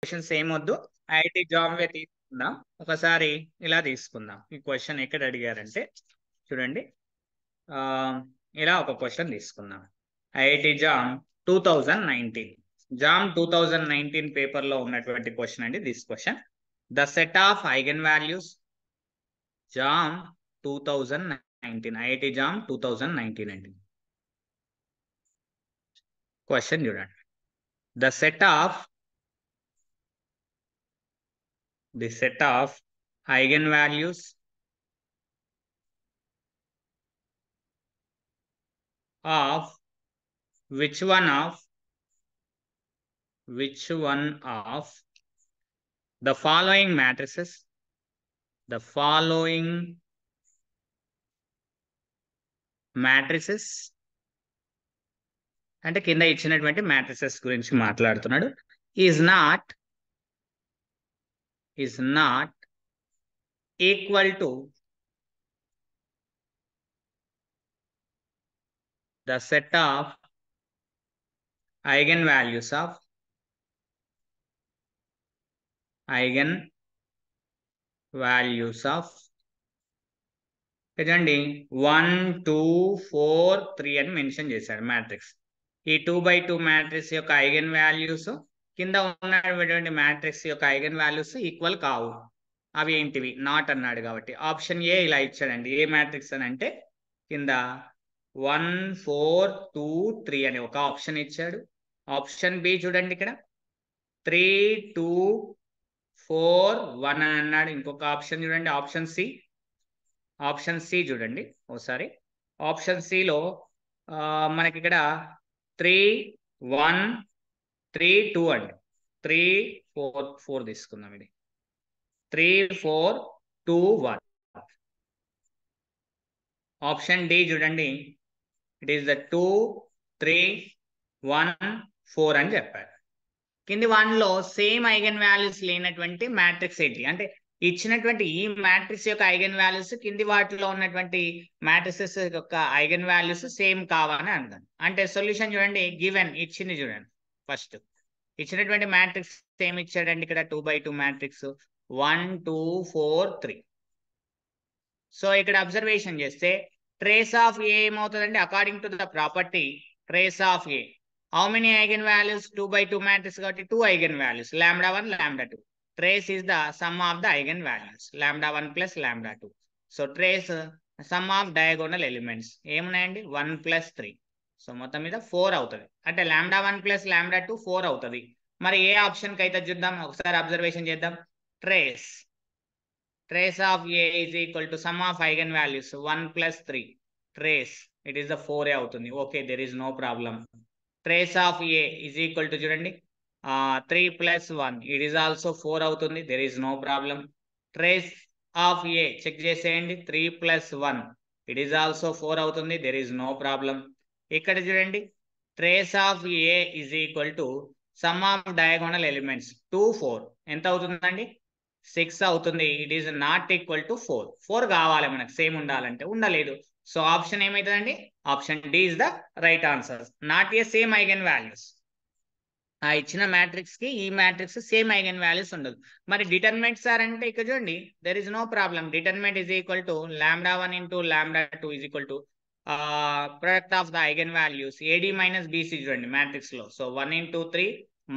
Questions ఏమొద్దు, IIT జాబ్వే తీసుకుందాం. ఒకసారి ఇలా తీసుకుందాం. ఈ క్వశ్చన్ ఎక్కడ అడిగారంటే చూడండి, ఇలా ఒక క్వశ్చన్ తీసుకుందాం. ఐఐటి జామ్ 2019 పేపర్లో ఉన్నటువంటి క్వశ్చన్ అండి. This question, the set of eigen values jam 2019, IIT JAM 2019 అండి. క్వశ్చన్ చూడండి, the set of eigenvalues of which one of the following matrices అంటే కింద ఇచ్చినటువంటి matrices గురించి మాట్లాడుతున్నాడు. is not equal to the set of eigenvalues of చూడండి 1 2 4 3 అని mention చేశాడు మ్యాట్రిక్స్. ఈ 2x2 మ్యాట్రిక్స్ యొక్క ఐగన్ వాల్యూస్ కింద ఉన్నటువంటి మ్యాట్రిక్స్ యొక్క ఐగన్ వాల్యూస్ ఈక్వల్ కావు. అవి ఏంటివి? నాట్ అన్నాడు కాబట్టి ఆప్షన్ ఏ ఇలా ఇచ్చాడండి. ఏ మ్యాట్రిక్స్ అని అంటే కింద 1 4 2 3 అని ఒక ఆప్షన్ ఇచ్చాడు. ఆప్షన్ బి చూడండి, ఇక్కడ 3 2 4 1 అని అన్నాడు. ఇంకొక ఆప్షన్ చూడండి, ఆప్షన్ సి చూడండి ఒకసారి. ఆప్షన్ సిలో మనకి ఇక్కడ 3 1 3 2 అండి. 3 4 4 తీసుకుందాం. ఇది 3 4 2 1. ఆప్షన్ డి చూడండి, ఇట్ ఈస్ ద 2 3 1 4 అని చెప్పారు. కింది వాటిలో సేమ్ ఐగన్ వాల్యూస్ లేనటువంటి మ్యాట్రిక్స్ ఏంటి అంటే ఇచ్చినటువంటి ఈ మ్యాట్రిక్స్ యొక్క ఐగన్ వాల్యూస్ కింది వాటిలో ఉన్నటువంటి మ్యాట్రిసెస్ యొక్క ఐగన్ వాల్యూస్ సేమ్ కావాలని అంటాను. అంటే సొల్యూషన్ చూడండి, గివెన్ ఇచ్చింది చూడండి. ఫస్ట్ ఇచ్చినటువంటి మ్యాట్రిక్స్ ఏమి ఇచ్చాడండి ఇక్కడ? 2x2 matrix 1 2 4 3. సో ఇక్కడ అబ్జర్వేషన్ చేస్తే ట్రేస్ ఆఫ్ ఏ ఏమవుతుందండి? According to the property trace of A, how many eigenvalues? 2x2 matrix కాబట్టి 2 eigenvalues, lambda 1 lambda 2. Trace is the sum of the eigenvalues, lambda 1 plus lambda 2. So trace sum of diagonal elements ఏమున్నాయండి? 1 plus 3. So మొత్తం మీద 4 అవుతుంది. అంటే lambda 1 plus lambda 2 4 అవుతుంది. మరి ఏ option కి అయితే చూద్దాం, ఒకసారి అబ్జర్వేషన్ చేద్దాం. Trace of A is equal to sum of eigenvalues 1 plus 3. Trace it is the 4 అవుతుంది. Okay, there is no problem. Trace of A is equal to చూడండి 3 plus 1, ఇట్ ఈస్ ఆల్సో 4 అవుతుంది. There is no problem. Trace of A check చేసేయండి, 3 plus 1, it is also 4 అవుతుంది. There is no problem. ఇక్కడ చూడండి, trace of A is equal to sum of diagonal elements 2 4 ఎంత అవుతుందండి? 6 అవుతుంది. It is not equal to 4. 4 కావాలి మనకు, same ఉండాలంటే ఉండలేదు. సో ఆప్షన్ ఏమవుతుందండి? Option D is the right answer. Not a same eigenvalues. ఆ ఇచ్చిన మ్యాట్రిక్స్ కి ఈ మ్యాట్రిక్స్ సేమ్ ఐగన్ వాల్యూస్ ఉండదు. మరి డిటర్మినెంట్ సార్ అంటే ఇక్కడ చూడండి, there is no problem. Determinant is equal to lambda 1 into lambda 2 is equal to product of the eigen values a d minus b c చూడండి మ్యాట్రిక్స్ లో. So 1 into 3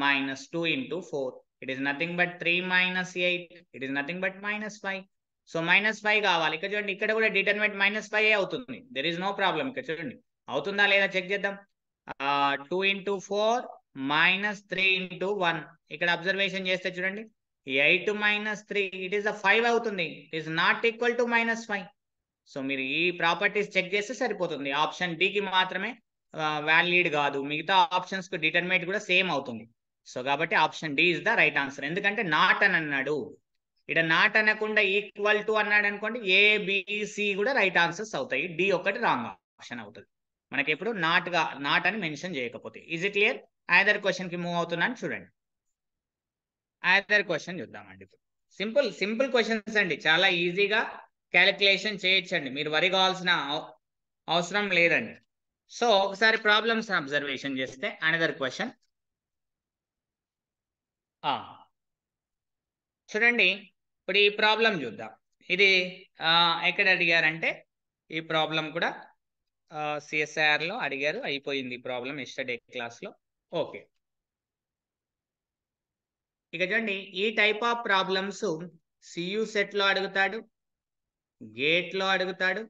minus 2 into 4, it is nothing but 3 minus 8, it is nothing but minus 5. So -5 కావాలి. ఇక్కడ చూడండి, ఇక్కడ కూడా determinant -5 అవుతుంది. There is no problem. ఇక్కడ చూడండి అవుతుందా లేదా చెక్ చేద్దాం. 2 into 4 minus 3 into 1. ఇక్కడ అబ్జర్వేషన్ చేస్తే చూడండి 8 minus 3, ఇట్ ఈస్ 5 అవుతుంది. It is not equal to -5. So మీరు ఈ ప్రాపర్టీస్ చెక్ చేస్తే సరిపోతుంది. ఆప్షన్ డి కి మాత్రమే వ్యాలిడ్ కాదు, మిగతా ఆప్షన్స్ కు డిటర్మినెంట్ కూడా సేమ్ అవుతుంది. సో కాబట్టి option D is the right answer. ఎందుకంటే నాట్ అని అన్నాడు. ఇక్కడ నాట్ అనకుండా ఈక్వల్ టు అన్నాడు అనుకోండి, ఏ బిసి కూడా రైట్ ఆన్సర్స్ అవుతాయి. డి ఒకటి రాంగ్ ఆప్షన్ అవుతుంది మనకి ఎప్పుడు నాట్ అని మెన్షన్ చేయకపోతే. Is it clear? Either question కి మూవ్ అవుతున్నాను చూడండి. ఐదర్ క్వశ్చన్ చూద్దామండి. సింపుల్ క్వశ్చన్స్ అండి, చాలా ఈజీగా క్యాలిక్యులేషన్ చేయొచ్చండి. మీరు వరి కావాల్సిన అవసరం లేదండి. సో ఒకసారి ప్రాబ్లమ్స్ అబ్జర్వేషన్ చేస్తే అనదర్ క్వశ్చన్. చూడండి, ఇప్పుడు ఈ ప్రాబ్లం చూద్దాం. ఇది ఎక్కడ అడిగారంటే ఈ ప్రాబ్లం కూడా CSIR లో అడిగారు. అయిపోయింది ఈ ప్రాబ్లం ఎస్టర్డే క్లాస్లో. ఓకే, ఇక చూడండి, ఈ టైప్ ఆఫ్ ప్రాబ్లమ్స్ CU సెట్లో అడుగుతాడు, గేట్లో అడుగుతాడు,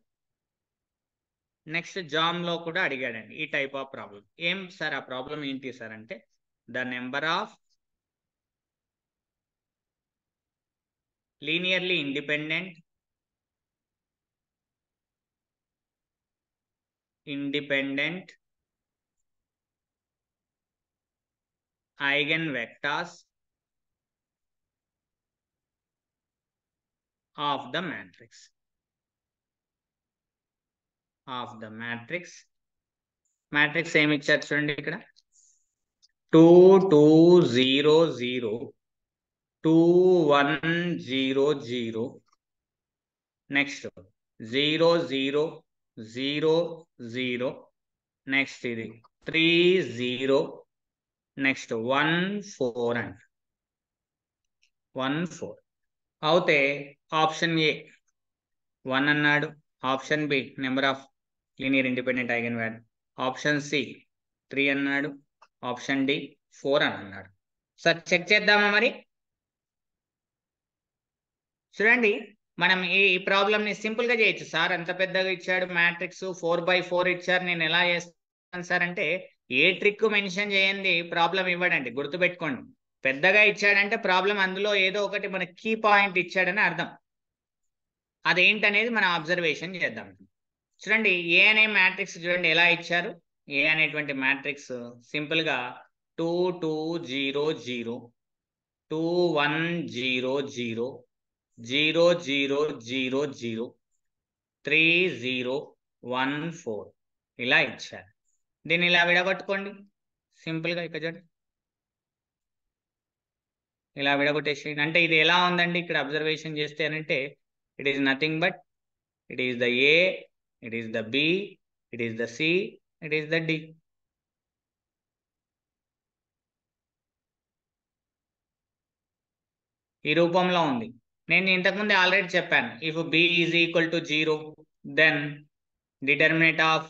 నెక్స్ట్ జామ్లో కూడా అడిగాడండి ఈ టైప్ ఆఫ్ ప్రాబ్లం. ఏం సార్ ఆ ప్రాబ్లం ఏంటి సార్ అంటే, the number of linearly independent eigenvectors of the matrix ఏమి ఇచ్చారు చూడండి, ఇక్కడ 2 2 0 0 2 1 0 0, నెక్స్ట్ 0 0 0 0, నెక్స్ట్ ఇది 3 0, నెక్స్ట్ 1 4 అండి, 1 4 అవుతే ఆప్షన్ ఏ 1 అన్నాడు, option B number of linear independent eigenvalue, option C 3 అన్నాడు, ఆప్షన్ డి 4 అని అన్నాడు. సార్ చెక్ చేద్దామా మరి? చూడండి, మనం ఈ ప్రాబ్లమ్ని సింపుల్గా చేయొచ్చు. సార్ అంత పెద్దగా ఇచ్చాడు మ్యాట్రిక్స్, 4/4 ఇచ్చారు, నేను ఎలా చేస్తాను సార్ అంటే, ఏ ట్రిక్ మెన్షన్ చేయండి ప్రాబ్లం ఇవ్వడండి, గుర్తుపెట్టుకోండి. పెద్దగా ఇచ్చాడంటే ప్రాబ్లం అందులో ఏదో ఒకటి మన కీ పాయింట్ ఇచ్చాడని అర్థం. అదేంటనేది మనం అబ్జర్వేషన్ చేద్దాం. చూడండి, ఏ అనే మ్యాట్రిక్స్ చూడండి ఎలా ఇచ్చారు. ఏ అనేటువంటి మ్యాట్రిక్స్ సింపుల్గా 2 2 0 0 2 1 0 0 0 0 0 0 3 0 1 4 ఇలా ఇచ్చారు. దీన్ని ఇలా విడగొట్టుకోండి సింపుల్గా. ఇక్కడ చూడండి, ఇలా విడగొట్టేసి, అంటే ఇది ఎలా ఉందండి ఇక్కడ అబ్జర్వేషన్ చేస్తే అంటే, it is nothing but it is the A, it is the B, it is the C, it is the D. ఈ రూపంలో ఉంది. నేను ఇంతకుముందు ఆల్రెడీ చెప్పాను, if B is equal to 0 then determinant of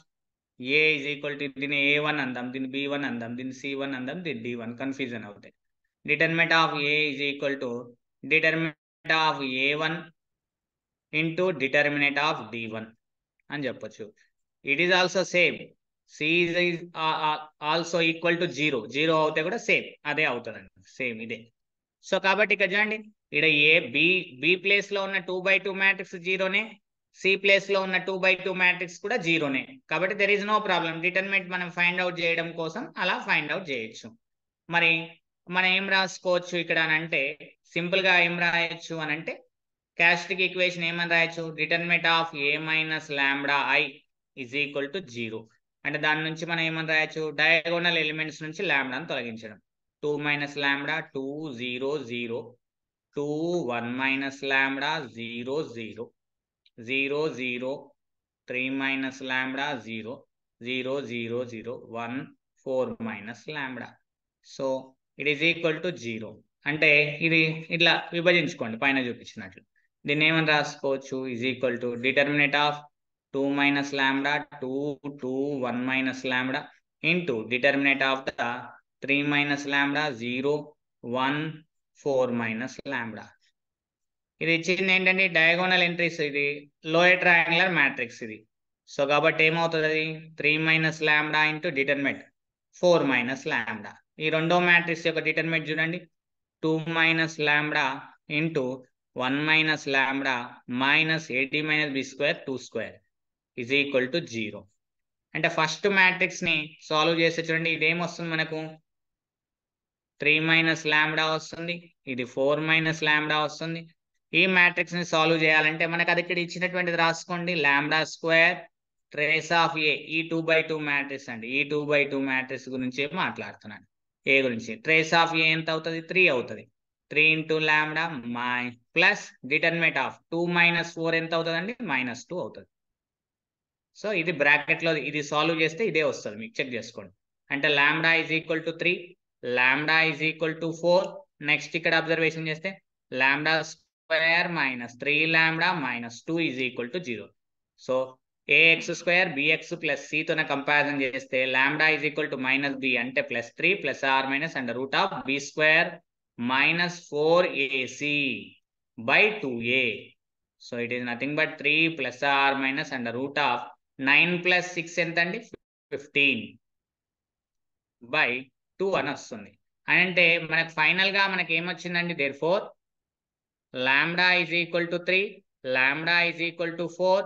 A is equal to, దీన్ని A1 అందాం, దీన్ని B1 అందాం, దీన్ని C1 అందాం, దీన్ని D1, కన్ఫ్యూజన్ అవుతాయి. Determinant of A is equal to determinant of A1 into determinant of D1 అని చెప్పొచ్చు. It is also same, C is also equal to 0, 0 అవుతే కూడా సేమ్ అదే అవుతుందండి, సేమ్ ఇదే. సో కాబట్టి ఇక్కడ చూడండి, ఇక్కడ బి ప్లేస్ లో ఉన్న 2/2 మ్యాట్రిక్స్ 0నే, సి ప్లేస్ లో ఉన్న 2/2 మ్యాట్రిక్స్ కూడా 0నే. కాబట్టి there is no problem. Determinant మనం ఫైండ్ అవుట్ చేయడం కోసం అలా ఫైండ్ అవుట్ చేయొచ్చు. మరి మనం ఏం రాసుకోవచ్చు ఇక్కడ అని అంటే, సింపుల్ గా ఏం రాయొచ్చు అని అంటే, క్యారెక్టరిస్టిక్ ఈక్వేషన్ ఏమని రాయొచ్చు, determinant of A minus lambda I is equal to 0. అంటే దాని నుంచి మనం ఏమని రాయొచ్చు, డయాగోనల్ ఎలిమెంట్స్ నుంచి లాంబ్డాను తొలగించడం. 2 minus lambda 2 0 0 2 1 minus lambda 0 0 0 0 3 minus lambda 0 0 0 0 1 4 minus lambda. So it is equal to 0. అంటే ఇది ఇట్లా విభజించుకోండి పైన చూపించినట్లు. దీన్ని ఏమని రాసుకోవచ్చు, is equal to determinant of 2 minus lambda 2 2 1 minus lambda into determinant of the 3 minus lambda 0 1 4 minus lambda. ఇది ఇచ్చింది ఏంటంటే డయాగోనల్ ఎంట్రీస్, ఇది లోయర్ ట్రయాంగులర్ మ్యాట్రిక్స్ ఇది. సో కాబట్టి ఏమవుతుంది, అది 3 minus lambda into determinant 4 minus lambda. ఈ రెండో మ్యాట్రిక్స్ యొక్క డిటర్మినెంట్ చూడండి, 2 minus lambda into 1 minus lambda minus AD minus B square 2 square is equal to 0. అంటే ఫస్ట్ మ్యాట్రిక్స్ ని సాల్వ్ చేస్తే చూడండి, ఇదేమొస్తుంది మనకు 3 minus lambda వస్తుంది, ఇది 4 minus lambda వస్తుంది. ఈ మ్యాట్రిక్స్ ని సాల్వ్ చేయాలంటే మనకు అది ఇక్కడ ఇచ్చినటువంటిది రాసుకోండి, లాంబ్డా స్క్వేర్ ట్రేస్ ఆఫ్ ఏ, ఈ 2/2 మ్యాట్రిక్స్ అండి, ఈ 2/2 మ్యాట్రిక్స్ గురించి మాట్లాడుతున్నాను. ఏ గురించి, ట్రేస్ ఆఫ్ ఏ ఎంత అవుతుంది, 3 అవుతుంది. 3 into lambda plus determinant of 2 minus 4 ఎంత అవుతుంది అండి, -2 అవుతుంది. సో ఇది బ్రాకెట్ లో ఇది సాల్వ్ చేస్తే ఇదే వస్తుంది, మీకు చెక్ చేసుకోండి. అంటే lambda is equal to 3, lambda is equal to 4. Next ఇక్కడ అబ్జర్వేషన్ చేస్తే lambda square minus 3 lambda minus 2 is equal to 0. So ax square bx plus c తోన కంపారిజన్ చేస్తే lambda is equal to minus b అంటే plus 3 plus r minus under root of b square minus 4ac by 2a. So it is nothing but 3 plus r minus under root of 9 plus 6 ఎంత అండి 15 by 2 అని వస్తుంది. అంటే మనకు final గా మనకి ఏమొచ్చిందండి therefore lambda is equal to 3, lambda is equal to 4,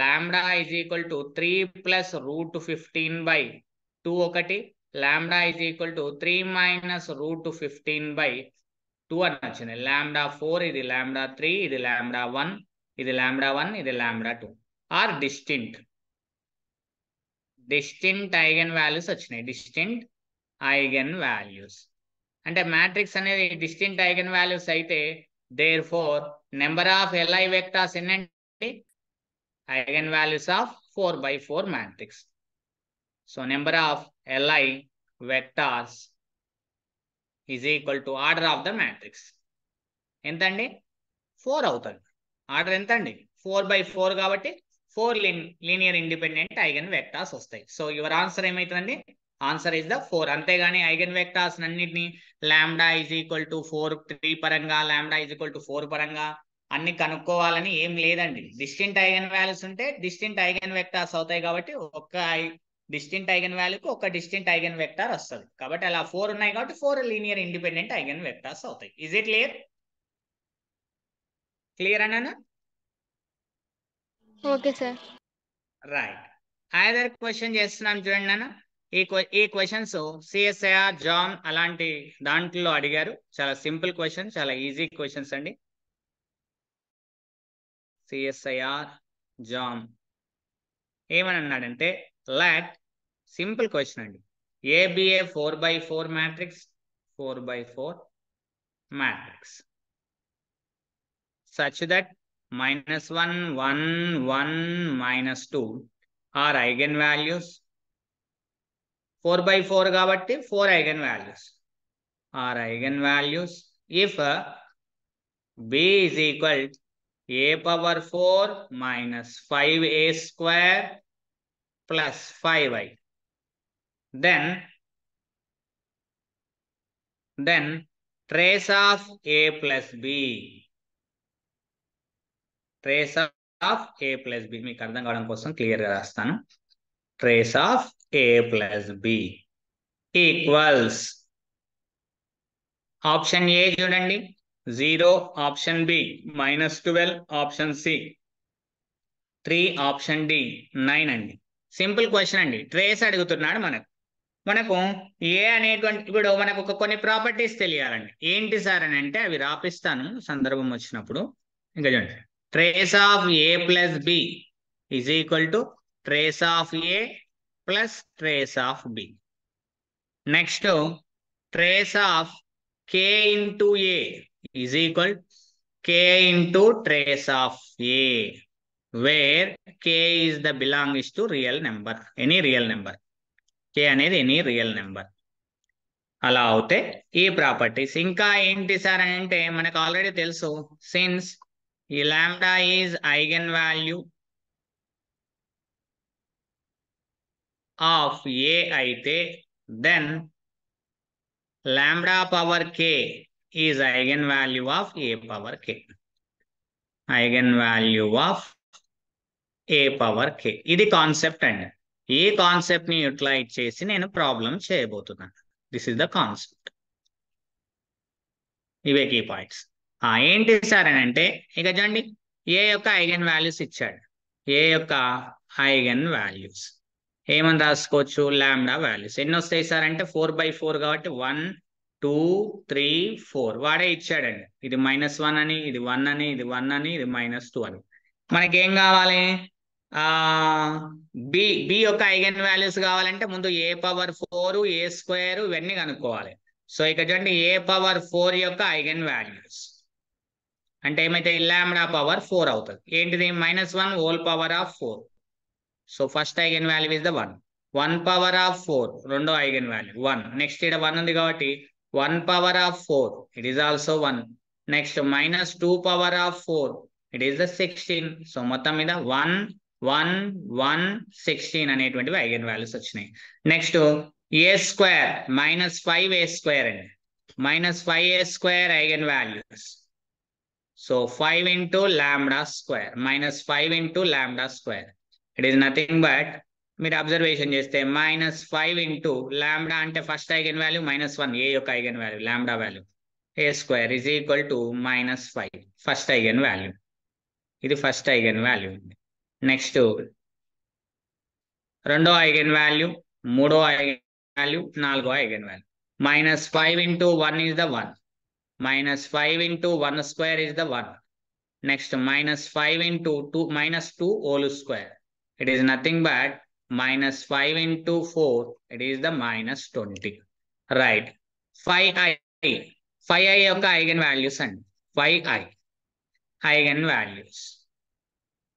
lambda is equal to 3 plus root 15 by 2 ఒకటి, lambda is equal to 3 minus root 15 by 2 అని వచ్చింది. lambda 4 ఇది lambda 3 ఇది lambda 1 ఇది lambda 1 ఇది lambda 2 are distinct eigen values వచ్చినాయి. Distinct eigen values అంటే matrix అనేది డిస్టింక్ట్ ఐగన్ వాల్యూస్ అయితే therefore number of Li vectors ఎన్నంటే eigen values of 4/4 matrix. So number of Li vectors is equal to order of the matrix ఎంతండి 4 అవుతుంది. Order ఎంత అండి 4/4 కాబట్టి 4 లీనియర్ ఇండిపెండెంట్ ఐగన్ వెక్టార్స్ వస్తాయి. సో యువర్ ఆన్సర్ ఏమైతుందండి answer is the 4. అంతేగాని eigen vectors అన్నిటిని లాంబ్డా ఈజ్ ఈక్వల్ టు 4 3 పరంగా లాంబ్డా ఈజ్ ఈక్వల్ టు 4 పరంగా అన్ని కనుక్కోవాలని ఏం లేదండి. డిస్టింక్ట్ ఐగన్ వాల్యూస్ ఉంటే డిస్టింక్ట్ ఐగన్ వెక్టార్స్ అవుతాయి కాబట్టి ఒక్క డిస్టింక్ట్ ఐగన్ వాల్యూకి ఒక డిస్టింక్ట్ ఐగన్ వెక్టార్ వస్తుంది. కాబట్టి అలా 4 ఉన్నాయి కాబట్టి 4 లీనియర్ ఇండిపెండెంట్ ఐగన్ వెక్టార్స్ అవుతాయి. ఇజ్ ఇట్ క్లియర్ అన్నా? Okay sir. Right. Other question చేస్తున్నాను చూడండి నాన్న. ఈ క్వశ్చన్స్ సిఎస్ఐఆర్ జామ్ అలాంటి దాంట్లో అడిగారు. చాలా సింపుల్ క్వశ్చన్, చాలా ఈజీ క్వశ్చన్స్ అండి. సిఎస్ఐఆర్ జామ్ ఏమని అన్నాడంటే లెట్ సింపుల్ క్వశ్చన్ అండి ABA 4/4 matrix 4/4 matrix such that -1 1 1 -2 are eigenvalues. 4/4 కాబట్టి 4 eigenvalues are eigenvalues if b is equal a power 4 minus 5a square plus 5i. Then trace of a plus b. Trace of A plus B మీకు అర్థం కావడం కోసం క్లియర్గా రాస్తాను. Trace of A plus B equals option A చూడండి 0, option B -12, option C 3, option D 9 అండి. Simple question అండి. Trace అడుగుతున్నాడు మనకు ఏ అనేటువంటి ఇప్పుడు మనకు కొన్ని ప్రాపర్టీస్ తెలియాలండి. ఏంటి సార్ అని అంటే అవి రాపిస్తాను సందర్భం వచ్చినప్పుడు. ఇంకా చూడండి trace of a plus b is equal to trace of a plus trace of b. Next, trace of k into a is equal k into trace of a, where k is the belongs to real number, any real number. k అనేది any real number. అలా అవుతే ఈ properties. ఇంకా ఏంటి sir అని అంటే మనకు already తెలుసు, సిన్స్ ఈ lambda is eigen value of A అయితే then lambda power k is eigen value of A power k. Eigen value of A power k ఇది కాన్సెప్ట్ అండి. ఈ కాన్సెప్ట్ ని యూటిలైజ్ చేసి నేను ప్రాబ్లం చేయబోతున్నాను. This is the concept. ఇవే key points. ఏంటి సార్ అని అంటే ఇక చూడండి ఏ యొక్క ఐగన్ వాల్యూస్ ఇచ్చాడు. ఏ యొక్క ఐగన్ వాల్యూస్ ఏమని రాసుకోవచ్చు లాంబ్డా వాల్యూస్ ఎన్ని వస్తాయి సార్ అంటే 4/4 కాబట్టి 1 2 3 4 వాడే ఇచ్చాడండి. ఇది -1 అని, ఇది 1 అని, ఇది 1 అని, ఇది -2 అని. మనకేం కావాలి బి యొక్క ఐగన్ వాల్యూస్ కావాలంటే ముందు ఏ పవర్ 4 ఏ స్క్వేర్ ఇవన్నీ కనుక్కోవాలి. సో ఇక చూడండి ఏ పవర్ 4 యొక్క ఐగన్ వాల్యూస్ అంటే ఏమైతే లాంబ్డా పవర్ 4 అవుతుంది. ఏంటిది -1 whole power of 4. So first eigen value is the 1. 1 power of 4 రెండో ఐగన్ వాల్యూ 1. నెక్స్ట్ ఇక్కడ 1 ఉంది కాబట్టి 1 power of 4 it is also 1. Next -2 power of 4 it is the 16. So మొత్తం మీద 1 1 1 16 అనేటువంటివి ఐగన్ వాల్యూస్ వచ్చినాయి. నెక్స్ట్ a² -5a² అండి, -5a² eigen values. So 5 into lambda square, -5 into lambda square. It is nothing but మీరు observation చేస్తే -5 into lambda అంటే first eigen value -1, ఏ యొక్క eigen value lambda value, a² is equal to -5 first eigen value. ఇది first eigen value. Next రెండో eigen value, మూడో eigen value, నాలుగో eigen value. -5 into 1 is the 1, -5 into 1² is the 1. Next -5 into 2 -2 whole square. It is nothing but -5 into 4. It is the -20. Right. 5i. 5i యొక్క eigen values అండి. 5i eigen values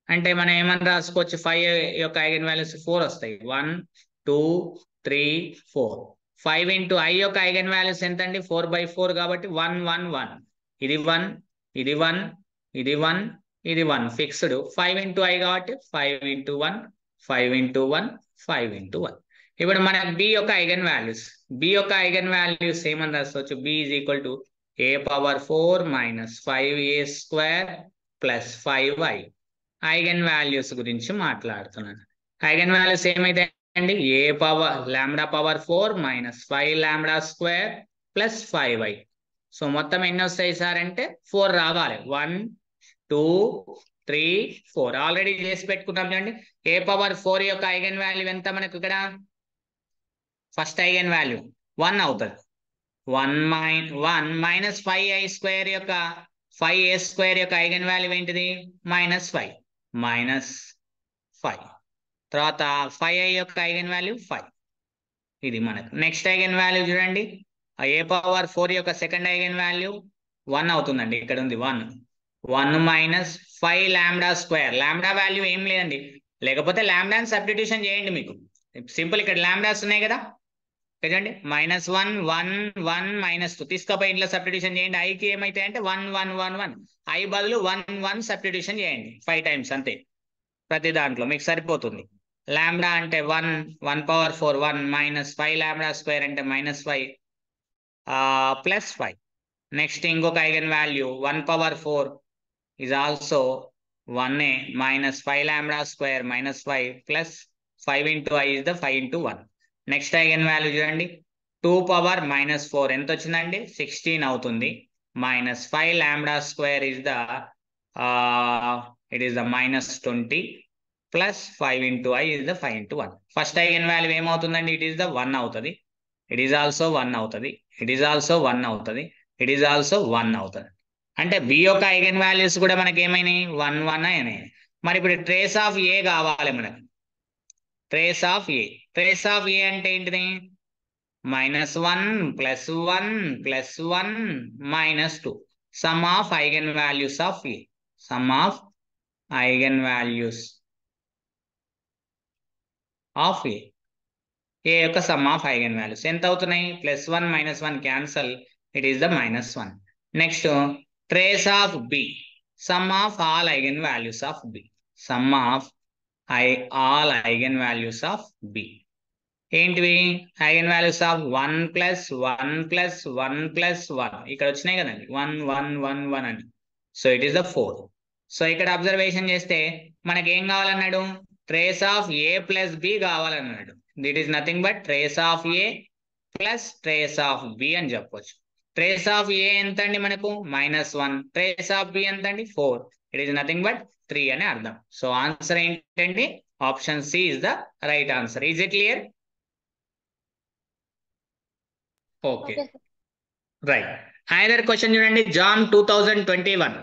అంటే మనం ఏమని రాసుకోవచ్చు, 5 యొక్క eigen values 4 వస్తాయి. 1 2 3 4. 5 into i యొక్క eigen values ఎంత అండి, 4/4 కాబట్టి 1 1 1. ఇది 1, ఇది 1, ఇది 1, ఇది 1 ఫిక్స్డ్. 5 into i కాబట్టి 5 into 1, 5 into 1, 5 into 1. ఇప్పుడు మన b యొక్క ఐగన్ వాల్యూస్, b యొక్క ఐగన్ వాల్యూస్ ఏమని రాసుకోవచ్చు, b is equal to a⁴ - 5a² + 5i. Eigen values గురించి మాట్లాడుతున్నాను. ఐగన్ వాల్యూస్ ఏమైతే అండి, λ⁴ - 5λ² + 5i. సో మొత్తం ఎన్ని వస్తాయి సార్ అంటే 4 రావాలి. 1 2 3 4 ఆల్రెడీ చేసి పెట్టుకున్నాం చూడండి. a⁴ యొక్క ఐగన్ వాల్యూ ఎంత మనకు ఇక్కడ, ఫస్ట్ ఐగన్ వాల్యూ 1 అవుతుంది. 1 - 5i² యొక్క 5a² యొక్క ఐగన్ వాల్యూ ఏంటిది, -5 -5. తర్వాత 5i యొక్క ఐగన్ వాల్యూ 5. ఇది మనకు నెక్స్ట్ ఐగన్ వాల్యూ చూడండి. a⁴ యొక్క సెకండ్ ఐగన్ వాల్యూ 1 అవుతుందండి. ఇక్కడ ఉంది 1 -5λ². లాంబ్డా వాల్యూ ఏం లేదండి, లేకపోతే లాంబ్డాని సబ్స్టిట్యూషన్ చేయండి. మీకు సింపుల్, ఇక్కడ లాంబ్డాస్ ఉన్నాయి కదా, చూడండి. -1 1 1 -2 తీసుకపోయి ఇంట్లో సబ్స్టిట్యూషన్ చేయండి. ఐకి ఏమైతే అంటే 1 1 1 1, ఐ బదులు 1 1 సబ్స్టిట్యూషన్ చేయండి 5 times అంతే. ప్రతి దాంట్లో మీకు సరిపోతుంది. లాంబ్డా అంటే 1 1/4 1 -5λ² అంటే -5 +5. నెక్స్ట్ ఇంకొక eigen value 1/4 is also 1a -5λ² -5 + 5 into i is the 5 into 1. Next eigen value చూడండి, 2⁻⁻4 ఎంత వచ్చిందండి, 16 అవుతుంది. -5λ² is the it is the -20 + 5 into i is the 5 into 1. First eigen value ఏమవుతుందండి, ఇట్ ఈస్ ద 1 అవుతుంది. It is also 1 అవుతుంది. It is also 1 అవుతుంది. It is also 1 అవుతుంది. అంటే బి యొక్క ఐగన్ వాల్యూస్ కూడా మనకి ఏమైనాయి, 1 1 అయినాయి. మరి ఇప్పుడు ట్రేస్ ఆఫ్ ఏ కావాలి మనకు. Trace of A, trace of A అంటే ఏంటిది, -1 + 1 + 1 -2 sum of eigen values of A. Sum of eigen values of A. A యొక్క సమ్ ఆఫ్ ఐగన్ వాల్యూస్ ఎంత అవుతున్నాయి, +1 -1 cancel, it is the -1. Next trace of B, sum of all eigen values of B. Sum of all eigen values of B ఏంటివి, eigen values of 1 + 1 + 1 + 1 ఇక్కడ వచ్చినాయి కదండి, 1 1 1 1 అని. So it is the 4. So ఇక్కడ observation చేస్తే మనకి ఏం కావాలన్నాడు, ట్రేస్ ఆఫ్ ఏ + బి కావాలన్నాడు. That is nothing but trace of A + trace of B అని చెప్పొచ్చు. ట్రేస్ ఆఫ్ ఏ ఎంత అండి మనకు, -1. ట్రేస్ ఆఫ్ బి ఎంత అండి, 4. ఇట్ ఈస్ నథింగ్ బట్ 3 అని అర్థం. సో ఆన్సర్ ఏంటండి, option C is the right answer. Is it clear? Okay right. Either question చూడండి, జాన్ 2021.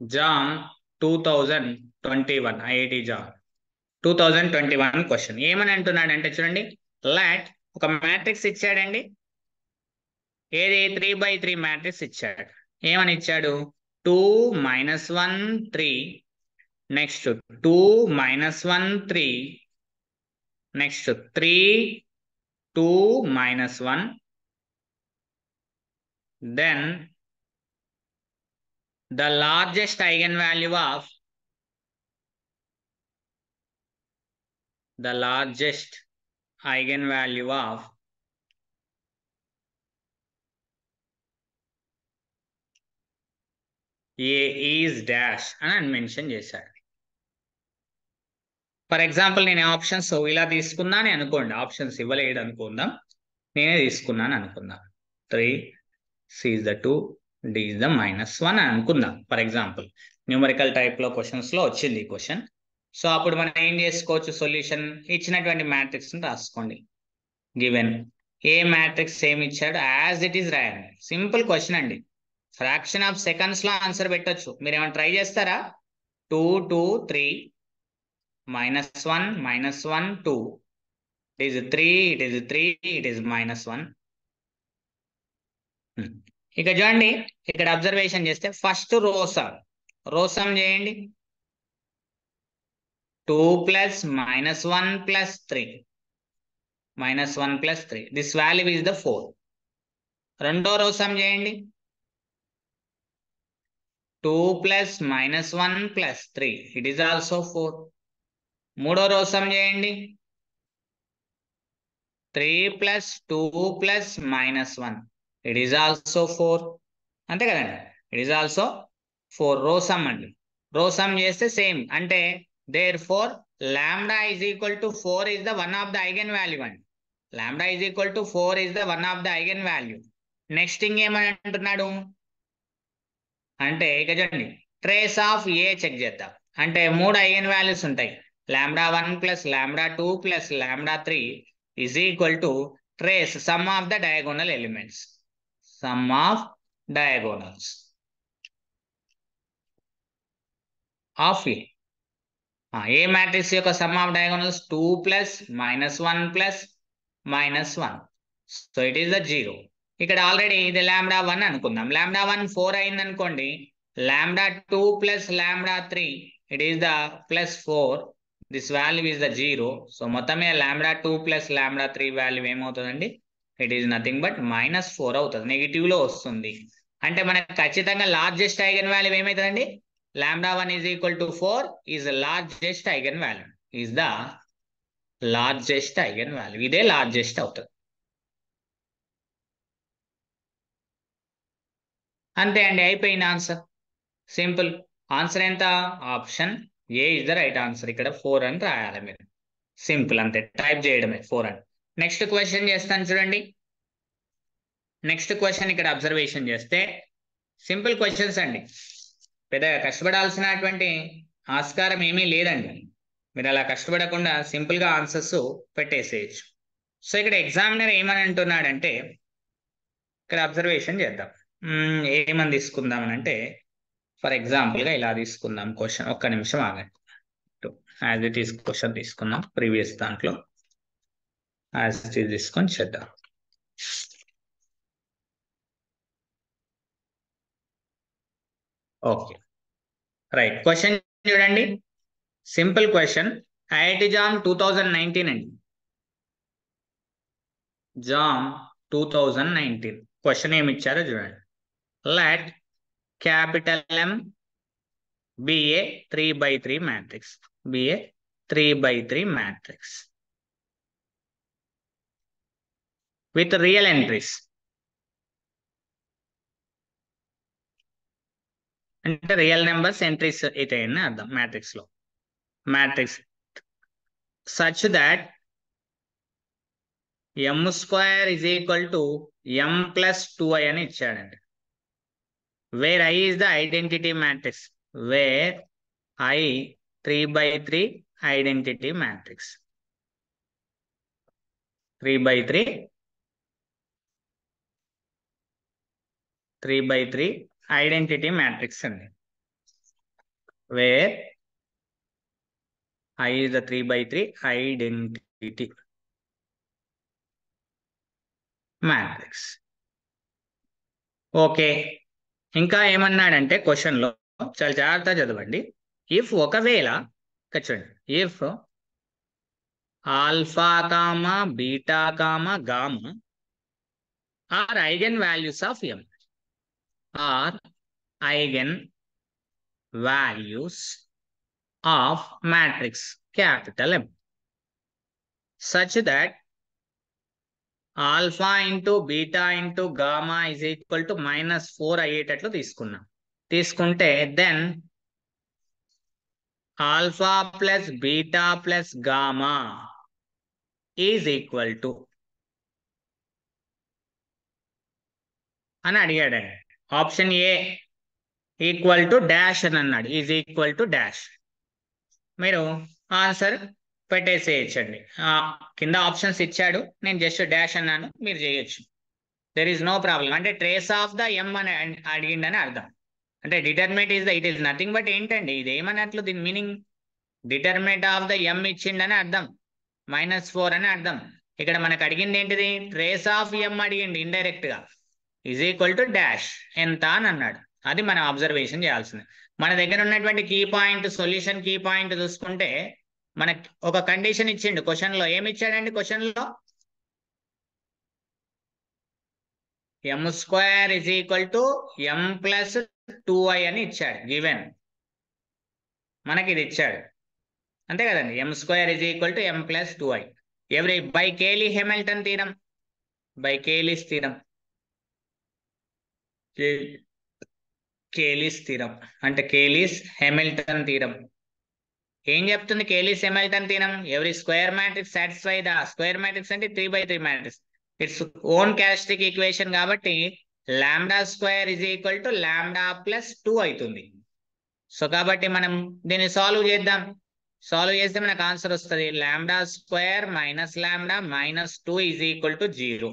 జాన్ 2021 ఐఐటి జాన్ 2021 క్వశ్చన్ ఏమని అంటున్నాడు అంటే చూడండి, లాట్ ఒక మ్యాట్రిక్స్ ఇచ్చాడండి. ఏది 3/3 మ్యాట్రిక్స్ ఇచ్చాడు. ఏమని ఇచ్చాడు, 2 -1 3, next 2 -1 3, next 3 2 minus 1. Then the largest eigenvalue of A is dash అని మెన్షన్ చేశాడు. ఫర్ ఎగ్జాంపుల్ నేను ఆప్షన్స్ ఇలా తీసుకున్నాను అనుకోండి, ఆప్షన్స్ ఇవ్వలేదు అనుకుందాం, నేనే తీసుకున్నాను అనుకుందాం. 3 C is the 2 D is the -1 అని అనుకుందాం. ఫర్ ఎగ్జాంపుల్ న్యూమరికల్ టైప్ లో క్వశ్చన్స్ లో వచ్చింది ఈ క్వశ్చన్. సో అప్పుడు మనం ఏం చేసుకోవచ్చు, సొల్యూషన్ ఇచ్చినటువంటి మ్యాట్రిక్స్ ని రాసుకోండి. గివెన్ ఏ మ్యాట్రిక్స్ ఏమి ఇచ్చాడు యాజ్ ఇట్ ఈస్ రాయండి. సింపుల్ క్వశ్చన్ అండి, ఫ్రాక్షన్ ఆఫ్ సెకండ్స్ లో ఆన్సర్ పెట్టొచ్చు. మీరు ఏమైనా ట్రై చేస్తారా? 2 2 3 -1 -1 2 it is 3 it is 3 it is -1. ఇక చూడండి, ఇక్కడ అబ్జర్వేషన్ చేస్తే ఫస్ట్ రోసమ్ చేయండి. 2 + -1 + 3 -1 + 3 దిస్ వాల్యూ is the 4. రెండో రోసమ్ చేయండి. 2 + -1 + 3 it is also 4. మూడో రోసమ్ చేయండి. 3 + 2 + -1 it is also 4. అంతే కదండి, it is also 4. రోసమ్ అండి. రోసమ్ చేస్తే సేమ్, అంటే therefore lambda is equal to 4 is the one of the eigenvalue అండి. lambda is equal to 4 is the one of the eigenvalue. Next ఇంకేమని అంటున్నాడు అంటే, ఇక చూడండి ట్రేస్ ఆఫ్ ఏ చెక్ చేద్దాం. అంటే 3 ఐగన్ వాల్యూస్ ఉంటాయి. λ1 + λ2 + λ3 is equal to trace sum of the diagonal elements. Sum of diagonals of A. A matrix యొక్క sum of diagonals 2 + -1 + -1. So it is the 0. ఇక్కడ ఆల్రెడీ ఇది λ1 అనుకుందాం. λ1 4 అయింది అనుకోండి. λ2 + λ3 it is the +4. This value is the 0. So మొత్తమే λ2 + λ3 value ఏమవుతుందండి? It is nothing but -4 అవుతుంది, negative లో వస్తుంది. అంటే మనకు ఖచ్చితంగా లార్జెస్ట్ ఐగన్ వాల్యూ ఏమవుతుందండి? λ1 is equal to 4 is the largest eigenvalue. Is the largest eigenvalue. ఇదే లార్జెస్ట్ అవుతుంది. అంతే అండి, అయిపోయింది ఆన్సర్. సింపుల్. ఆన్సర్ ఎంత? Option A is the right answer. ఇక్కడ 4 అని రాయాలి మీరు. సింపుల్, అంతే, టైప్ చేయడమే 4 అని. నెక్స్ట్ క్వశ్చన్ చేస్తాను చూడండి. నెక్స్ట్ క్వశ్చన్ ఇక్కడ అబ్జర్వేషన్ చేస్తే సింపుల్ క్వశ్చన్స్ అండి, పెద్దగా కష్టపడాల్సినటువంటి ఆస్కారం ఏమీ లేదండి. మీరు అలా కష్టపడకుండా సింపుల్ గా ఆన్సర్స్ పెట్టేసేయచ్చు. సో ఇక్కడ ఎగ్జామినర్ ఏమని అంటున్నాడంటే, ఇక్కడ అబ్జర్వేషన్ చేద్దాం. ఏమని తీసుకుందామని అంటే, ఫర్ ఎగ్జాంపుల్ గా ఇలా తీసుకుందాం క్వశ్చన్. ఒక్క నిమిషం ఆగండి. యాజ్ ఇట్ ఈస్ క్వశ్చన్ తీసుకుందాం, ప్రీవియస్ దాంట్లో యాజ్ ఇట్ ఈస్ తీసుకొని చేద్దాం. Okay right. క్వశ్చన్ చూడండి, సింపుల్ క్వశ్చన్. ఐఐటి జామ్ 2019 అండి. జామ్ 2019 క్వశ్చన్ ఏమి ఇచ్చారో చూడండి. Let capital M be a 3/3 matrix. Be a 3/3 matrix with real entries. అంటే రియల్ నెంబర్స్ ఎంట్రీస్ అయితే అని అర్థం మ్యాట్రిక్స్ లో. Matrix such that m² is equal to m + 2i అని ఇచ్చాడండి. Where I is the identity matrix. Where I 3/3 identity matrix. 3/3 identity matrix అండి. Where I is the 3/3 identity matrix. Okay, ఇంకా ఏమన్నాడంటే question లో చాలా జాగ్రత్తగా చదవండి. ఇఫ్ ఒకవేళ చూడండి, if alpha comma beta comma gamma are eigenvalues of M, are eigenvalues of matrix capital M, such that alpha into beta into gamma is equal to -4 అయ్యేటట్లు తీసుకున్నాం. తీసుకుంటే then alpha plus beta plus gamma is equal to అని అడిగాడండి. Option A equal to dash అని అన్నాడు, is equal to dash. మీరు answer పెట్టేసేయచ్చండి. కింద ఆప్షన్స్ ఇచ్చాడు, నేను జస్ట్ డాష్ అన్నాను, మీరు చేయొచ్చు. There is no problem. అంటే ట్రేస్ ఆఫ్ ద ఎం అని అడిగిండని అర్థం. అంటే determinant is the it is nothing but ఏంటండి ఇది ఏమన్నట్లు, దీని మీనింగ్ డిటర్మినెంట్ ఆఫ్ ద ఎం ఇచ్చిండని అర్థం, -4 అని అర్థం. ఇక్కడ మనకు అడిగింది ఏంటిది, ట్రేస్ ఆఫ్ ఎం అడిగింది ఇండైరెక్ట్ గా, ఈజ్ ఈక్వల్ టు డాష్ ఎంత అని అన్నాడు. అది మనం అబ్జర్వేషన్ చేయాల్సింది. మన దగ్గర ఉన్నటువంటి key point, solution key point చూసుకుంటే మనకి ఒక కండిషన్ ఇచ్చిండు క్వశ్చన్ లో. ఏమి ఇచ్చాడండి క్వశ్చన్ లో, m² is equal to m plus 2i అని ఇచ్చాడు గివెన్. మనకి ఇది ఇచ్చాడు అంతే కదండి, m² is equal to m plus 2i. Every by Cayley Hamilton theorem, by Cayley's theorem, Cayley's theorem అంటే కేలీస్ హెమిల్టన్ థీరం. ఏం చెప్తుంది Cayley's Hamilton theorem, every square matrix satisfy the square matrix అంటే 3/3 మ్యాట్రిక్స్, ఇట్స్ ఓన్ క్యారెక్టరిస్టిక్ ఈక్వేషన్ కాబట్టి λ² is equal to lambda plus 2 అవుతుంది. So కాబట్టి మనం దీన్ని సాల్వ్ చేద్దాం. సాల్వ్ చేస్తే మనకు ఆన్సర్ వస్తుంది, λ² minus lambda minus 2 is equal to 0.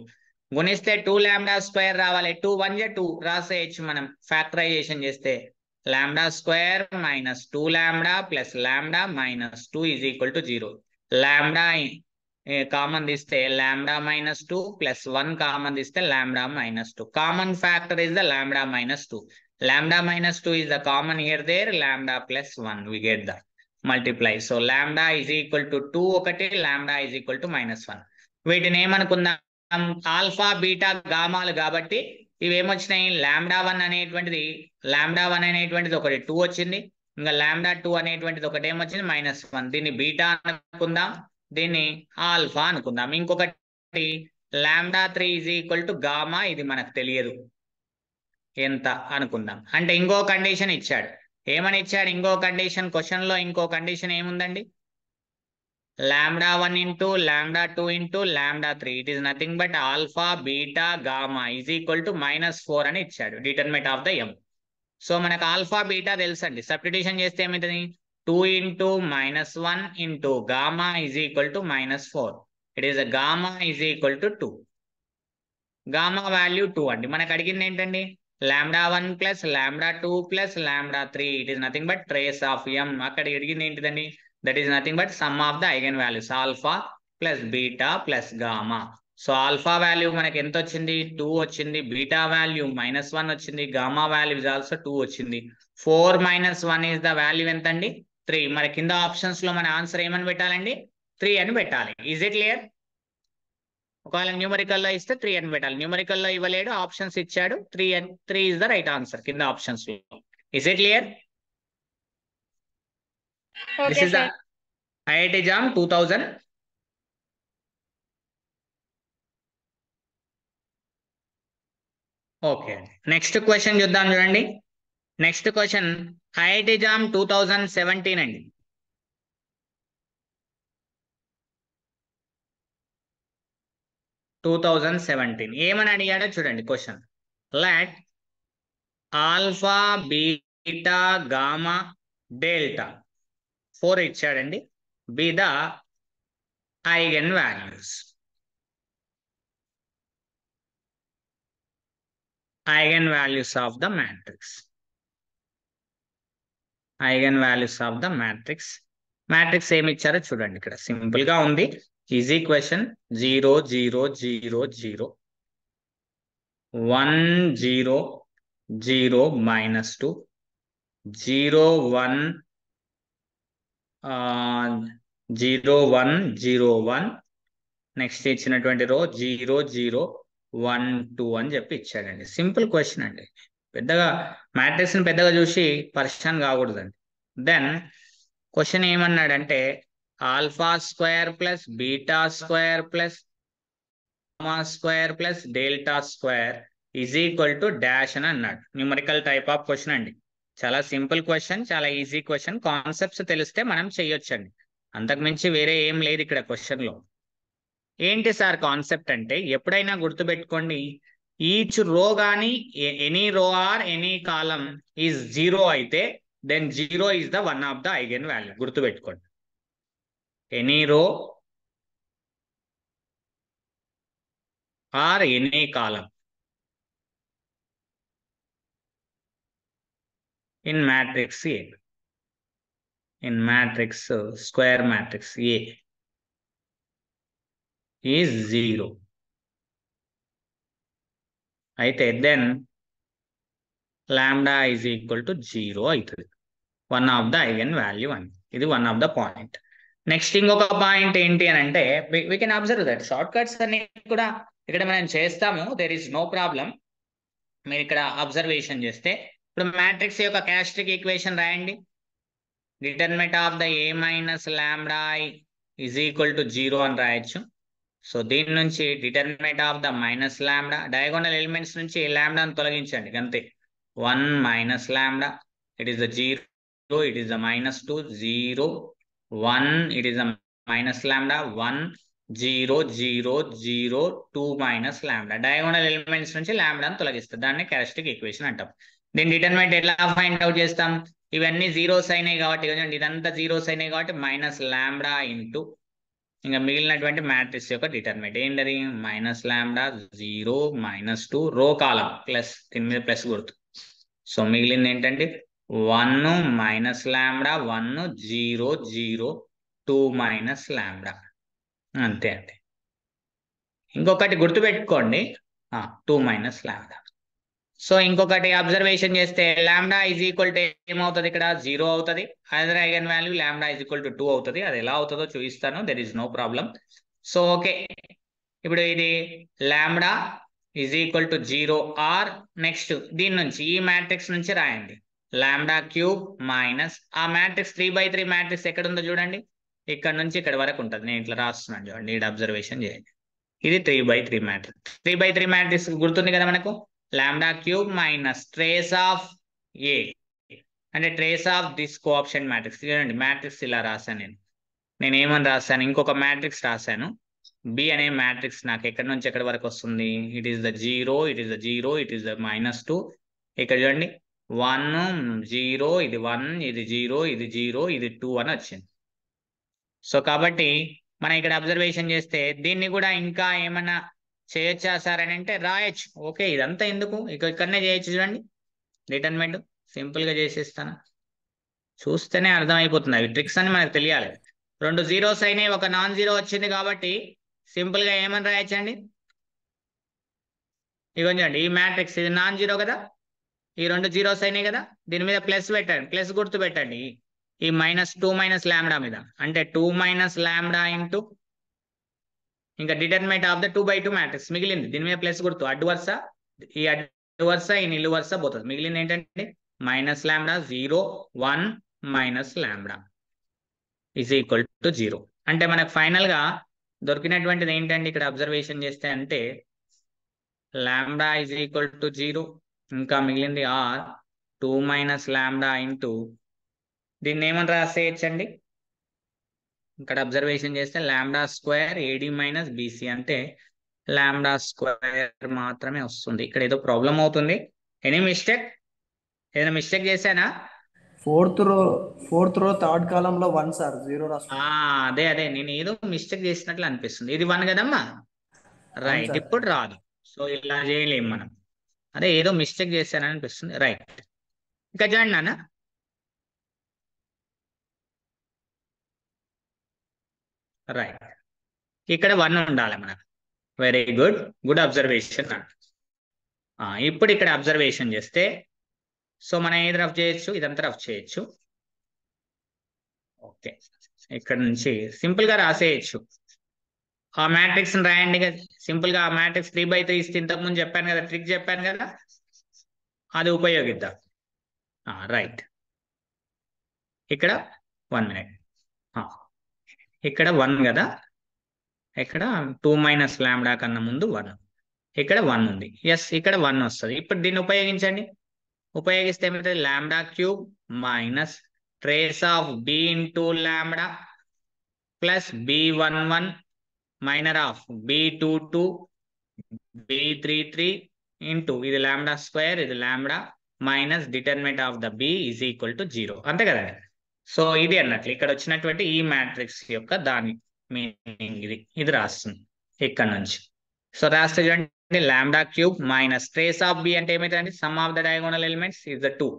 గుణిస్తే 2λ² రావాలి, 2 1 2 రాసేయచ్చు మనం ఫ్యాక్టరైజేషన్ చేస్తే. λ² minus 2λ plus lambda minus 2 is equal to 0. Lambda common తీస్తే లాంబ్డా మైనస్ 2 ప్లస్ 1 కామన్ తీస్తే lambda minus 2. Common factor is the lambda minus 2. Lambda minus 2 is the common here there, lambda plus 1 we get the multiply. So lambda is equal to 2 ఒకటి, lambda is equal to -1. వీటిని ఏమనుకుందాం, alpha beta గామాలు కాబట్టి ఇవి ఏమొచ్చినాయి, λ1 అనేటువంటిది ఒకటి 2 వచ్చింది, ఇంకా λ2 అనేటువంటిది ఒకటి ఏమొచ్చింది -1. దీన్ని బీటా అనుకుందాం, దీన్ని ఆల్ఫా అనుకుందాం. ఇంకొకటి λ3 is equal to గామా, ఇది మనకు తెలియదు ఎంత అనుకుందాం. అంటే ఇంకో కండిషన్ ఇచ్చాడు. ఏమని ఇచ్చాడు ఇంకో కండిషన్, క్వశ్చన్ లో ఇంకో కండిషన్ ఏముందండి, λ1 into λ2 into λ3 it is nothing but alpha beta gamma is equal to -4 అని ఇచ్చాడు, determinant of the M. So మనకు ఆల్ఫా బీటా తెలుసండి, సబ్స్టిట్యూషన్ చేస్తే ఏమవుతుంది, 2 into -1 into gamma is equal to -4. It is gamma is equal to 2. Gamma value 2 అండి. మనకు అడిగింది ఏంటండి, λ1 plus λ2 plus λ3 it is nothing but trace of M. అక్కడ అడిగింది ఏంటిదండి, that is nothing but some of the eigen values alpha plus beta plus gamma. So alpha value మనకి ఎంత వచ్చింది, 2 వచ్చింది, బీటా వాల్యూ -1 వచ్చింది, గామా వాల్యూ ఇస్ ఆల్సో 2 వచ్చింది. 4 - 1 is the value ఎంత అండి, 3. మరి కింద ఆప్షన్స్ లో మన ఆన్సర్ ఏమని పెట్టాలండి, 3 అని పెట్టాలి. Is it clear? ఒకవేళ న్యూమరికల్ లో ఇస్తే 3 అని పెట్టాలి, న్యూమరికల్ లో ఇవ్వలేడు, ఆప్షన్స్ ఇచ్చాడు, 3 ఇస్ ద రైట్ ఆన్సర్ కింద ఆప్షన్స్ లో. Is it clear? This is the IIT jam 2000. Okay, next question చూద్దాం చూడండి. నెక్స్ట్ క్వశ్చన్ ఐఐటి జామ్ 2017 అండి. ఏమని అడిగాడో చూడండి question. Let alpha beta gamma delta 4 ఇచ్చాడండి, be the eigen values. Eigen values of the matrix. Eigen values of the matrix. Matrix ఏమి ఇచ్చారో చూడండి, ఇక్కడ సింపుల్ గా ఉంది, ఈజీ క్వశ్చన్. 0 0 0 0 1 0 0 -2 0 1 0 1 0 1, నెక్స్ట్ ఇచ్చినటువంటి రో 0 0 1 2 అని చెప్పి ఇచ్చాడండి. సింపుల్ క్వశ్చన్ అండి. పెద్దగా మ్యాట్రిక్స్ని పెద్దగా చూసి పరిశాన్ కాకూడదండి. దెన్ క్వశ్చన్ ఏమన్నాడంటే alpha square plus beta square plus gamma square plus delta square is equal to dash అని అన్నాడు. న్యూమరికల్ టైప్ ఆఫ్ క్వశ్చన్ అండి. చాలా సింపుల్ క్వశ్చన్, చాలా ఈజీ క్వశ్చన్. కాన్సెప్ట్స్ తెలిస్తే మనం చెయ్యొచ్చండి. అంతకుమించి వేరే ఏం లేదు ఇక్కడ క్వశ్చన్లో. ఏంటి సార్ కాన్సెప్ట్ అంటే, ఎప్పుడైనా గుర్తుపెట్టుకోండి, ఈచ్ రో కానీ any row or any column is 0 అయితే then 0 is the one of the eigenvalue. గుర్తుపెట్టుకోండి, any row or any column in matrix A, in matrix square matrix A is 0 అయితే then lambda is equal to 0 అవుతుంది. One of the eigen value అని. ఇది one of the point. Next ఇంకొక point ఏంటి అని అంటే, we can observe that shortcuts అన్ని కూడా ఇక్కడ మనం చేస్తాము. There is no problem. మీరు ఇక్కడ అబ్జర్వేషన్ చేస్తే ఇప్పుడు మ్యాట్రిక్స్ యొక్క క్యారెక్టరిస్టిక్ ఈక్వేషన్ రాయండి. Determinant of the A minus lambda is equal to 0 అని రాయొచ్చు. సో దీని నుంచి determinant of the minus lambda, diagonal elements నుంచి లాంబ్డాను తొలగించండి అంతే. 1 minus lambda, it is the 0, it is the minus 2, 0, 1, it is the minus lambda, 1, 0, 0, 0, 2 minus lambda. Diagonal elements నుంచి లాంబ్డాను తొలగిస్తుంది. దాన్ని క్యారెక్టరిస్టిక్ ఈక్వేషన్ అంటాం. దీని డిటర్మినెంట్ ఎట్లా ఫైండ్ అవుట్ చేస్తాం? ఇవన్నీ జీరోస్ అయినాయి కాబట్టి, ఇదంతా జీరోస్ అయినాయి కాబట్టి మైనస్ లాంబ్డా ఇంటూ ఇంకా మిగిలినటువంటి మ్యాట్రిక్స్ యొక్క డిటర్మినెంట్ ఏంటది? మైనస్ లాంబ్డా 0 -2 రో కాలం ప్లస్, దీని మీద ప్లస్ గుర్తు. సో మిగిలింది ఏంటంటే 1 మైనస్ లాంబ్డా, 1 0 0 2 మైనస్ లాంబ్డా, అంతే అంతే. ఇంకొకటి గుర్తుపెట్టుకోండి, 2 మైనస్ లాంబ్డా. సో ఇంకొకటి అబ్జర్వేషన్ చేస్తే లాంబ్డా ఈజ్ ఈక్వల్ టు ఏమవుతుంది? ఇక్కడ 0 అవుతుంది. Other eigen value lambda is equal to 2 అవుతుంది. అది ఎలా అవుతుందో చూపిస్తాను, there is no problem. So okay, ఇప్పుడు ఇది lambda is equal to 0 or next దీని నుంచి ఈ మ్యాట్రిక్స్ నుంచి రాయండి. లాంబ్డా క్యూబ్ మైనస్ ఆ మ్యాట్రిక్స్ 3/3 మ్యాట్రిక్స్ ఎక్కడ ఉందో చూడండి, ఇక్కడ నుంచి ఇక్కడ వరకు ఉంటుంది. నేను ఇట్లా రాస్తున్నాను చూడండి, ఇది అబ్జర్వేషన్ చేయండి. ఇది 3/3 మ్యాట్రిక్స్. 3/3 మ్యాట్రిక్స్ గుర్తుంది కదా మనకు, lambda cube minus trace of A అంటే trace of this coefficient matrix. చూడండి మ్యాట్రిక్స్ ఇలా రాశాను నేను ఏమని రాశాను, ఇంకొక మ్యాట్రిక్స్ రాశాను. బి అనే మ్యాట్రిక్స్ నాకు ఎక్కడి నుంచి ఎక్కడి వరకు వస్తుంది? It is the 0, it is the 0, it is the -2. ఇక్కడ చూడండి 1 0, ఇది 1, ఇది 0, ఇది 0, ఇది 2 అని వచ్చింది. సో కాబట్టి మనం ఇక్కడ అబ్జర్వేషన్ చేస్తే దీన్ని కూడా ఇంకా ఏమన్నా చేయొచ్చా సార్ అని అంటే రాయొచ్చు. ఓకే, ఇదంతా ఎందుకు, ఇక్కడనే చేయొచ్చు. చూడండి డిటర్మినెంట్ సింపుల్ గా చేసేస్తాను, చూస్తేనే అర్థమైపోతుంది. అవి ట్రిక్స్ అని మనకు తెలియాలి. 2 జీరోస్ అయినాయి, ఒక నాన్ జీరో వచ్చింది కాబట్టి సింపుల్ గా ఏమని రాయొచ్చండి, ఇవ్వండి ఈ మ్యాట్రిక్స్ ఇది నాన్ జీరో కదా, ఈ 2 జీరోస్ అయినాయి కదా, దీని మీద ప్లస్ పెట్టండి, ప్లస్ గుర్తు పెట్టండి ఈ -2 మైనస్ లాంబ్డా మీద, అంటే 2 మైనస్ లాంబ్డా ఇంటూ ఇంకా డిటర్మినెంట్ ఆఫ్ ద 2/2 మ్యాట్రిక్స్ మిగిలింది. దీని మీద ప్లస్ గుర్తు, అడ్డు వరుస, ఈ అడ్డు వరుస ఈ నిలువు వరుస పోతుంది. మిగిలింది ఏంటంటే minus lambda 0 1 minus lambda is equal to 0. అంటే మనకు ఫైనల్ గా దొరికినటువంటిది ఏంటంటే ఇక్కడ అబ్జర్వేషన్ చేస్తే అంటే లాంబ్డా ఈజ్ ఈక్వల్ టు 0, ఇంకా మిగిలింది ఆర్ 2 మైనస్ లాంబ్డా ఇంటూ దీన్ని ఏమని రాసేయచ్చండి, ఇక్కడ అబ్జర్వేషన్ చేస్తే lambda square AD minus BC, అంటే లాంబ్డా స్క్వేర్ మాత్రమే వస్తుంది. ఇక్కడ ఏదో ప్రాబ్లం అవుతుంది. ఎనీ మిస్టేక్, ఏదైనా మిస్టేక్ చేశానా? ఫోర్త్ రో థర్డ్ కాలంలో 1 సార్, 0 రాసుకున్నా. అదే నేను ఏదో మిస్టేక్ చేసినట్లు అనిపిస్తుంది. ఇది 1 కదమ్మా, రైట్. ఇప్పుడు రాదు, సో ఇలా చేయలేము మనం. అదే ఏదో మిస్టేక్ చేశానని అనిపిస్తుంది, రైట్. ఇంకా చూడండి నాన్న, రైట్, ఇక్కడ 1 ఉండాలి మనకు. Very good, good observation. ఇప్పుడు ఇక్కడ అబ్జర్వేషన్ చేస్తే సో మనం ఏది రఫ్ చేయొచ్చు, ఇదంతా రఫ్ చేయొచ్చు. ఓకే, ఇక్కడ నుంచి సింపుల్ గా రాసేయచ్చు. ఆ మ్యాట్రిక్స్ రాయండి కదా సింపుల్ గా. ఆ మ్యాట్రిక్స్ 3/3 ఇస్తే ఇంతకుముందు చెప్పాను కదా, ట్రిక్ చెప్పాను కదా, అది ఉపయోగిద్దాం. రైట్. ఇక్కడ 1 మినిట్. ఇక్కడ 1 కదా, ఇక్కడ 2 మైనస్ లాంబ్డా కన్నా ముందు 1, ఇక్కడ 1 ఉంది. ఎస్, ఇక్కడ 1 వస్తుంది. ఇప్పుడు దీన్ని ఉపయోగించండి. ఉపయోగిస్తే ఏమవుతుంది? Lambda cube minus trace of B into lambda plus B11 minor of B22 B33 into ఇది లాంబ్డా స్క్వేర్, ఇది lambda minus determinant of the B is equal to 0. అంతే కదండి. సో ఇది అన్నట్లు ఇక్కడ వచ్చినటువంటి ఈ మ్యాట్రిక్స్ యొక్క దాని మీనింగ్ ఇది రాస్తుంది ఇక్కడ నుంచి. సో రాస్తే చూడండి, lambda cube minus trace of B అంటే ఏమైతుందండి? Sum of the diagonal elements is the 2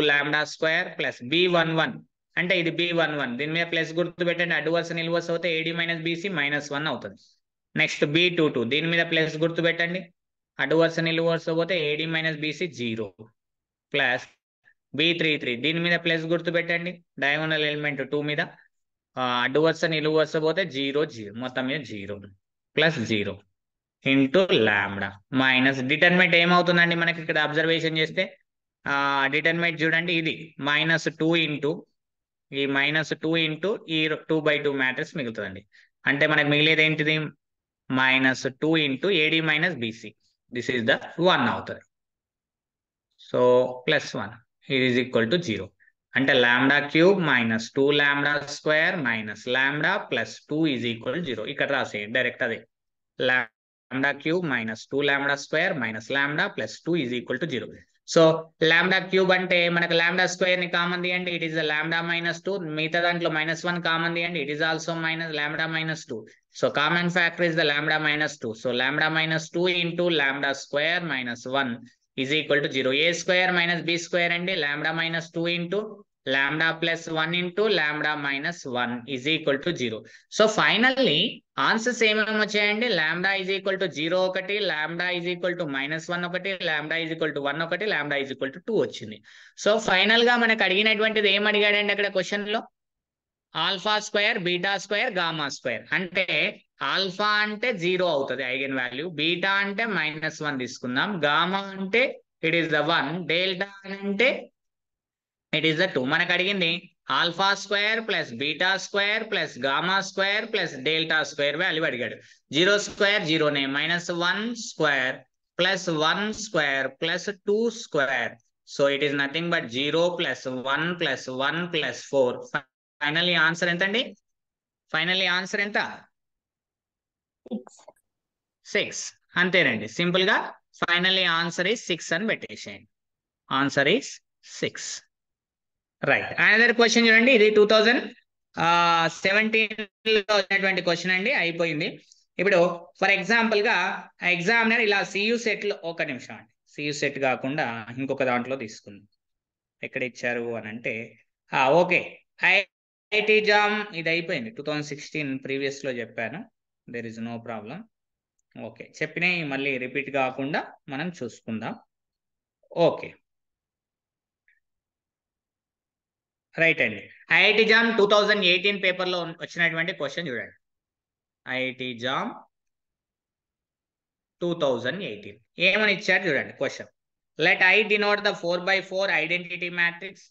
lambda square plus B11 అంటే ఇది B11, దీని మీద ప్లస్ గుర్తు పెట్టండి. అడ్డు వరుస నిలువు వరుస అవుతే AD మైనస్ BC -1 అవుతుంది. నెక్స్ట్ B22 దీని మీద ప్లస్ గుర్తు పెట్టండి. అడ్డు వరుస నిలువు వరుస పోతే AD minus BC 0 plus B33 దీని మీద ప్లస్ గుర్తు పెట్టండి. డయాగోనల్ ఎలిమెంట్ 2 మీద అడ్డు వరుస నిలువు వరుస పోతే 0 0 మొత్తం మీద 0 plus 0 into lambda minus determinant ఏమవుతుందండి మనకి ఇక్కడ అబ్జర్వేషన్ చేస్తే డిటర్మినెంట్ చూడండి, ఇది -2 ఇంటూ ఈ -2 ఇంటూ ఈ 2/2 మ్యాట్రిక్స్ మిగులుతుందండి. అంటే మనకు మిగిలేది ఏంటిది? -2 into AD minus BC. This is the 1 అవుతుంది. సో +1 ఇది ఈజ్ ఈక్వల్ టు 0. అంటే lambda cube minus 2 lambda square minus lambda plus 2 is equal 0. ఇక్కడ రాసేయండి డైరెక్ట్ అదే. Lambda cube minus 2 lambda square minus lambda plus 2 is equal to 0. So lambda cube అంటే మనకు lambda square ని common తీయండి, it is lambda -2. మిగతా దాంట్లో -1 common తీయండి, it is also minus lambda -2. So common factor is the lambda -2. So lambda -2 into lambda square minus 1 is equal to 0. A square minus B square అండి, lambda -2 into lambda plus 1 into lambda -1 is equal to 0. So finally answers ఏమేమి వచ్చాయండి? Lambda is equal to 0 ఒకటి, lambda is equal to -1 ఒకటి, lambda is equal to 1 ఒకటి, lambda is equal to 2 వచ్చింది. So final గా మనకు అడిగినటువంటిది ఏం అడిగాడండి అక్కడ క్వశ్చన్ లో? Alpha square beta square gamma square. అంటే ఆల్ఫా అంటే 0 అవుతుంది ఐగన్ వాల్యూ, బీటా అంటే -1 తీసుకుందాం, గామా అంటే ఇట్ ఈస్ ద 1, డెల్టా అంటే ఇట్ ఈస్ ద 2. మనకు అడిగింది alpha square plus beta square plus gamma square plus delta square value అడిగాడు. 0 స్క్వేర్ 0నే, -1 square plus 1 square plus 2 square. So it is nothing but 0 plus 1 plus 1 plus 4. Finally answer ఎంత అండి? Finally answer ఎంత? 6. అంతేనండి, simple గా finally answer is 6 అని పెట్టేసేయండి. Answer is 6. Right. Another question చూడండి, ఇది 2017 లో వచ్చినటువంటి క్వశ్చన్ అండి, అయిపోయింది. ఇప్పుడు ఫర్ ఎగ్జాంపుల్ గా ఎగ్జామినర్ ఇలా CU సెట్ లో, ఒక నిమిషం అండి, CU సెట్ కాకుండా ఇంకొక దాంట్లో తీసుకుంది. ఎక్కడ ఇచ్చారు అని అంటే ఓకే, IIT జామ్ ఇది అయిపోయింది. 2016 ప్రీవియస్ లో చెప్పాను, there is no problem. Okay, చెప్పినవి మళ్ళీ రిపీట్ కాకుండా మనం చూసుకుందాం. ఓకే రైట్ అండి. IIT జామ్ 2018 పేపర్ లో వచ్చినటువంటి క్వశ్చన్ చూడండి. IIT జామ్ 2018 ఏమని ఇచ్చారు చూడండి question. Let I denote the 4/4 identity matrix.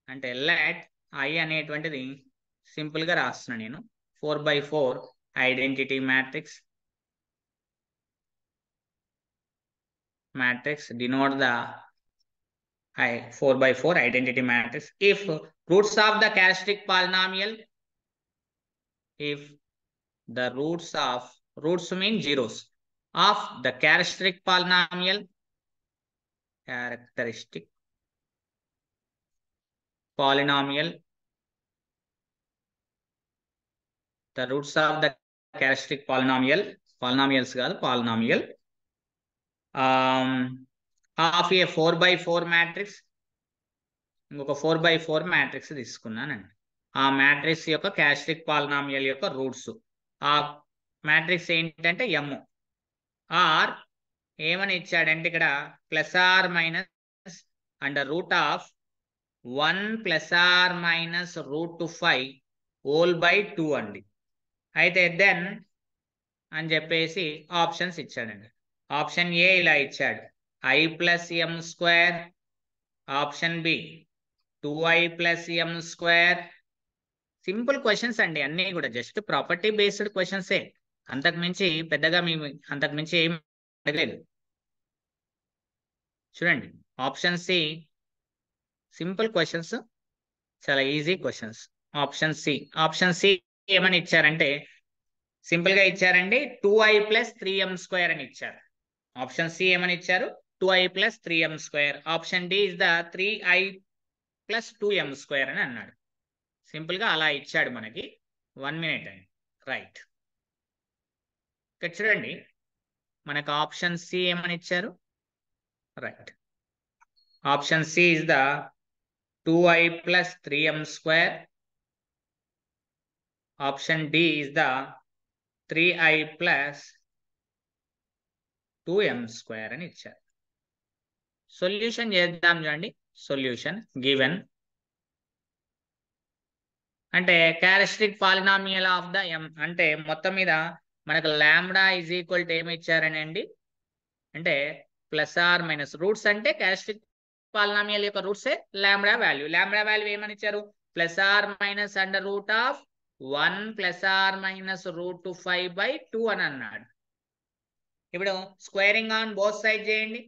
అంటే లెట్ I అనేటువంటిది సింపుల్ గా రాస్తున్నా నేను, 4/4 identity matrix. Denote the 4/4 identity matrix if roots of the characteristic polynomial, if the roots mean zeros of the characteristic polynomial, the roots of the characteristic polynomials కాదు polynomial of a 4/4 matrix. ఇంకొక 4/4 matrix తీసుకున్నానండి. ఆ matrix యొక్క characteristic polynomial యొక్క roots, ఆ matrix ఏంటంటే M. Are ఏమని ఇచ్చాడంటే ఇక్కడ +r- under root of 1 +r - √5 whole by 2 అండి. అయితే దెన్ అని చెప్పేసి ఆప్షన్స్ ఇచ్చాడండి. ఆప్షన్ ఏ ఇలా ఇచ్చాడు, i plus m square. Option B 2i plus m square. Simple questions అండి, అన్నీ కూడా జస్ట్ ప్రాపర్టీ బేస్డ్ క్వశ్చన్సే. అంతకుమించి పెద్దగా మేము అంతకుమించి ఏం అడగలేదు. చూడండి ఆప్షన్ సి సింపుల్ క్వశ్చన్స్, చాలా ఈజీ క్వశ్చన్స్. ఆప్షన్ సి ఏమని ఇచ్చారంటే సింపుల్ గా ఇచ్చారండి, 2i ప్లస్ 3m స్క్వేర్ అని ఇచ్చారు. ఆప్షన్ సి ఏమని ఇచ్చారు, 2i plus 3m square. Option D is the 3i plus 2m square అని అన్నాడు. సింపుల్ గా అలా ఇచ్చాడు మనకి. 1 మినిట్ అండి. రైట్, ఇక్కడ చూడండి మనకు ఆప్షన్ సి ఏమని ఇచ్చారు. Right, option C is the 2i plus 3m square. Option D is the 3i plus 2m square అని ఇచ్చారు. సొల్యూషన్ చేద్దాం చూడండి. సొల్యూషన్ గివెన్ అంటే characteristic polynomial of the m అంటే మొత్తం మీద మనకు లాంబ్డా ఈజ్ ఈక్వల్ టు ఏమి ఇచ్చారని అండి, అంటే ప్లస్ ఆర్ మైనస్ రూట్స్ అంటే క్యారెక్టరిస్టిక్ పాలినామియల్ యొక్క రూట్సే లాంబ్డా వాల్యూ. లాంబ్డా వాల్యూ ఏమని ఇచ్చారు, plus or minus under root of 1 plus or minus root 5/2 అని అన్నాడు. ఇప్పుడు స్క్వేరింగ్ ఆన్ బోత్ సైడ్ చేయండి.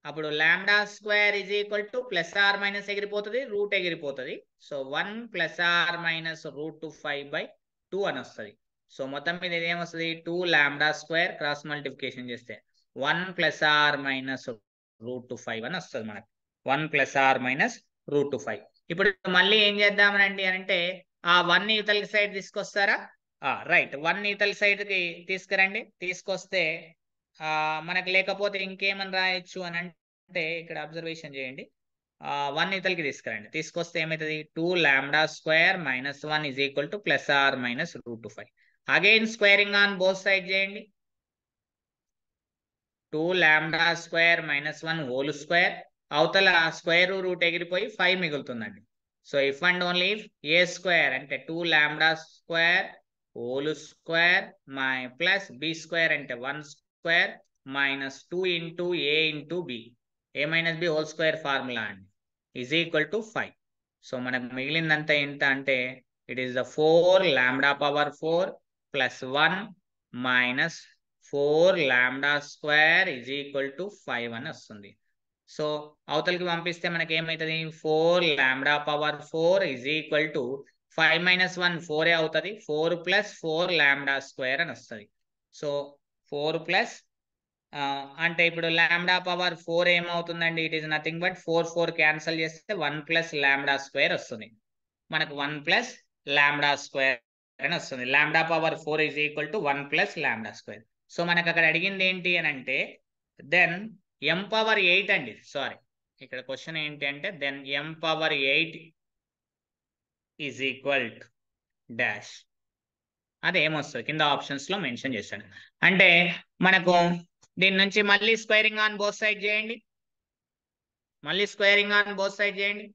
అప్పుడు lambda square is equal to plus or minus ఎగిరిపోతుంది, రూట్ ఎగిరిపోతుంది. So 1 plus or minus root 5/2 అని వస్తుంది. సో మొత్తం మీద ఇది ఏమొస్తుంది, 2 లాంబ్డా స్క్వేర్ క్రాస్ మల్టిప్లికేషన్ చేస్తే 1 ప్లస్ ఆర్ మైనస్ రూట్ 5 అని వస్తుంది మనకు. 1 ప్లస్ ఆర్ మైనస్ రూట్ 5. ఇప్పుడు మళ్ళీ ఏం చేద్దామనండి అంటే ఆ 1 ఇవతలి సైడ్ తీసుకొస్తారా. రైట్, 1 ఇవతలి సైడ్ కి తీసుకురండి. తీసుకొస్తే మనకు లేకపోతే ఇంకేమని రాయొచ్చు అని అంటే ఇక్కడ అబ్జర్వేషన్ చేయండి. 1 ఇవతలికి తీసుకురండి. తీసుకొస్తే ఏమవుతుంది, 2 lambda square minus 1 is equal to plus or minus root 5. Again squaring on both side చేయండి. 2 lambda square minus 1 whole square. అవతల స్క్వేర్ రూట్ ఎగిరిపోయి 5 మిగులుతుందండి. So if and only if A square అంటే 2 lambda square whole square my plus B square అంటే 1 square minus 2 into A into B, A minus B whole square formula అండి, is equal to 5. So మనకు మిగిలిందంతా ఎంత అంటే it is the 4 lambda power 4 plus 1 minus 4 lambda square is equal to 5 అని వస్తుంది. So అవతలకి పంపిస్తే మనకి ఏమవుతుంది, 4 lambda power 4 is equal to 5 minus 1 4 అవుతుంది. 4 ప్లస్ 4 లాంబ్డా స్క్వేర్ అని వస్తుంది. సో 4 ప్లస్ అంటే ఇప్పుడు లాంబ్డా పవర్ 4 ఏమవుతుందండి, it is nothing but 4 cancel చేస్తే 1 ప్లస్ లాంబ్డా స్క్వేర్ వస్తుంది. మనకు 1 ప్లస్ లాంబ్డా స్క్వేర్ అని వస్తుంది. Lambda power 4 is equal to 1 plus lambda square. So మనకు అక్కడ అడిగింది ఏంటి అని అంటే దెన్ m పవర్ 8 అండి. సారీ, ఇక్కడ క్వశ్చన్ ఏంటి అంటే then m power 8 is equal to dash. అదేమొస్తుంది కింద ఆప్షన్స్ లో మెన్షన్ చేశాను. అంటే మనకు దీని నుంచి మళ్ళీ స్క్వేరింగ్ ఆన్ బోత్ సైడ్ చేయండి. మళ్ళీ స్క్వేరింగ్ ఆన్ బోత్ సైడ్ చేయండి.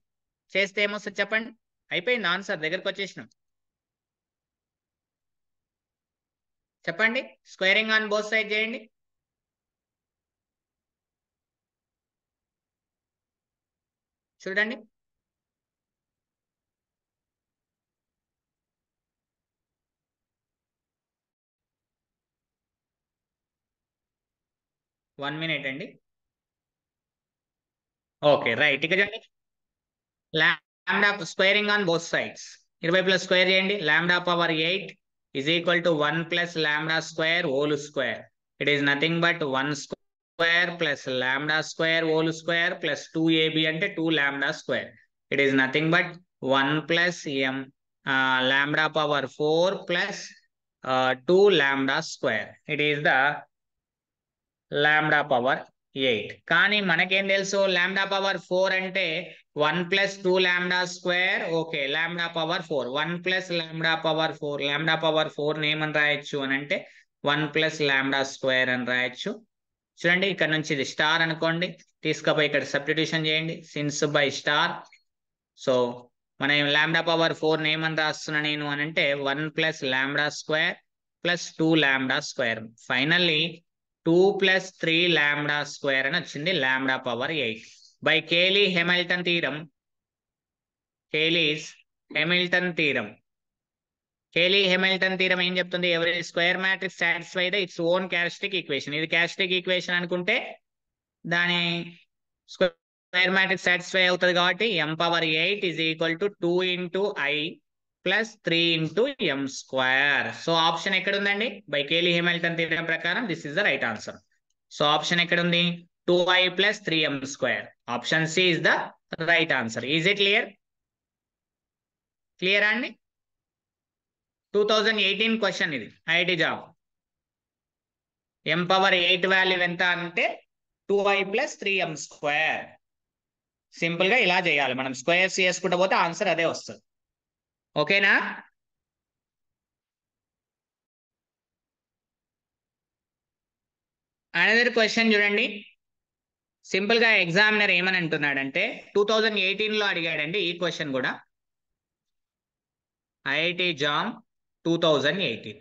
చేస్తే ఏమొస్తుంది చెప్పండి. అయిపోయింది, ఆన్సర్ దగ్గరకు వచ్చేసినాం. చెప్పండి, స్క్వేరింగ్ ఆన్ బోత్ సైడ్ చేయండి. చూడండి, వన్ మినిట్ అండి. ఓకే రైట్, ఇక్కడ చూడండి lambda squaring on both sides. 20 plus square చేయండి. Lambda power 8 is equal to 1 plus lambda square whole square. It is nothing but 1 square plus lambda square whole square plus 2ab అంటే 2 lambda square. It is nothing but 1 plus m lambda power 4 plus 2 lambda square. It is the lambda power 8. కానీ మనకేం తెలుసు, lambda power 4 అంటే 1 plus 2 lambda square. Okay, lambda power 4 1 plus lambda power 4. Lambda power 4 ఏమని రాయొచ్చు అని అంటే 1 plus lambda square అని రాయొచ్చు. చూడండి, ఇక్కడ నుంచి ఇది స్టార్ అనుకోండి, తీసుకుపోయి ఇక్కడ సబ్స్టిట్యూషన్ చేయండి. సిన్స్ బై స్టార్, సో మనం లాంబ్డా పవర్ 4 ఏమని రాస్తున్నా నేను అని అంటే 1 + λ² + 2 λ². ఫైనల్లీ 2 + 3 λ² అని వచ్చింది lambda power 8 by Cayley Hamilton theorem. Cayley's Hamilton theorem. Cayley Hamilton theorem ఏం చెప్తుంది? Every square matrix satisfy the its own characteristic equation. ఇది క్యారెక్టరిస్టిక్ ఈక్వేషన్ అనుకుంటే దాని స్క్వేర్ మ్యాట్రిక్స్ సాటిస్ఫై అవుతుంది కాబట్టి m⁴8 = 2 × I + 3 × m². So option ఎక్కడ ఉందండి? By Cayley Hamilton theorem ప్రకారం this is the right answer. So option ఎక్కడ ఉంది? 2I + 3m². Option C is the right answer. Is it clear? Clear అండి? 2018 question ఇది, IIT job. m⁴8 value ఎంత అంటే 2I + 3m². Simple గా ఇలా చేయాలి మనం. స్క్వేర్స్ చేసుకుంటూ పోతే ఆన్సర్ అదే వస్తుంది. ఓకేనా? అనదర్ క్వశ్చన్ చూడండి. సింపుల్ గా ఎగ్జామినర్ ఏమని అంటున్నాడంటే 2018 లో అడిగాడండి ఈ క్వశ్చన్ కూడా. ఐఐటి జామ్ 2018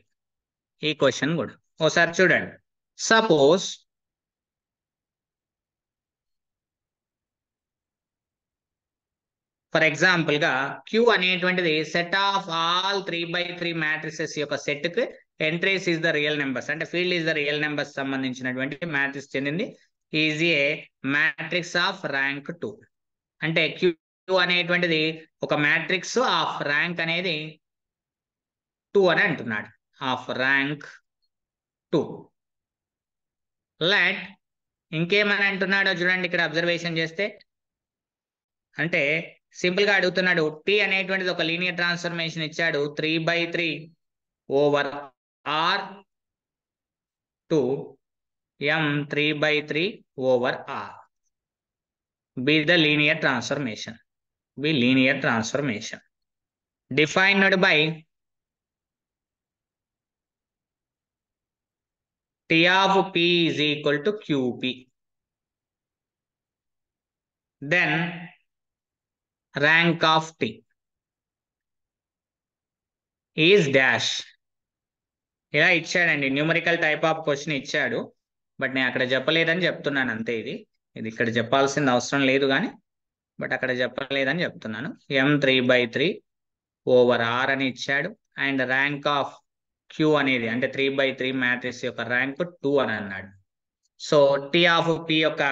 ఈ క్వశ్చన్ కూడా ఒకసారి చూడండి. సపోజ్ ఫర్ ఎగ్జాంపుల్ గా Q అనేటువంటిది సెట్ ఆఫ్ ఆల్ 3/3 మ్యాట్రిసెస్ యొక్క సెట్ కి entries is the real numbers, అంటే field is the real numbers సంబంధించినటువంటి మ్యాట్రిక్స్ చెందింది. Is a matrix of rank 2. అంటే Q అనేటువంటిది ఒక మ్యాట్రిక్స్ ఆఫ్ ర్యాంక్ అనేది 2 అని అంటున్నాడు. Of rank 2. లెట్ ఇంకేమని అంటున్నాడో చూడండి ఇక్కడ అబ్జర్వేషన్ చేస్తే. అంటే సింపుల్ గా అడుగుతున్నాడు, T అనేటువంటిది ఒక లీనియర్ ట్రాన్స్ఫర్మేషన్ ఇచ్చాడు 3/3 over R to M 3/3 over R. Be the linear transformation. Be linear transformation. Defined by T of P is equal to QP. Then rank of T is dash. ఇలా ఇచ్చాడండి. Numerical type of question ఇచ్చాడు, but నేను అక్కడ చెప్పలేదని చెప్తున్నాను అంతే. ఇది ఇక్కడ చెప్పాల్సింది అవసరం లేదు కానీ, బట్ అక్కడ చెప్పలేదని చెప్తున్నాను. M 3/3 ఓవర్ R అని ఇచ్చాడు. అండ్ ర్యాంక్ ఆఫ్ Q అనేది అంటే 3/3 మ్యాట్రిక్స్ యొక్క ర్యాంక్ 2 అని అన్నాడు. సో T ఆఫ్ P యొక్క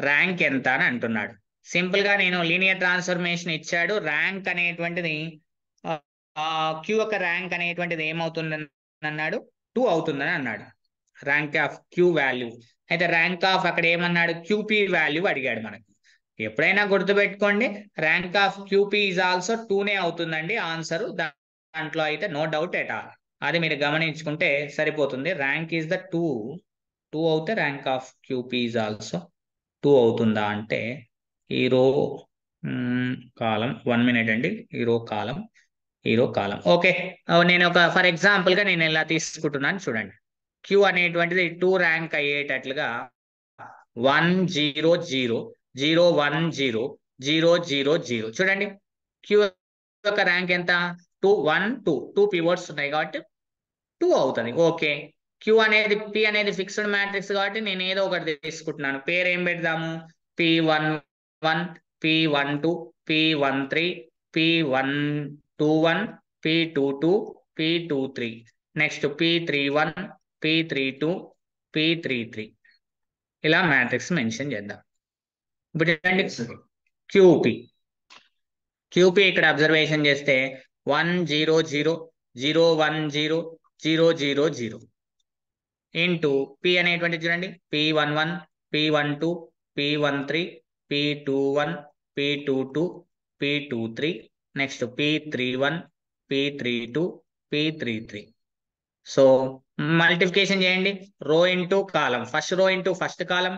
ర్యాంక్ ఎంత అని అంటున్నాడు. సింపుల్ గా నేను లీనియర్ ట్రాన్స్ఫర్మేషన్ ఇచ్చాడు. ర్యాంక్ అనేటువంటిది Q యొక్క ర్యాంక్ అనేటువంటిది ఏమవుతుందని అన్నాడు? 2 అవుతుందని అన్నాడు. Rank of Q value. అయితే ర్యాంక్ ఆఫ్ అక్కడ ఏమన్నాడు? QP వాల్యూ అడిగాడు మనకు. ఎప్పుడైనా గుర్తుపెట్టుకోండి, rank of QP is also 2నే అవుతుందండి ఆన్సర్. దాంట్లో అయితే నో డౌట్ ఎట్ ఆల్. అది మీరు గమనించుకుంటే సరిపోతుంది. ర్యాంక్ ఈజ్ ద 2 అవుతే rank of QP is also 2 అవుతుందా అంటే ఈ రో కాలం 1 మినిట్ అండి. ఈ రో కాలం ఓకే. నేను ఒక ఫర్ ఎగ్జాంపుల్ గా నేను ఇలా తీసుకుంటున్నాను చూడండి. Q అనేటువంటిది 2 ర్యాంక్ అయ్యేటట్లుగా 1 0 0 0 1 0 0 0 0. చూడండి Q యొక్క ర్యాంక్ ఎంత? 2 1 2 పివోట్స్ ఉన్నాయి కాబట్టి 2 అవుతుంది. ఓకే. Q అనేది P అనేది ఫిక్స్డ్ మ్యాట్రిక్స్ కాబట్టి నేను ఏదో ఒకటి తీసుకుంటున్నాను. పేరు ఏం పెడదాము? P11 P12 P13 P121 P22 P23 next P31 P32 P33 ఇలా మ్యాట్రిక్స్ మెన్షన్ చేద్దాం. ఇప్పుడు QP ఇక్కడ అబ్జర్వేషన్ చేస్తే 1 0 0 0 1 0 0 0 0 ఇంటూ P అనేటువంటి చూడండి P11 P12 P13 P21 P22 P23 next P31 P32 P33. So multiplication చేయండి. Row into column, first row into first column,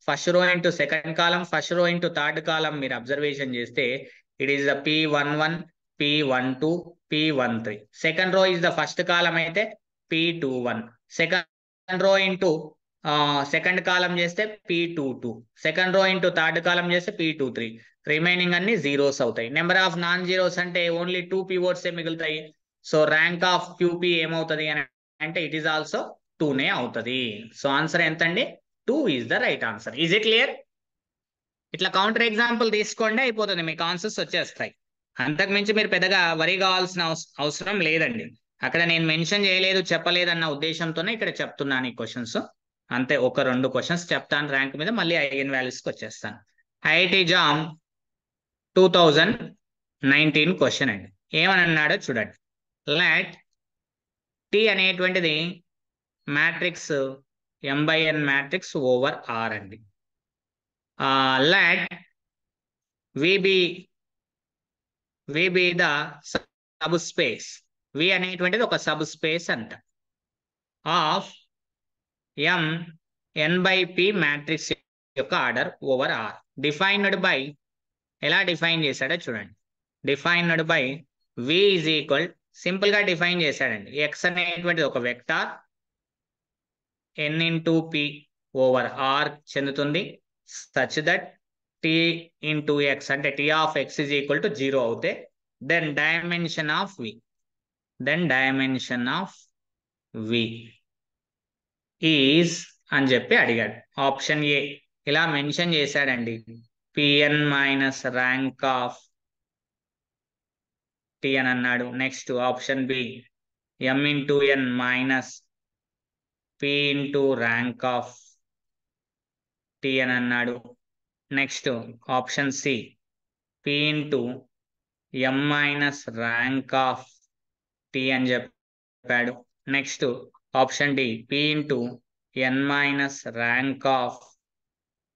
first row into second column, first row into third column. మీరు observation చేస్తే it is the P11 P12 P13. Second row is the first column అయితే P21. Second row into second column చేస్తే P22, second row into third కాలం చేస్తే P23, remaining అన్ని zeros అవుతాయి. Number of non zeros అంటే only 2 పివోట్సే మిగులుతాయి. So rank of QP ఏమవుతుంది అని అంటే ఇట్ ఈస్ ఆల్సో 2నే అవుతుంది. సో ఆన్సర్ ఎంతండి? 2 is the right answer. Is it clear? ఇట్లా కౌంటర్ ఎగ్జాంపుల్ తీసుకోండి, అయిపోతుంది, మీకు ఆన్సర్స్ వచ్చేస్తాయి. అంతకుమించి మీరు పెద్దగా వరి కావాల్సిన అవసరం లేదండి. అక్కడ నేను మెన్షన్ చేయలేదు, చెప్పలేదు అన్న ఉద్దేశంతోనే ఇక్కడ చెప్తున్నాను ఈ క్వశ్చన్స్. అంతే, ఒక 2 క్వశ్చన్స్ చెప్తాను ర్యాంక్ మీద, మళ్ళీ ఐగన్ వాల్యూస్కి వచ్చేస్తాను. ఐఐటి జామ్ 2019 క్వశ్చన్ అండి. ఏమని అన్నాడో చూడండి. లెట్ T అనేటువంటిది matrix M/N matrix over R అండి. Let V be the sub space. V అనేటువంటిది ఒక సబ్ స్పేస్ అంట ఆఫ్ M/N/P మ్యాట్రిక్స్ యొక్క order over R. Defined by, ఎలా డిఫైన్ చేశాడో చూడండి. Defined by V is equal, simple గా డిఫైన్ చేశాడండి. X అనేటువంటిది ఒక vector N into P over R చెందుతుంది, such that T into X అంటే T of X is equal to 0 అవుతే then dimension of V is అని చెప్పి అడిగాడు. ఆప్షన్ ఏ ఇలా మెన్షన్ చేశాడండి. Pn minus rank of T అని అన్నాడు. Next option B M into N minus P into rank of T అని అన్నాడు. Next option C P into M minus rank of T అని చెప్పాడు. Next option D P into N minus rank of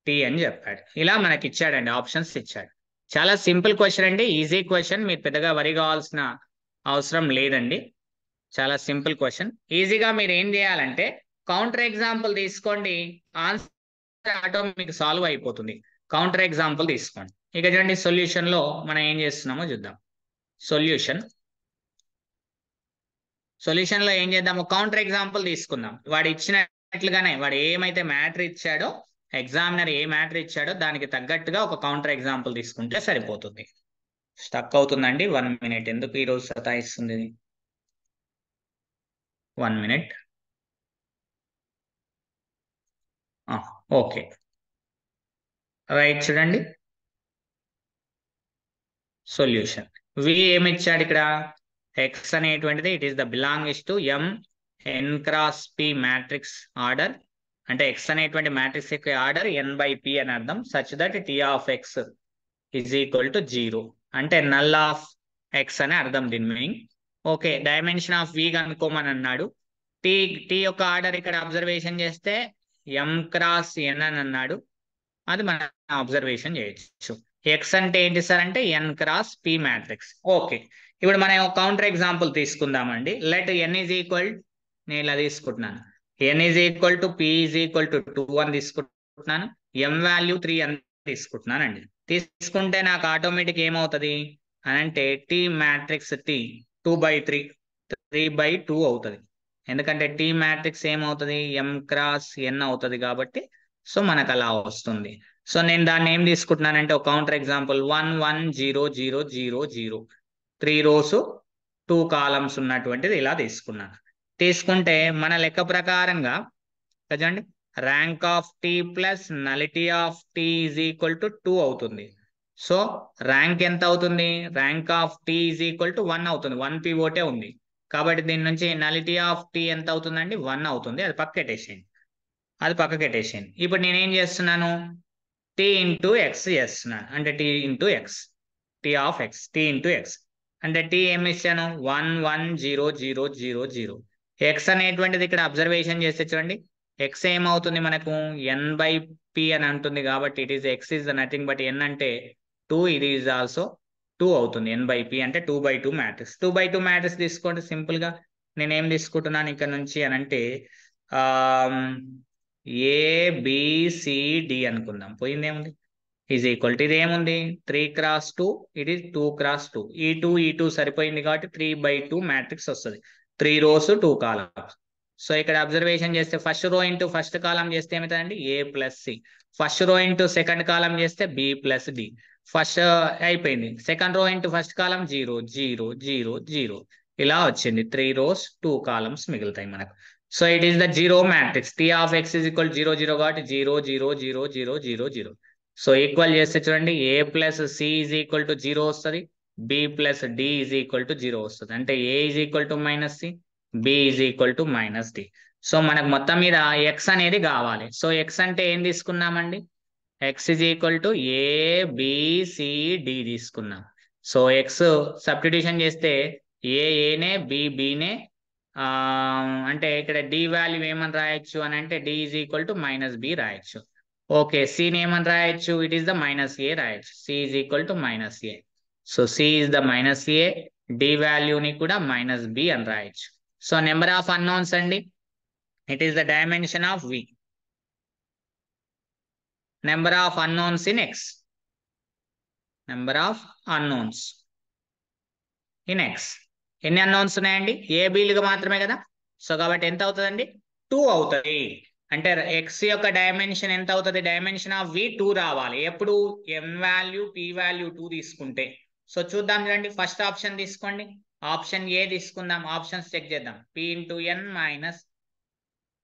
T అని చెప్పాడు. ఇలా మనకి ఇచ్చాడండి, options ఇచ్చాడు. చాలా సింపుల్ క్వశ్చన్ అండి, ఈజీ క్వశ్చన్, మీరు పెద్దగా వరి కావాల్సిన అవసరం లేదండి. చాలా సింపుల్ క్వశ్చన్. ఈజీగా మీరు ఏం చేయాలంటే కౌంటర్ ఎగ్జాంపుల్ తీసుకోండి, ఆన్సర్ ఆటో మీకు సాల్వ్ అయిపోతుంది. కౌంటర్ ఎగ్జాంపుల్ తీసుకోండి. ఇక చూడండి, సొల్యూషన్ లో మనం ఏం చేస్తున్నామో చూద్దాం. సొల్యూషన్ లో ఏం చేద్దాము, కౌంటర్ ఎగ్జాంపుల్ తీసుకుందాం. వాడు ఇచ్చినట్లుగానే, వాడు ఏమైతే మ్యాటర్ ఇచ్చాడో, ఎగ్జామినర్ ఏ మ్యాటర్ ఇచ్చాడో దానికి తగ్గట్టుగా ఒక కౌంటర్ ఎగ్జాంపుల్ తీసుకుంటే సరిపోతుంది. స్టక్ అవుతుందండి, 1 minute. ఎందుకు ఈరోజు సతాయిస్తుంది? 1 minute. Okay, right. చూడండి సొల్యూషన్. వి ఏమి ఇచ్చాడు ఇక్కడ? ఎక్స్ అనేటువంటిది it is the belongs to M/N x P matrix order. అంటే ఎక్స్ అనేటువంటి మ్యాట్రిక్స్ యొక్క ఆర్డర్ N/P అని అర్థం. Such that T of X is equal to 0 అంటే నల్ ఆఫ్ ఎక్స్ అని అర్థం దీని meaning. Okay, dimension of V కనుక్కోమని అన్నాడు. టీ యొక్క ఆర్డర్ ఇక్కడ అబ్జర్వేషన్ చేస్తే M x N అని అన్నాడు, అది మనం అబ్జర్వేషన్ చేయొచ్చు. ఎక్స్ అంటే ఏంటి సార్ అంటే N x P matrix. Okay, ఇప్పుడు మనం కౌంటర్ ఎగ్జాంపుల్ తీసుకుందామండి. లెట్ N ఈజ్ ఈక్వల్, నేను ఇలా తీసుకుంటున్నాను, N is equal to P is equal to 2 అని తీసుకుంటున్నాను, M వాల్యూ 3 అని తీసుకుంటున్నానండి. తీసుకుంటే నాకు ఆటోమేటిక్ ఏమవుతుంది అని అంటే T మ్యాట్రిక్స్ T 2/3 3/2 అవుతుంది. ఎందుకంటే T మ్యాట్రిక్స్ ఏమవుతుంది, M x N అవుతుంది కాబట్టి. సో మనకు అలా వస్తుంది. సో నేను దాన్ని ఏం తీసుకుంటున్నానంటే ఒక కౌంటర్ ఎగ్జాంపుల్ 1 1 0 0 0 0 3 rows 2 columns ఉన్నటువంటిది ఇలా తీసుకున్నాను. తీసుకుంటే మన లెక్క ప్రకారంగా కదండి, rank of T plus nullity of T is equal to 2 అవుతుంది. సో ర్యాంక్ ఎంత అవుతుంది? Rank of T is equal to 1 అవుతుంది. 1 పివోటే ఉంది కాబట్టి దీని నుంచి నలిటీ ఆఫ్ T ఎంత అవుతుందండి? 1 అవుతుంది. అది పక్కకెట్టేసేయండి. ఇప్పుడు నేనేం చేస్తున్నాను, T ఇంటూ ఎక్స్ చేస్తున్నాను. అంటే T into X, T of X, T into X అంటే T ఏమి ఇచ్చాను? 1 1 0 0 0 0. ఎక్స్ అనేటువంటిది ఇక్కడ అబ్జర్వేషన్ చేస్తే చూడండి, ఎక్స్ ఏమవుతుంది మనకు? N/P అని అంటుంది కాబట్టి it is X is nothing but N అంటే 2, ఇది ఈజ్ ఆల్సో 2 అవుతుంది. N/P అంటే 2/2 మ్యాట్రిక్స్. 2/2 మ్యాట్రిక్స్ తీసుకోండి. సింపుల్ గా నేను ఏం తీసుకుంటున్నాను ఇక్కడ నుంచి అని అంటే ABCD అనుకుందాం. పోయిందేముంది, ఈజ్ ఈక్వల్ టు ఇది ఏముంది 3 x 2, ఇది 2 x 2, ఈ 2 సరిపోయింది కాబట్టి 3/2 మ్యాట్రిక్స్ వస్తుంది. 3 rows 2 columns. సో ఇక్కడ అబ్జర్వేషన్ చేస్తే first row into first column చేస్తే ఏమవుతుందండి A plus C, first row into second column చేస్తే బి ప్లస్ డి, ఫస్ట్ అయిపోయింది, second row into first column 0 0 0 0 ఇలా వచ్చింది, 3 rows 2 columns మిగులుతాయి మనకు. So it is the zero matrix T of X is equal 0 0 కాబట్టి 0 0 0 0 0 0. So equal చేస్తే చూడండి A plus C is equal to 0 వస్తుంది, B plus D is equal to 0 వస్తుంది. అంటే A is equal to minus C, B is equal to minus D. So మనకు మొత్తం మీద X అనేది కావాలి. సో ఎక్స్ అంటే ఏం తీసుకున్నామండి, X is equal to A D తీసుకున్నాం. సో ఎక్స్ సబ్స్టిట్యూషన్ చేస్తే ఏనే బి బినే, అంటే ఇక్కడ డి వాల్యూ ఏమని రాయొచ్చు అని అంటే D is equal to minus B రాయొచ్చు. ఓకే, సిని ఏమని రాయొచ్చు, it is the minus A రాయొచ్చు, C is equal to minus A. So C is the minus A, D వాల్యూని కూడా మైనస్ బి అని రాయొచ్చు. సో నెంబర్ ఆఫ్ అన్నోన్స్ అండి, it is the dimension of V, number of unknowns in X, number of unknowns in X. ఎన్ని unknowns ఉన్నాయండి, A బీలుగా మాత్రమే కదా. So కాబట్టి ఎంత అవుతుందండి, 2 అవుతుంది. అంటే ఎక్స్ యొక్క డైమెన్షన్ ఎంత అవుతుంది, డైమెన్షన్ ఆఫ్ వి 2 రావాలి. ఎప్పుడు ఎన్ వాల్యూ పి వాల్యూ 2 తీసుకుంటే. సో చూద్దాం చూడండి, ఫస్ట్ ఆప్షన్ తీసుకోండి, ఆప్షన్ ఏ తీసుకుందాం, ఆప్షన్స్ చెక్ చేద్దాం. P into N minus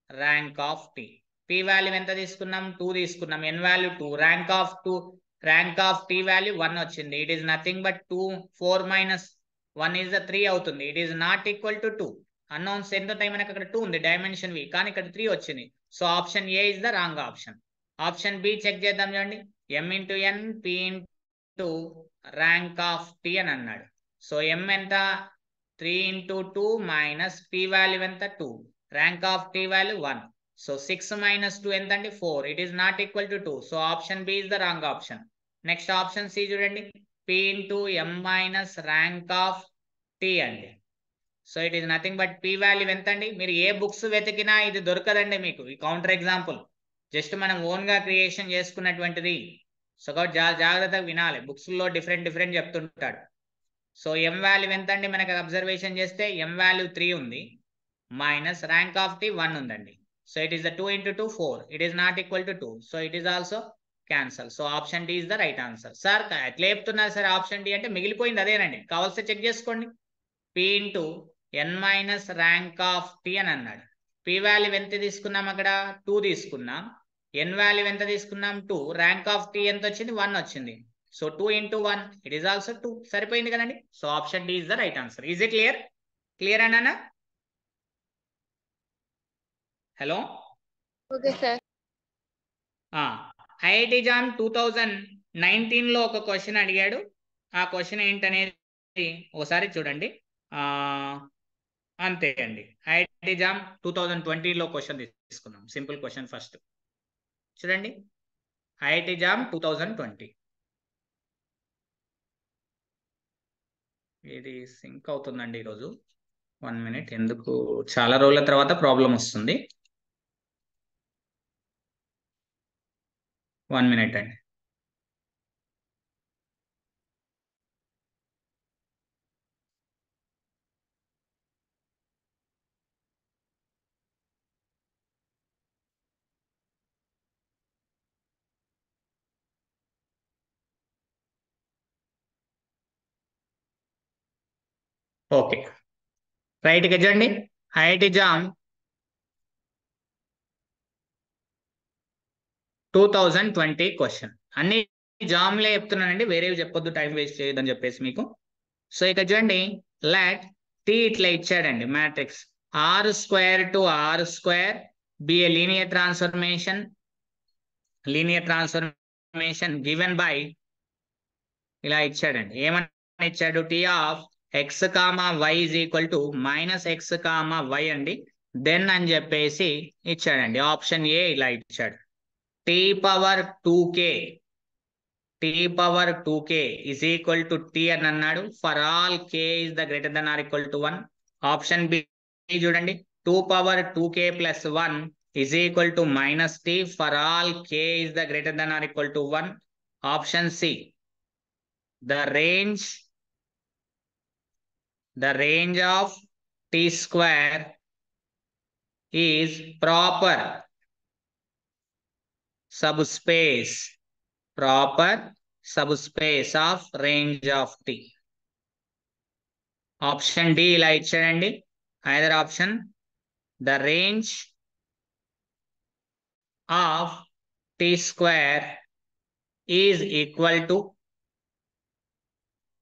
rank of T, P value ఎంత తీసుకున్నాం, 2 తీసుకున్నాం, N value 2, rank of 2, rank of T value 1 వచ్చింది. It is nothing but 2, 4 minus 1 is the 3 అవుతుంది. It is not equal to 2. Unknowns ఎంత time మనకి అక్కడ 2 ఉంది dimension వి, కానీ ఇక్కడ 3 వచ్చింది. So option A is the wrong option. Option B check చేద్దాం చూడండి, M into N P into rank of T అని అన్నాడు. సో ఎం ఎంత 3 ఇంటూ 2 మైనస్ పి వాల్యూ ఎంత 2, rank of T value 1. So 6 minus 2 ఎంత అండి 4. It is not equal to 2. So option B is the wrong option. Next option C చూడండి, P into M minus rank of T అండి. So it is nothing but P value ఎంత అండి, మీరు ఏ books వెతికినా ఇది దొరకదండి మీకు. ఈ కౌంటర్ ఎగ్జాంపుల్ జస్ట్ మనం ఓన్ గా క్రియేషన్ చేసుకున్నటువంటిది. సో కాబట్టి జాగ్రత్తగా వినాలి, బుక్స్ లో డిఫరెంట్ డిఫరెంట్ చెప్తుంటాడు. సో ఎం వాల్యూ ఎంత అండి, మనకి అబ్జర్వేషన్ చేస్తే ఎం వాల్యూ 3 ఉంది, మైనస్ ర్యాంక్ ఆఫ్ టీ 1 ఉందండి. So it is the 2 into 2 4. It is not equal to 2. So it is also cancel. So option D is the right answer. Sir ఎట్లా చెప్తున్నారు sir option D అంటే, మిగిలిపోయింది అదేనండి, కావాల్సి check చేసుకోండి. P into N minus rank of T అని అన్నాడు. P value ఎంత తీసుకున్నాం, అక్కడ 2 తీసుకున్నాం, ఎన్ వాల్యూ ఎంత తీసుకున్నాం 2, ర్యాంక్ ఆఫ్ టీ ఎంత వచ్చింది 1 వచ్చింది. So 2 into 1 it is also 2. సరిపోయింది కదండి. So option D is the right answer. Is it clear? Clear అన్నా? Hello, okay sir. IIT JAM 2019 లో ఒక క్వశ్చన్ అడిగాడు. ఆ క్వశ్చన్ ఏంటనేది ఒకసారి చూడండి. అంతే అండి, ఐఐటి జామ్ 2020 లో క్వశ్చన్ తీసుకున్నాం. సింపుల్ క్వశ్చన్ ఫస్ట్ చూడండి, ఐఐటి జామ్ 2020. ఇది సింక్ అవుతుందండి ఈరోజు. 1 minute, ఎందుకు చాలా రోజుల తర్వాత ప్రాబ్లం వస్తుంది. 1 minute అండి. ఓకే, రైట్ గా చూడండి, ఐఐటి జామ్ 2020 క్వశ్చన్. అన్ని జామ్లే చెప్తున్నానండి, వేరేవి చెప్పొద్దు, టైం వేస్ట్ చేయొద్దని చెప్పేసి మీకు. సో ఇక చూడండి, లాట్ టీ ఇట్లా ఇచ్చాడండి matrix R square to R square be a linear transformation given by, ఇలా ఇచ్చాడండి. ఏమని ఇచ్చాడు, T of X comma Y is equal to minus X comma Y అండి, దెన్ అని చెప్పేసి ఇచ్చాడండి. ఆప్షన్ ఏ ఇలా ఇచ్చాడు, T power 2k is equal to t అని అన్నాడు. For all k is the greater than or equal to 1. Option B చూడండి, 2 power 2k plus 1 is equal to minus t for all k is the greater than or equal to 1. Option C, the range of t square is proper subspace of range of T. Option D ఇలా ఇచ్చాడండి. Either option the range of T square is equal to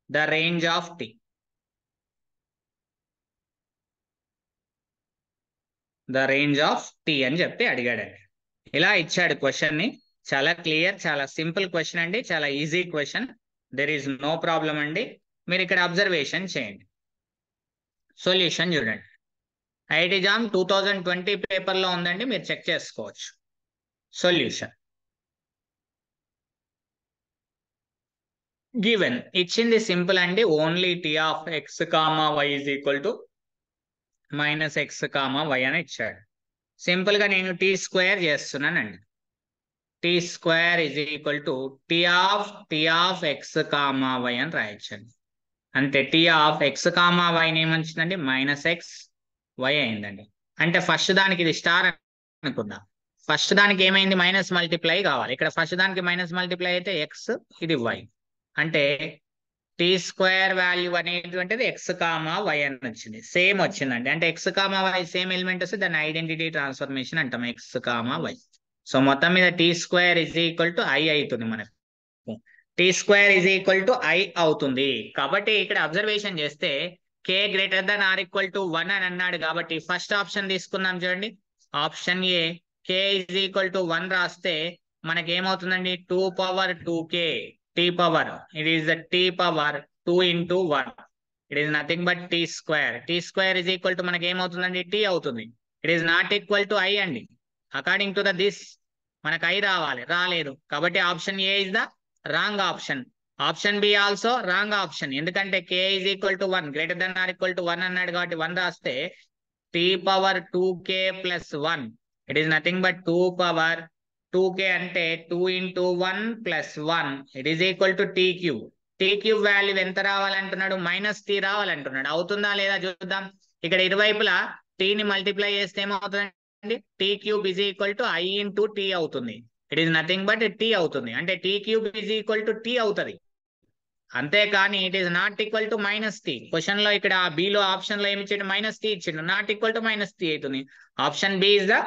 the range of T. The range of T అని చెప్పి అడిగాడండి. ఇలా ఇచ్చాడు question ని. చాలా clear, చాలా simple question అండి, చాలా easy question. There is no problem అండి. మీరు ఇక్కడ అబ్జర్వేషన్ చేయండి. సొల్యూషన్ చూడండి. ఐఐటి జామ్ 2020 పేపర్లో ఉందండి, మీరు చెక్ చేసుకోవచ్చు. సొల్యూషన్ గివెన్ ఇచ్చింది సింపుల్ అండి. Only T of X comma Y is equal to minus X comma Y అని ఇచ్చాడు. సింపుల్ గా నేను టీ స్క్వేర్ చేస్తున్నానండి. T square is equal to T of X comma Y అని రాయొచ్చండి. అంటే T of X comma Y ఏమొచ్చిందండి, minus X Y అయిందండి. అంటే ఫస్ట్ దానికి ఇది స్టార్ అనుకుందాం. ఫస్ట్ దానికి ఏమైంది, మైనస్ మల్టిప్లై కావాలి. ఇక్కడ ఫస్ట్ దానికి మైనస్ మల్టిప్లై అయితే ఎక్స్, ఇది వై. అంటే టీ స్క్వేర్ వాల్యూ అనేటువంటిది ఎక్స్ కామా వై అని వచ్చింది. సేమ్ వచ్చిందండి. అంటే X comma Y same element వస్తే దాన్ని ఐడెంటిటీ ట్రాన్స్ఫర్మేషన్ అంటాం, ఎక్స్ కామా వై. సో మొత్తం మీద T square is equal to I అవుతుంది. మనకు T square is equal to I అవుతుంది. కాబట్టి ఇక్కడ అబ్జర్వేషన్ చేస్తే K greater then or equal to 1 అని అన్నాడు. కాబట్టి ఫస్ట్ ఆప్షన్ తీసుకుందాం చూడండి. Option A K is equal to 1 రాస్తే మనకి ఏమవుతుందండి, 2 power 2k T power, it is the T power 2 into 1. It is nothing but T square. T square is equal to మనకి ఏమవుతుందండి, టీ అవుతుంది. It is not equal to I అండి. According to the this మనకు I రావాలి, రాలేదు. కాబట్టి option A is the wrong option. Option B also wrong option. ఎందుకంటే K is equal to 1 greater then or equal to 1 అన్నాడు. కాబట్టి 1 రాస్తే T power 2k plus 1, it is nothing but 2 power 2k అంటే 2 into 1 plus 1, it is equal to T cube. T cube value ఎంత రావాలంటున్నాడు, minus tea రావాలంటున్నాడు. అవుతుందా లేదా చూద్దాం. ఇక్కడ ఇరువైపులా టీని మల్టిప్లై చేస్తే ఏమవుతుందండి, T cube is equal to I into T అవుతుంది. It is nothing but T అవుతుంది. అంటే T cube is equal to T అవుతుంది. అంతేకాని it is not equal to minus T. Question లో ఇక్కడ బిలో ఆప్షన్ లో ఏమి ఇచ్చిండు, మైనస్ టీ ఇచ్చిండు. Not equal to minus T అవుతుంది. Option B is the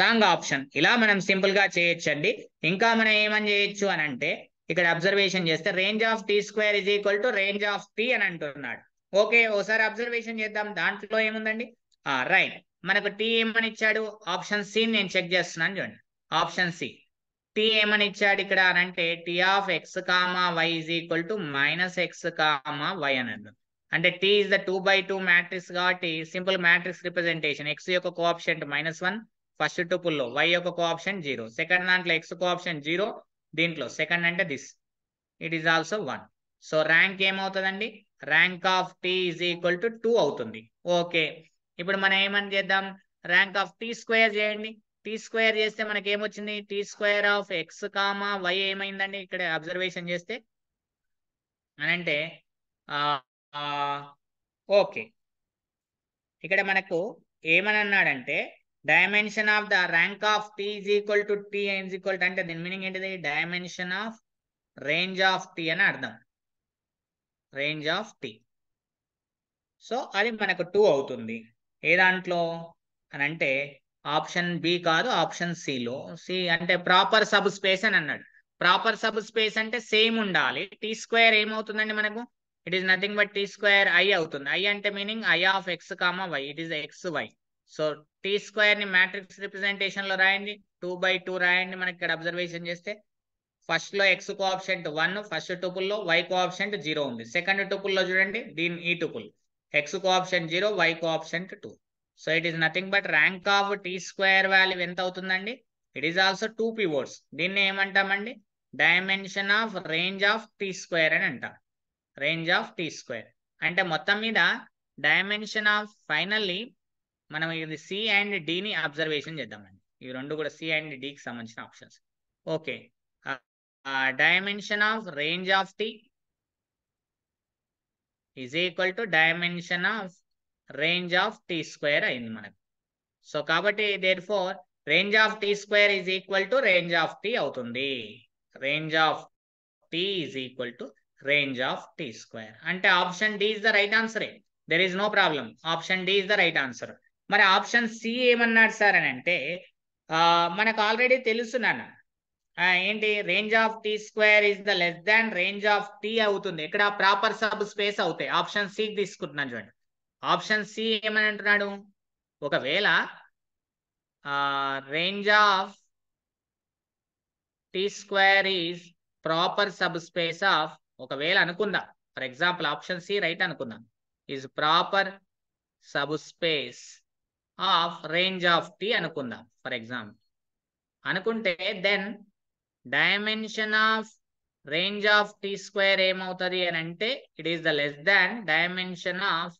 wrong option. ఇలా మనం సింపుల్ గా చేయొచ్చండి. ఇంకా మనం ఏమని చేయొచ్చు అని అంటే, ఇక్కడ అబ్జర్వేషన్ చేస్తే range of T square is equal to range of T అని అంటున్నాడు. ఓకే, ఒకసారి అబ్జర్వేషన్ చేద్దాం. దాంట్లో ఏముందండి, రైట్, మనకు టీ ఏమని ఇచ్చాడు, ఆప్షన్ సి నేను చెక్ చేస్తున్నాను చూడండి. ఆప్షన్ సి టీ ఏమని ఇచ్చాడు ఇక్కడ అని అంటే, T of X comma Y is equal to minus X comma Y అని అన్నాడు. అంటే టీ ఇస్ ద 2/2 మ్యాట్రిక్స్ కాబట్టి సింపుల్ మ్యాట్రిక్స్ రిప్రజెంటేషన్. ఎక్స్ యొక్క కోఆప్షెంట్ -1 ఫస్ట్ టుపుల్లో, వై యొక్క కోఆప్షెంట్ 0, సెకండ్ దాంట్లో ఎక్స్ కోఆప్షెంట్ 0, దీంట్లో సెకండ్ అంటే this, it is also 1. So rank ఏమవుతుందండి, rank of T is equal to 2 అవుతుంది. ఓకే, ఇప్పుడు మనం ఏమని చేద్దాం, ర్యాంక్ ఆఫ్ టీ స్క్వేర్ చేయండి. టీ స్క్వేర్ చేస్తే మనకి ఏమొచ్చింది, T square of X comma Y ఏమైందండి, ఇక్కడ అబ్జర్వేషన్ చేస్తే అని అంటే ఓకే, ఇక్కడ మనకు ఏమని అన్నాడంటే, dimension of the rank of T is equal to T is equal to, అంటే దీని మీనింగ్ ఏంటిది, dimension of range of T అని అర్థం, రేంజ్ ఆఫ్ టీ. సో అది మనకు 2 అవుతుంది. ఏ దాంట్లో అని అంటే ఆప్షన్ బి కాదు, ఆప్షన్ సిలో. సి అంటే ప్రాపర్ సబ్ స్పేస్ అని అన్నాడు. ప్రాపర్ సబ్ స్పేస్ అంటే సేమ్ ఉండాలి. టీ స్క్వేర్ ఏమవుతుందండి మనకు, it is nothing but T square I అవుతుంది. ఐ అంటే meaning I of X comma Y, it is X Y. So T square ని మ్యాట్రిక్స్ రిప్రజెంటేషన్ లో రాయండి, 2/2 రాయండి. మనకి ఇక్కడ అబ్జర్వేషన్ చేస్తే ఫస్ట్ లో ఎక్స్ కోఆప్షెంట్ 1 ఫస్ట్ టుపుల్లో, వై కోఆప్షెంట్ 0 ఉంది. సెకండ్ టుపుల్లో చూడండి, దీని ఈ టుపుల్ X coefficient 0, Y coefficient 2. So it is nothing but rank of T square value ఎంత అవుతుందండి, ఇట్ ఈస్ ఆల్సో 2 పివోట్స్. దీన్ని ఏమంటామండి, dimension of range of T square అని అంటాం. రేంజ్ ఆఫ్ టీ స్క్వేర్ అంటే మొత్తం మీద డైమెన్షన్ ఆఫ్, ఫైనల్లీ మనం ఇది సి అండ్ డిని అబ్జర్వేషన్ చేద్దామండి. ఇవి రెండు కూడా సి అండ్ డికి సంబంధించిన options. Okay, dimension of range of T is equal to dimension of range of T square అయింది మనకు. సో కాబట్టి therefore range of T square is equal to range of T అవుతుంది. Range of T is equal to range of T square. అంటే option D is the right answer. There is no problem. Option D is the right answer. మరి option C ఏమన్నాడు sir అని అంటే మనకు already తెలుసు నాన్న, ఏంటి, range of T square is the less than range of T అవుతుంది. ఇక్కడ ప్రాపర్ సబ్ స్పేస్ అవుతాయి. ఆప్షన్ సి తీసుకుంటున్నాను చూడండి. ఆప్షన్ సి ఏమని అంటున్నాడు, ఒకవేళ range of T square is proper subspace of, ఒకవేళ అనుకుందాం, for example option C right అనుకుందాం, is proper subspace of range of T అనుకుందాం ఫర్ ఎగ్జాంపుల్. అనుకుంటే then dimension of range of T square ఏమవుతుంది అని అంటే it is the less than dimension of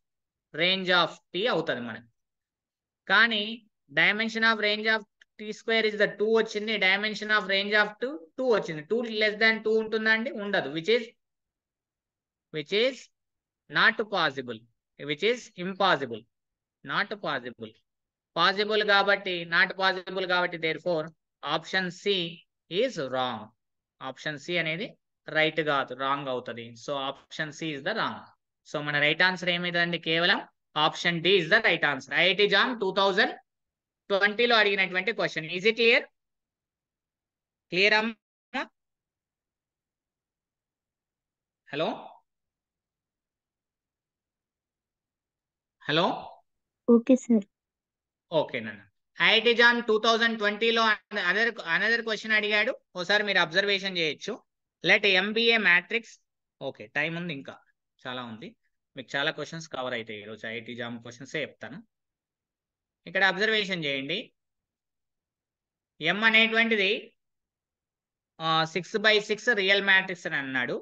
range of T అవుతుంది మనకి. కానీ dimension of range of T square is the 2 వచ్చింది, dimension of range of 2 వచ్చింది. 2 less than 2 ఉంటుందా అండి? ఉండదు. Which is not possible, which is impossible, not possible. Possible కాబట్టి not possible కాబట్టి therefore option C is wrong. Option C అనేది right కాదు, wrong అవుతుంది. So option C is the wrong. So మన right answer ఏమైందండి? కేవలం option D is the right answer. IIT JAM 2020లో అడిగినటువంటి question. Is it clear? Clear అమ్మా? Hello hello okay sir. ఓకేనన్న. ఐఐటి జామ్ 2020లో అనదర్ క్వశ్చన్ అడిగాడు, ఒకసారి మీరు అబ్జర్వేషన్ చేయొచ్చు. Let MBA matrix. Okay, time ఉంది, ఇంకా చాలా ఉంది, మీకు చాలా క్వశ్చన్స్ కవర్ అవుతాయి ఈరోజు. ఐఐటి జామ్ క్వశ్చన్సే చెప్తాను. ఇక్కడ అబ్జర్వేషన్ చేయండి. ఎం అనేటువంటిది 6/6 రియల్ మ్యాట్రిక్స్ అని అన్నాడు.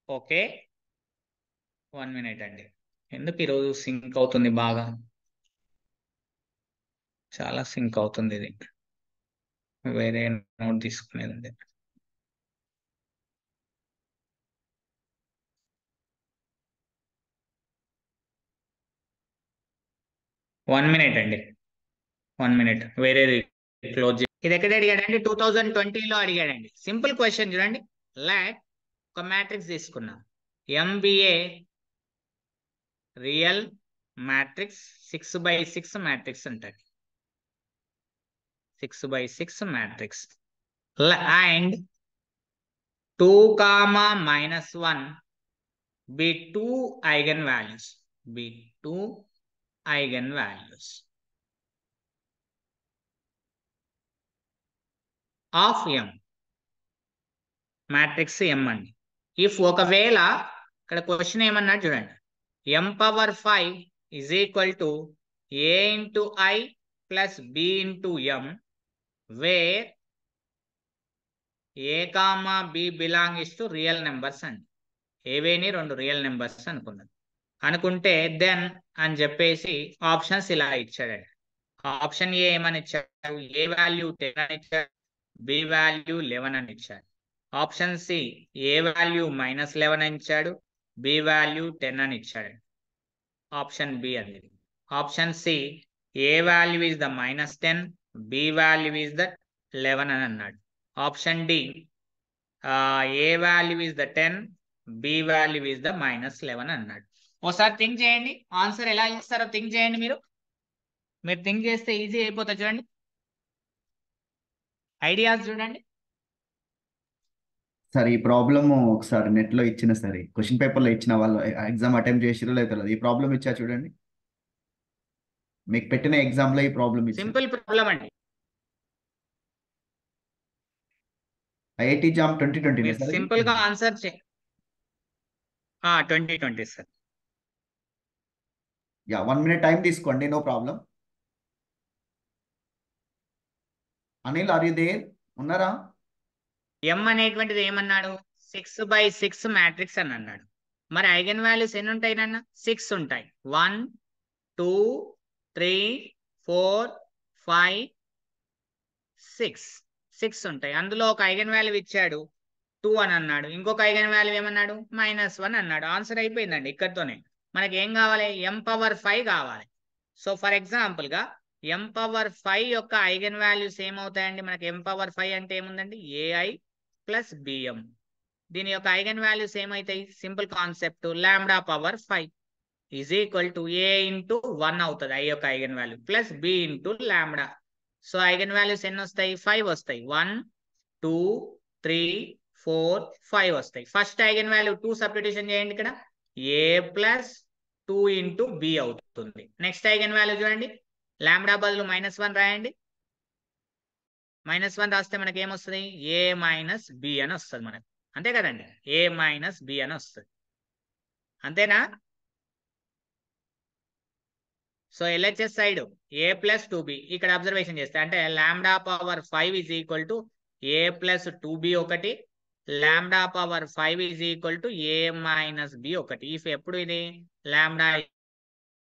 ఓకే, 1 మినిట్ అండి. ఎందుకు ఈరోజు సింక్ అవుతుంది బాగా, చాలా సింక్ అవుతుంది. ఇది వేరే నోట్ తీసుకునేది ఉంది. వన్ మినిట్ అండి, 1 మినిట్. వేరే క్లోజ్. ఇది ఎక్కడ అడిగాడండి? 2020లో అడిగాడండి. సింపుల్ క్వశ్చన్ చూడండి. లైక్ ఒక మ్యాట్రిక్స్ తీసుకున్నాం, ఎంబీఏ రియల్ మ్యాట్రిక్స్ 6/6 మ్యాట్రిక్స్ ఉంటుంది. 6/6 matrix and 2, -1 be 2 eigenvalues, be 2 eigenvalues of M, matrix M అండి. ఇఫ్ ఒకవేళ ఇక్కడ క్వశ్చన్ ఏమన్నా చూడండి, m⁵ is equal to a into I plus b into m, where a, b belongs to real numbers అండి. ఏవేని 2 real numbers అనుకుంటే then అని చెప్పేసి options ఇలా ఇచ్చాడండి. ఆప్షన్ ఏ ఏమని ఇచ్చాడు? ఏ వాల్యూ 10 అని ఇచ్చాడు, బి వాల్యూ 11 అని ఇచ్చాడు. ఆప్షన్ సి ఏ వాల్యూ -11 అని ఇచ్చాడు, బి వాల్యూ 10 అని ఇచ్చాడు. ఆప్షన్ బి అనేది. Option C A value is the -10, B value is the 11 అని అన్నాడు. Option D A value is the 10, B value is the -11 అన్నాడు. ఒకసారి థింక్ చేయండి, ఆన్సర్ ఎలా చేస్తారో థింక్ చేయండి. మీరు థింక్ చేస్తే ఈజీ అయిపోతుంది. చూడండి, ఐడియాస్ చూడండి. సార్ ఈ ప్రాబ్లమ్ ఒకసారి నెట్ లో ఇచ్చిన సరే క్వశ్చన్ పేపర్ లో ఇచ్చిన వాళ్ళు ఎగ్జామ్ అటెంప్ట్ చేసిరో లేదో తెలియదు. ఈ ప్రాబ్లం ఇచ్చా చూడండి, మీకు పెట్టిన ఎగ్జామ్ లో ఈ ప్రాబ్లం ఇచ్చా. సింపుల్ ప్రాబ్లం అండి. ఐఐటి జామ్ 2020 సింపుల్ గా answer 2020 sir. Ya 1 minute time తీసుకోండి, no problem. Anil are you there? ఉన్నారా? ఎం అనేటువంటిది ఏమన్నాడు? 6/6 మ్యాట్రిక్స్ అని అన్నాడు. మరి ఐగన్ వాల్యూస్ ఎన్ని ఉంటాయి నాన్న? 6 ఉంటాయి. 1, 2, 3, 4, 5 6 ఉంటాయి. అందులో ఒక ఐగన్ వాల్యూ ఇచ్చాడు 2 అని అన్నాడు, ఇంకొక ఐగన్ వాల్యూ ఏమన్నాడు -1 అన్నాడు. ఆన్సర్ అయిపోయిందండి ఇక్కడితోనే. మనకి ఏం కావాలి, m⁴ కావాలి. సో ఫర్ ఎగ్జాంపుల్ గా m⁴ యొక్క ఐగన్ వాల్యూస్ ఏమవుతాయండి, మనకి m⁴ అంటే ఏముందండి ai ప్లస్ bm. దీని యొక్క ఐగన్ వాల్యూస్ ఏమైతాయి, simple concept λ⁴ is equal to a into 1 అవుతుంది i యొక్క eigenvalue plus b into lambda. So eigenvalues ఎన్ని వస్తాయి, 5 వస్తాయి. 1 2 3 4 5 వస్తాయి. ఫస్ట్ ఐగన్ వాల్యూ 2 సబ్స్టిట్యూషన్ చేయండి, ఇక్కడ a ప్లస్ 2 ఇంటూ b అవుతుంది. నెక్స్ట్ ఐగన్ వాల్యూ చూడండి, లాంబ్డా బదులు -1 రాయండి. -1 రాస్తే మనకి ఏమొస్తుంది, a మైనస్ b అని వస్తుంది మనకు, అంతే కదండి, a మైనస్ b అని వస్తుంది, అంతేనా? So LHS side a plus 2b ఇక్కడ అబ్జర్వేషన్ చేస్తే అంటే λ⁴ is equal to a plus 2b ఒకటి, λ⁴ is equal to a minus b ఒకటి. ఇఫ్ ఎప్పుడు ఇది λ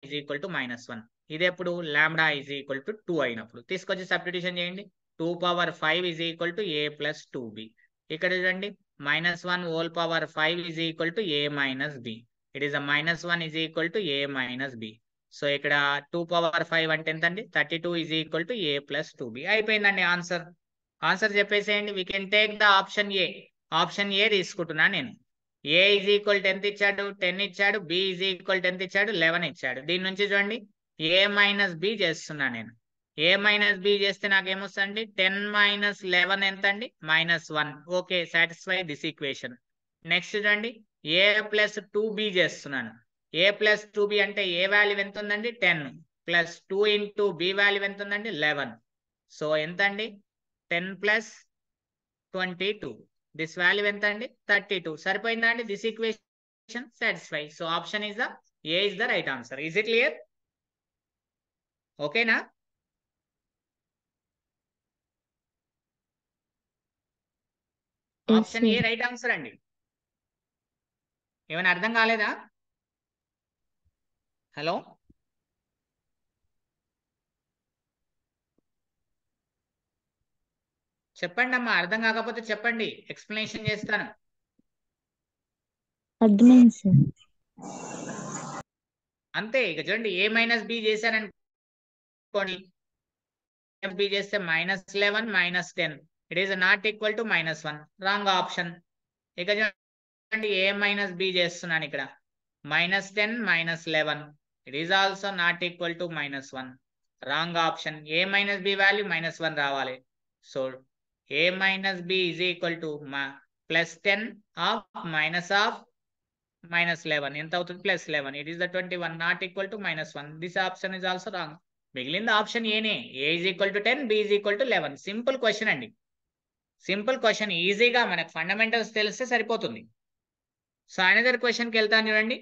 ఈజ్ ఈక్వల్ టు -1, ఇది ఎప్పుడు λ ఈజ్ ఈక్వల్ టు 2 అయినప్పుడు. తీసుకొచ్చి సబ్స్టిట్యూషన్ చేయండి, 2⁵ is equal to a plus 2b. ఇక్కడ చూడండి -1 is equal to a minus b. It is -1 is equal to a minus b. So ఇక్కడ 2⁵ అంటే ఎంత అండి, 32 is equal to a plus 2b. అయిపోయిందండి ఆన్సర్. ఆన్సర్ చెప్పేసేయండి. We can take the option A. Option A తీసుకుంటున్నా నేను. a is equal to ఎంత ఇచ్చాడు, 10 ఇచ్చాడు. b ఈజ్ ఈక్వల్ టు ఎంత ఇచ్చాడు, 11 ఇచ్చాడు. దీని నుంచి చూడండి a మైనస్ b చేస్తున్నా నేను. a మైనస్ b చేస్తే నాకు ఏమొస్తుంది, 10 మైనస్ 11 ఎంత అండి, -1. Okay, satisfy this equation. Next చూడండి a ప్లస్ 2b చేస్తున్నాను. a ప్లస్ 2b అంటే a వాల్యూ ఎంత ఉందండి, 10 ప్లస్ 2 ఇంటూ b వాల్యూ ఎంత ఉందండి, 11. సో ఎంత అండి, 10 ప్లస్ 22, దిస్ వాల్యూ ఎంత అండి, 32. సరిపోయిందా అండి, this equation satisfy. So option is the A is the right answer. Is it clear? ఓకేనా? ఆప్షన్ ఏ రైట్ ఆన్సర్ అండి. ఏమైనా అర్థం కాలేదా? హలో, చెప్పండి అమ్మా, అర్థం కాకపోతే చెప్పండి, ఎక్స్ప్లెనేషన్ చేస్తాను. అంతే. ఇక చూడండి a మైనస్ b చేశారనుకోండి, b చేస్తే -11 -10, it is not equal to -1, wrong option. ఇక చూడండి a మైనస్ b చేస్తున్నాను ఇక్కడ, -10 -11, it is also not equal to -1, wrong option. a minus b value -1 రావాలి. So a minus b is equal to +10 of -11 ఎంత అవుతుంది, +11, it is the 21, not equal to -1. This option is also wrong. మిగిలింది option ఏనే, a is equal to 10, b is equal to 11. Simple question అండి, simple question. ఈజీగా మనకు fundamentals తెలిస్తే సరిపోతుంది. So another క్వశ్చన్కి వెళ్తాను చూడండి.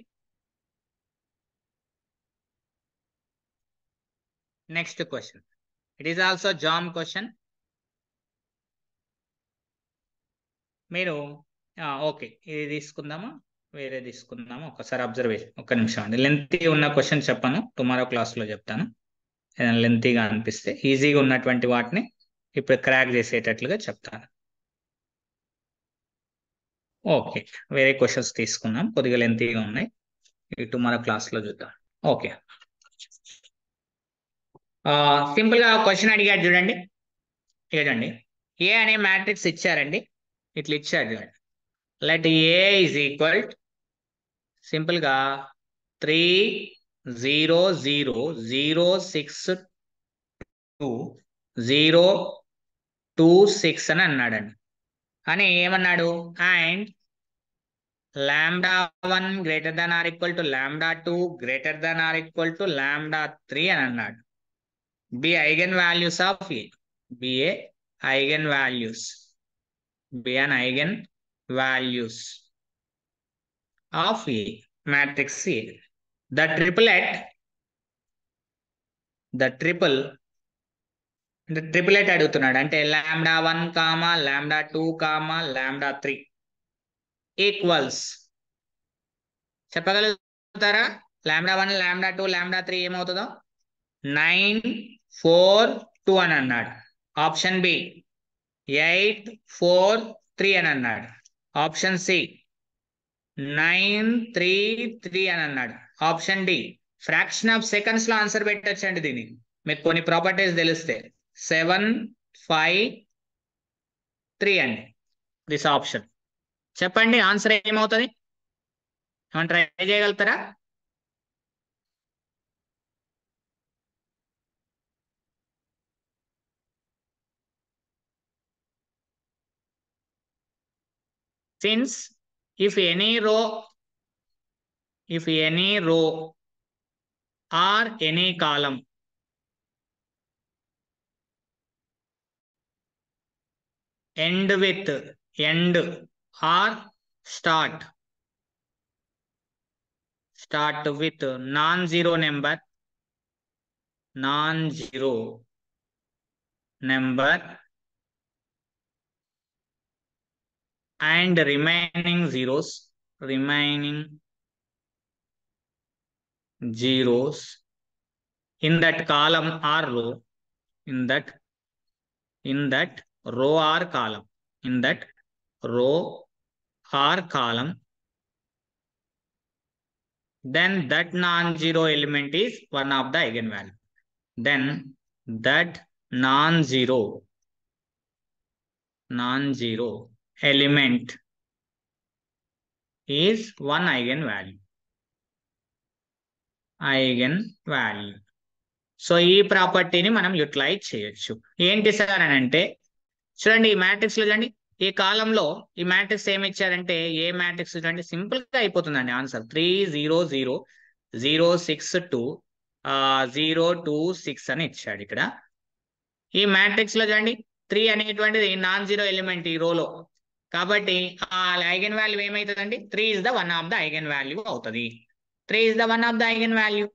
Next question, it is also jam question. మీరు ఓకే, ఇది తీసుకుందామా, వేరే తీసుకుందామా, ఒకసారి అబ్జర్వేషన్. ఒక్క నిమిషం అండి, లెంతీ ఉన్న క్వశ్చన్ చెప్పను, టుమారో క్లాస్లో చెప్తాను. ఏదైనా లెంతీగా అనిపిస్తే ఈజీగా ఉన్నటువంటి వాటిని ఇప్పుడు క్రాక్ చేసేటట్లుగా చెప్తాను. ఓకే, వేరే క్వశ్చన్స్ తీసుకుందాం, కొద్దిగా లెంతీగా ఉన్నాయి, ఇవి టుమారో క్లాస్లో చూద్దాం. ఓకే, సింపుల్గా క్వశ్చన్ అడిగాడు చూడండి. చూడండి, ఏ అనే మ్యాట్రిక్స్ ఇచ్చారండి, ఇట్లా ఇచ్చాడు చూడండి. Let A is equal simple గా 3 0 0 0 6 2 0 2 6 అని అన్నాడండి. అని ఏమన్నాడు, and λ1 greater than or equal to λ2 greater than or equal to λ3 అని అన్నాడు. B eigen values of A, BA eigenvalues, be an eigen values of A, matrix A. The triplet అడుగుతున్నాడు. అంటే λ1, λ2, λ3 equals చెప్పగలుగుతారా? λ1, λ2, λ3 ఏమవుతుందో 9 4 2 అని అన్నాడు. ఆప్షన్ బి 8 4 3 అని అన్నాడు. ఆప్షన్ సి 9 3 3 అని అన్నాడు. Option D fraction of seconds లో ఆన్సర్ పెట్టచ్చండి. దీన్ని మీకు కొన్ని ప్రాపర్టీస్ తెలిస్తే 7 5 3 అండి దిస్ ఆప్షన్. చెప్పండి ఆన్సర్ ఏమవుతుంది? ఏమైనా ట్రై చేయగలుగుతారా? Since if any row or any column end with or start with non-zero number and remaining zeros in that column or row, in that row or column, then that non-zero element is one of the eigenvalue. Then that non-zero element is one eigenvalue. So ఈ ప్రాపర్టీని మనం utilise చేయొచ్చు. ఏంటి sir అని అంటే చూడండి, ఈ matrix లో చూడండి, ఈ కాలంలో ఈ మ్యాట్రిక్స్ ఏమి ఇచ్చారంటే ఏ మ్యాట్రిక్స్ చూడండి, సింపుల్ గా అయిపోతుందండి ఆన్సర్. 3 0 0 0 6 2 0 2 6 అని ఇచ్చాడు. ఇక్కడ ఈ మ్యాట్రిక్స్ లో చూడండి 3 అనేటువంటిది నాన్ జీరో ఎలిమెంట్ ఈ రోలో, కాబట్టి ఆ ఐగన్ వాల్యూ ఏమవుతుందండి? 3 is the one of the eigen value అవుతుంది. 3 is the one of the eigen value.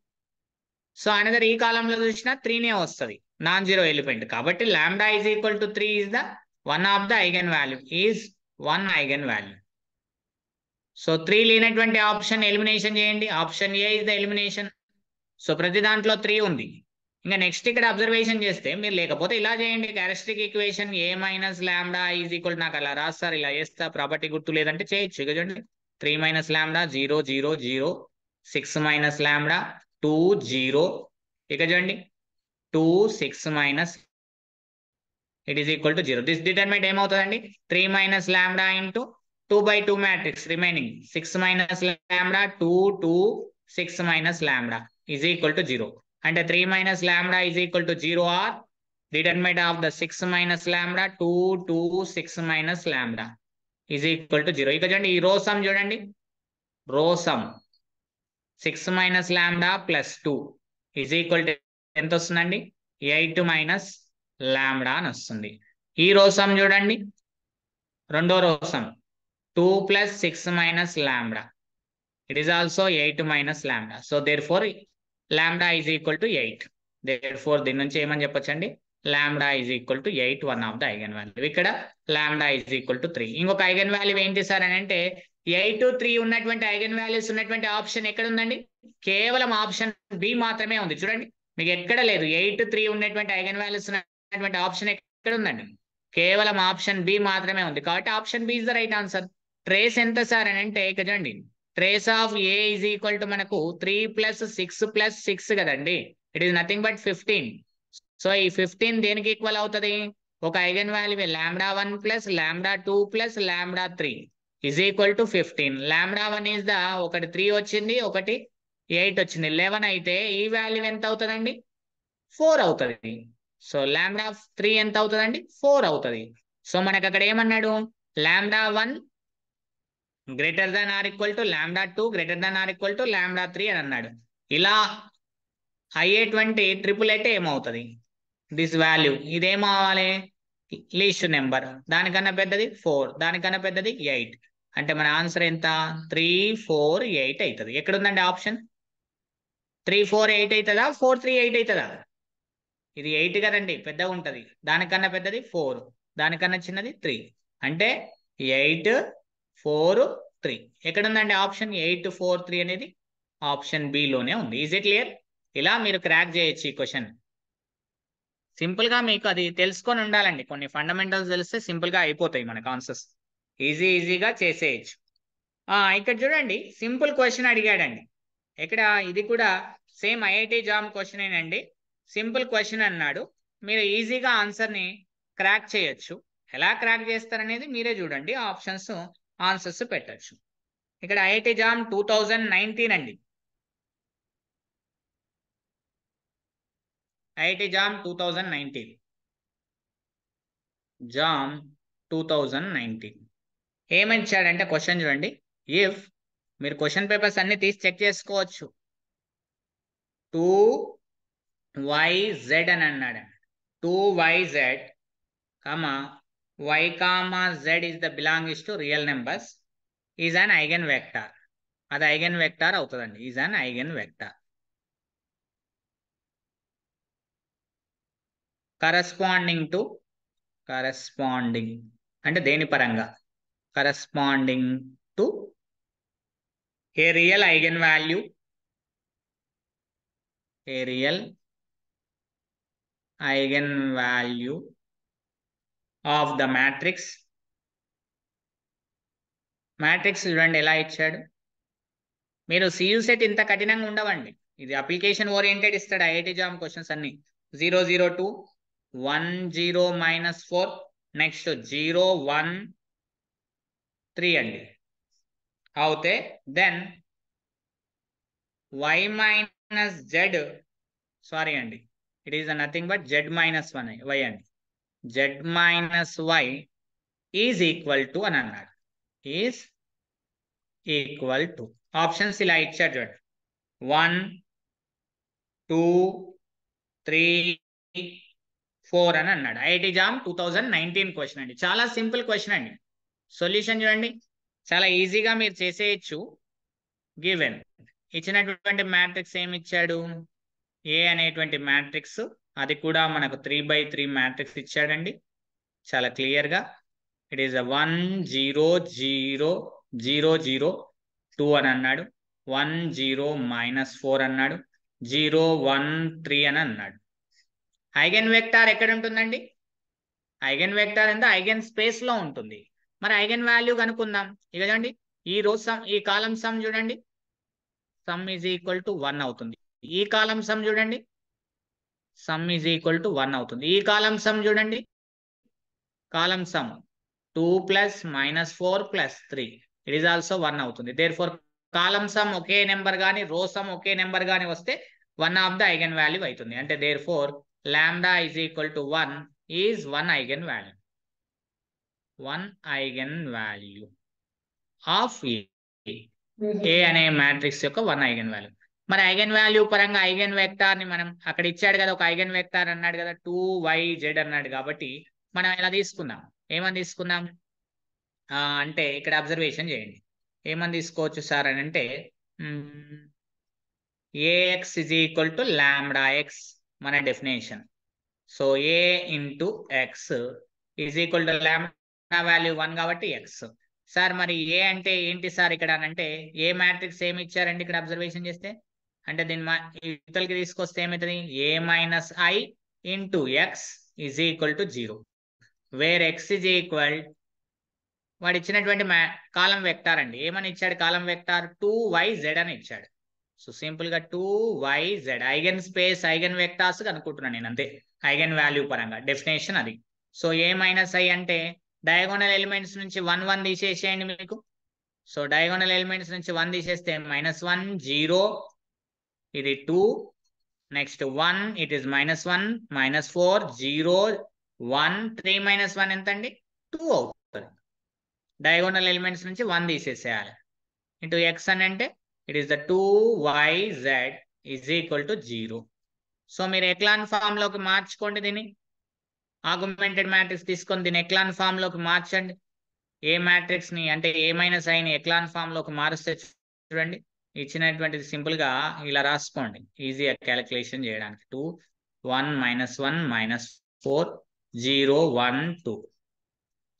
So another ఈ కాలంలో చూసినా 3నే వస్తుంది, నాన్ జీరో ఎలిమెంట్. కాబట్టి lambda is equal to 3 is the one of the eigen value, is one eigen value. So 3 లేనటువంటి option elimination చేయండి. Option A is the elimination. So ప్రతి దాంట్లో 3 ఉంది. ఇంకా నెక్స్ట్ ఇక్కడ అబ్జర్వేషన్ చేస్తే మీరు లేకపోతే ఇలా చేయండి, characteristic equation A minus lambda is equal, నాకు అలా రాస్తారు, ఇలా చేస్తా, ప్రాపర్టీ గుర్తు లేదంటే చేయొచ్చు. ఇక చూడండి 3 మైనస్ లాంబ్డా 0 0 0 6 మైనస్ లాంబ్డా 2 0. ఇక చూడండి 2 6 minus it is equal to 0. This determinant ఏమవుతుందండి? 3 minus lambda into 2/2 matrix remaining 6 minus lambda 2 2 6 minus lambda is equal to 0. అంటే 3 minus lambda is equal to 0 or determinant of the 6 minus lambda 2 2 6 minus lambda is equal to 0. ఇక చూడండి ఈ row sum చూడండి, row sum 6 minus lambda plus 2 is equal to ఎంత వస్తుందండి? 8 minus lambda అని వస్తుంది. ఈ రో సమ్ చూడండి, రెండో row sum 2 plus 6 minus lambda, it is also 8 minus lambda. So therefore lambda is equal to 8. Therefore దీని నుంచి ఏమని చెప్పొచ్చండి? Lambda is equal to 8, one of the eigen value. ఇక్కడ లాంబ్డా ఈజ్ ఈక్వల్ టు 3. ఇంకొక eigen value ఏంటి sir అని అంటే 8 3 ఉన్నటువంటి ఐగన్ వాల్యూస్ ఉన్నటువంటి ఆప్షన్ ఎక్కడ ఉందండి? కేవలం ఆప్షన్ బి మాత్రమే ఉంది. చూడండి మీకు ఎక్కడ లేదు. 8 3 ఉన్నటువంటి ఐగన్ వాల్యూస్ ఉన్నటువంటి ఆప్షన్ ఎక్కడ ఉందండి? కేవలం ఆప్షన్ బి మాత్రమే ఉంది. కాబట్టి option B is the right answer. Trace ఎంత సార్ అని అంటే ఇక్కడ చూడండి, trace of A is equal to మనకు 3 ప్లస్ 6 ప్లస్ 6 కదండి. It is nothing but 15. So ఈ 15 దేనికి ఈక్వల్ అవుతుంది? ఒక eigen value lambda 1 plus lambda 2 plus lambda 3 is equal to 15. Lambda 1 is the ఒకటి 3 వచ్చింది, ఒకటి 8 వచ్చింది, 11 అయితే ఈ వాల్యూ ఎంత అవుతుందండి? 4 అవుతుంది. సో లాంబ్డా 3 ఎంత అవుతుందండి? 4 అవుతుంది. సో మనకు అక్కడ ఏమన్నాడు? Lambda 1 greater than or equal to lambda 2 greater than or equal to lambda 3 అని అన్నాడు. ఇలా అయ్యేటువంటి ట్రిపులెట్ ఏమవుతుంది? దిస్ వాల్యూ ఇదేమవ్వాలి? Least number. దానికన్నా పెద్దది 4, దానికన్నా పెద్దది 8. అంటే మన ఆన్సర్ ఎంత? 3 4 8 అవుతుంది. ఎక్కడుందండి ఆప్షన్? 3 4 8 అవుతుందా? 4 3 8 అవుతుందా? ఇది 8 కదండి, పెద్దగా ఉంటుంది. దానికన్నా పెద్దది 4, దానికన్నా చిన్నది 3. అంటే 8 4 3. ఎక్కడుందండి ఆప్షన్? 8 4 3 అనేది ఆప్షన్ బి లోనే ఉంది. Is it clear? ఇలా మీరు క్రాక్ చేయొచ్చు ఈ క్వశ్చన్. సింపుల్ గా మీకు అది తెలుసుకొని ఉండాలండి. కొన్ని ఫండమెంటల్స్ తెలిస్తే సింపుల్ గా అయిపోతాయి మనకు ఆన్సర్స్. ఈజీగా చేసేయచ్చు. ఇక్కడ చూడండి, సింపుల్ క్వశ్చన్ అడిగాడండి. ఇక్కడ ఇది కూడా సేమ్ ఐఐటి జామ్ క్వశ్చన్ ఏనండి. సింపుల్ క్వశ్చన్ అన్నాడు. మీరు ఈజీగా ఆన్సర్ని క్రాక్ చేయొచ్చు. ఎలా క్రాక్ చేస్తారనేది మీరే చూడండి. ఆప్షన్స్ ఆన్సర్స్ పెట్టచ్చు. ఇక్కడ ఐఐటి జామ్ 2019 అండి. IIT JAM 2019. జామ్ 2019 ఏమిచ్చాడంటే క్వశ్చన్ చూడండి. ఇఫ్ మీరు క్వశ్చన్ పేపర్స్ అన్ని తీసి చెక్ చేసుకోవచ్చు. 2yz అని అన్నాడు. 2yz, y, z is the belongs to real numbers is an eigenvector. అది ఐగన్ వెక్టార్ అవుతుందండి. Is an eigen vector. Corresponding అంటే దేని పరంగా? Corresponding to A real eigen value, of the matrix. Matrix చూడండి ఎలా ఇచ్చాడు. మీరు సియు సెట్ ఇంత కఠినంగా ఉండవండి. ఇది అప్లికేషన్ ఓరియంటెడ్ ఇస్తాడు ఐఐటి జామ్ క్వశ్చన్స్ అన్ని. 0 0 2 1 0 -4 నెక్స్ట్ 0 1 3 అండి అవుతే then y minus z, sorry అండి, it is nothing but z minus 1 y అండి. z minus y is equal to అని అన్నాడు. ఈజ్ ఈక్వల్ టు ఆప్షన్స్ ఇలా ఇచ్చాడు చూడండి. 1 2 3 4 అని అన్నాడు. ఐఐటి జామ్ 2019 క్వశ్చన్ అండి. చాలా సింపుల్ క్వశ్చన్ అండి. సొల్యూషన్ చూడండి, చాలా ఈజీగా మీరు చేసేయచ్చు. గివెన్ ఇచ్చినటువంటి మ్యాట్రిక్స్ ఏమి ఇచ్చాడు? ఏ అనేటువంటి మ్యాట్రిక్స్, అది కూడా మనకు 3x3 మ్యాట్రిక్స్ ఇచ్చాడండి. చాలా క్లియర్గా ఇట్ ఈస్ 1 0 0 0 0 2 అని అన్నాడు. 1 0 -4 అన్నాడు. 0 1 3 అని అన్నాడు. ఐగన్ వెక్టార్ ఎక్కడ ఉంటుందండి? ఐగన్ వెక్టార్ ఎంత ఐగన్ స్పేస్ లో ఉంటుంది. మరి ఐగన్ వాల్యూ కనుక్కుందాం. ఇక చూడండి, ఈ రో సమ్, ఈ కాలం సమ్ చూడండి, సమ్ ఈజ్ ఈక్వల్ టు 1 అవుతుంది. ఈ కాలం సమ్ చూడండి, సమ్ ఈజ్ ఈక్వల్ టు 1 అవుతుంది. ఈ కాలం సమ్ చూడండి, column sum 2 + -4 + 3 it is also 1 అవుతుంది. దేర్ ఫోర్ కాలం సమ్ ఒకే నెంబర్ కానీ రో సమ్ ఒకే నెంబర్ కానీ వస్తే 1 ఆఫ్ ద ఐగన్ వాల్యూ అవుతుంది. అంటే therefore lambda is equal to 1 is 1 eigenvalue. 1 eigen value of A అనే మ్యాట్రిక్స్ యొక్క 1 ఐగన్ వాల్యూ. మరి ఐగన్ వాల్యూ పరంగా ఐగన్ వెక్టార్ ని మనం అక్కడ ఇచ్చాడు కదా, ఒక ఐగన్ వెక్టార్ అన్నాడు కదా, 2yz అన్నాడు. కాబట్టి మనం ఎలా తీసుకుందాం? ఏమని తీసుకుందాం అంటే ఇక్కడ అబ్జర్వేషన్ చేయండి. ఏమని తీసుకోవచ్చు సార్ అని అంటే ax is equal to lambda X మన definition. So a into X is equal to lambda value 1 కాబట్టి ఎక్స్. సార్ మరి ఏ అంటే ఏంటి సార్ ఇక్కడ అంటే ఏ మ్యాట్రిక్స్ ఏమి ఇచ్చారండి ఇక్కడ అబ్జర్వేషన్ చేస్తే? అంటే దీన్ని ఇవతలకి తీసుకొస్తే ఏమవుతుంది? a - i into X is equal to 0 where X is equal వాడు ఇచ్చినటువంటి కాలం వెక్టార్ అండి. ఏమని ఇచ్చాడు? కాలం వెక్టార్ 2yz అని ఇచ్చాడు. సో సింపుల్ గా 2yz eigen space eigen vectors అనుకుంటున్నాను నేను, అంతే. ఐగన్ వాల్యూ పరంగా డెఫినేషన్ అది. సో a - i అంటే డయాగోనల్ ఎలిమెంట్స్ నుంచి 1 1 తీసేసేయండి మీకు. సో డయాగోనల్ ఎలిమెంట్స్ నుంచి 1 తీసేస్తే -1 0 ఇది 2 నెక్స్ట్ 1 ఇట్ ఈస్ -1 -4 0 1 3 - 1 ఎంత అండి? 2 అవుతుంది. డయాగోనల్ ఎలిమెంట్స్ నుంచి 1 తీసేసేయాలి. ఇంటూ ఎక్స్ అని అంటే it is the 2yz is equal to 0. So మీరు ఎక్లాన్ ఫామ్ లోకి మార్చుకోండి. దీన్ని ఆగ్మెంటెడ్ మ్యాట్రిక్స్ తీసుకొని దీన్ని ఎక్లాన్ ఫామ్ లోకి మార్చండి. ఏ మ్యాట్రిక్స్ ని అంటే a - i ని ఎక్లాన్ ఫామ్ లోకి మారుస్తే చూడండి, ఇచ్చినటువంటిది సింపుల్ గా ఇలా రాసుకోండి ఈజీగా క్యాలిక్యులేషన్ చేయడానికి. 2 1 -1 -4 0 1 2.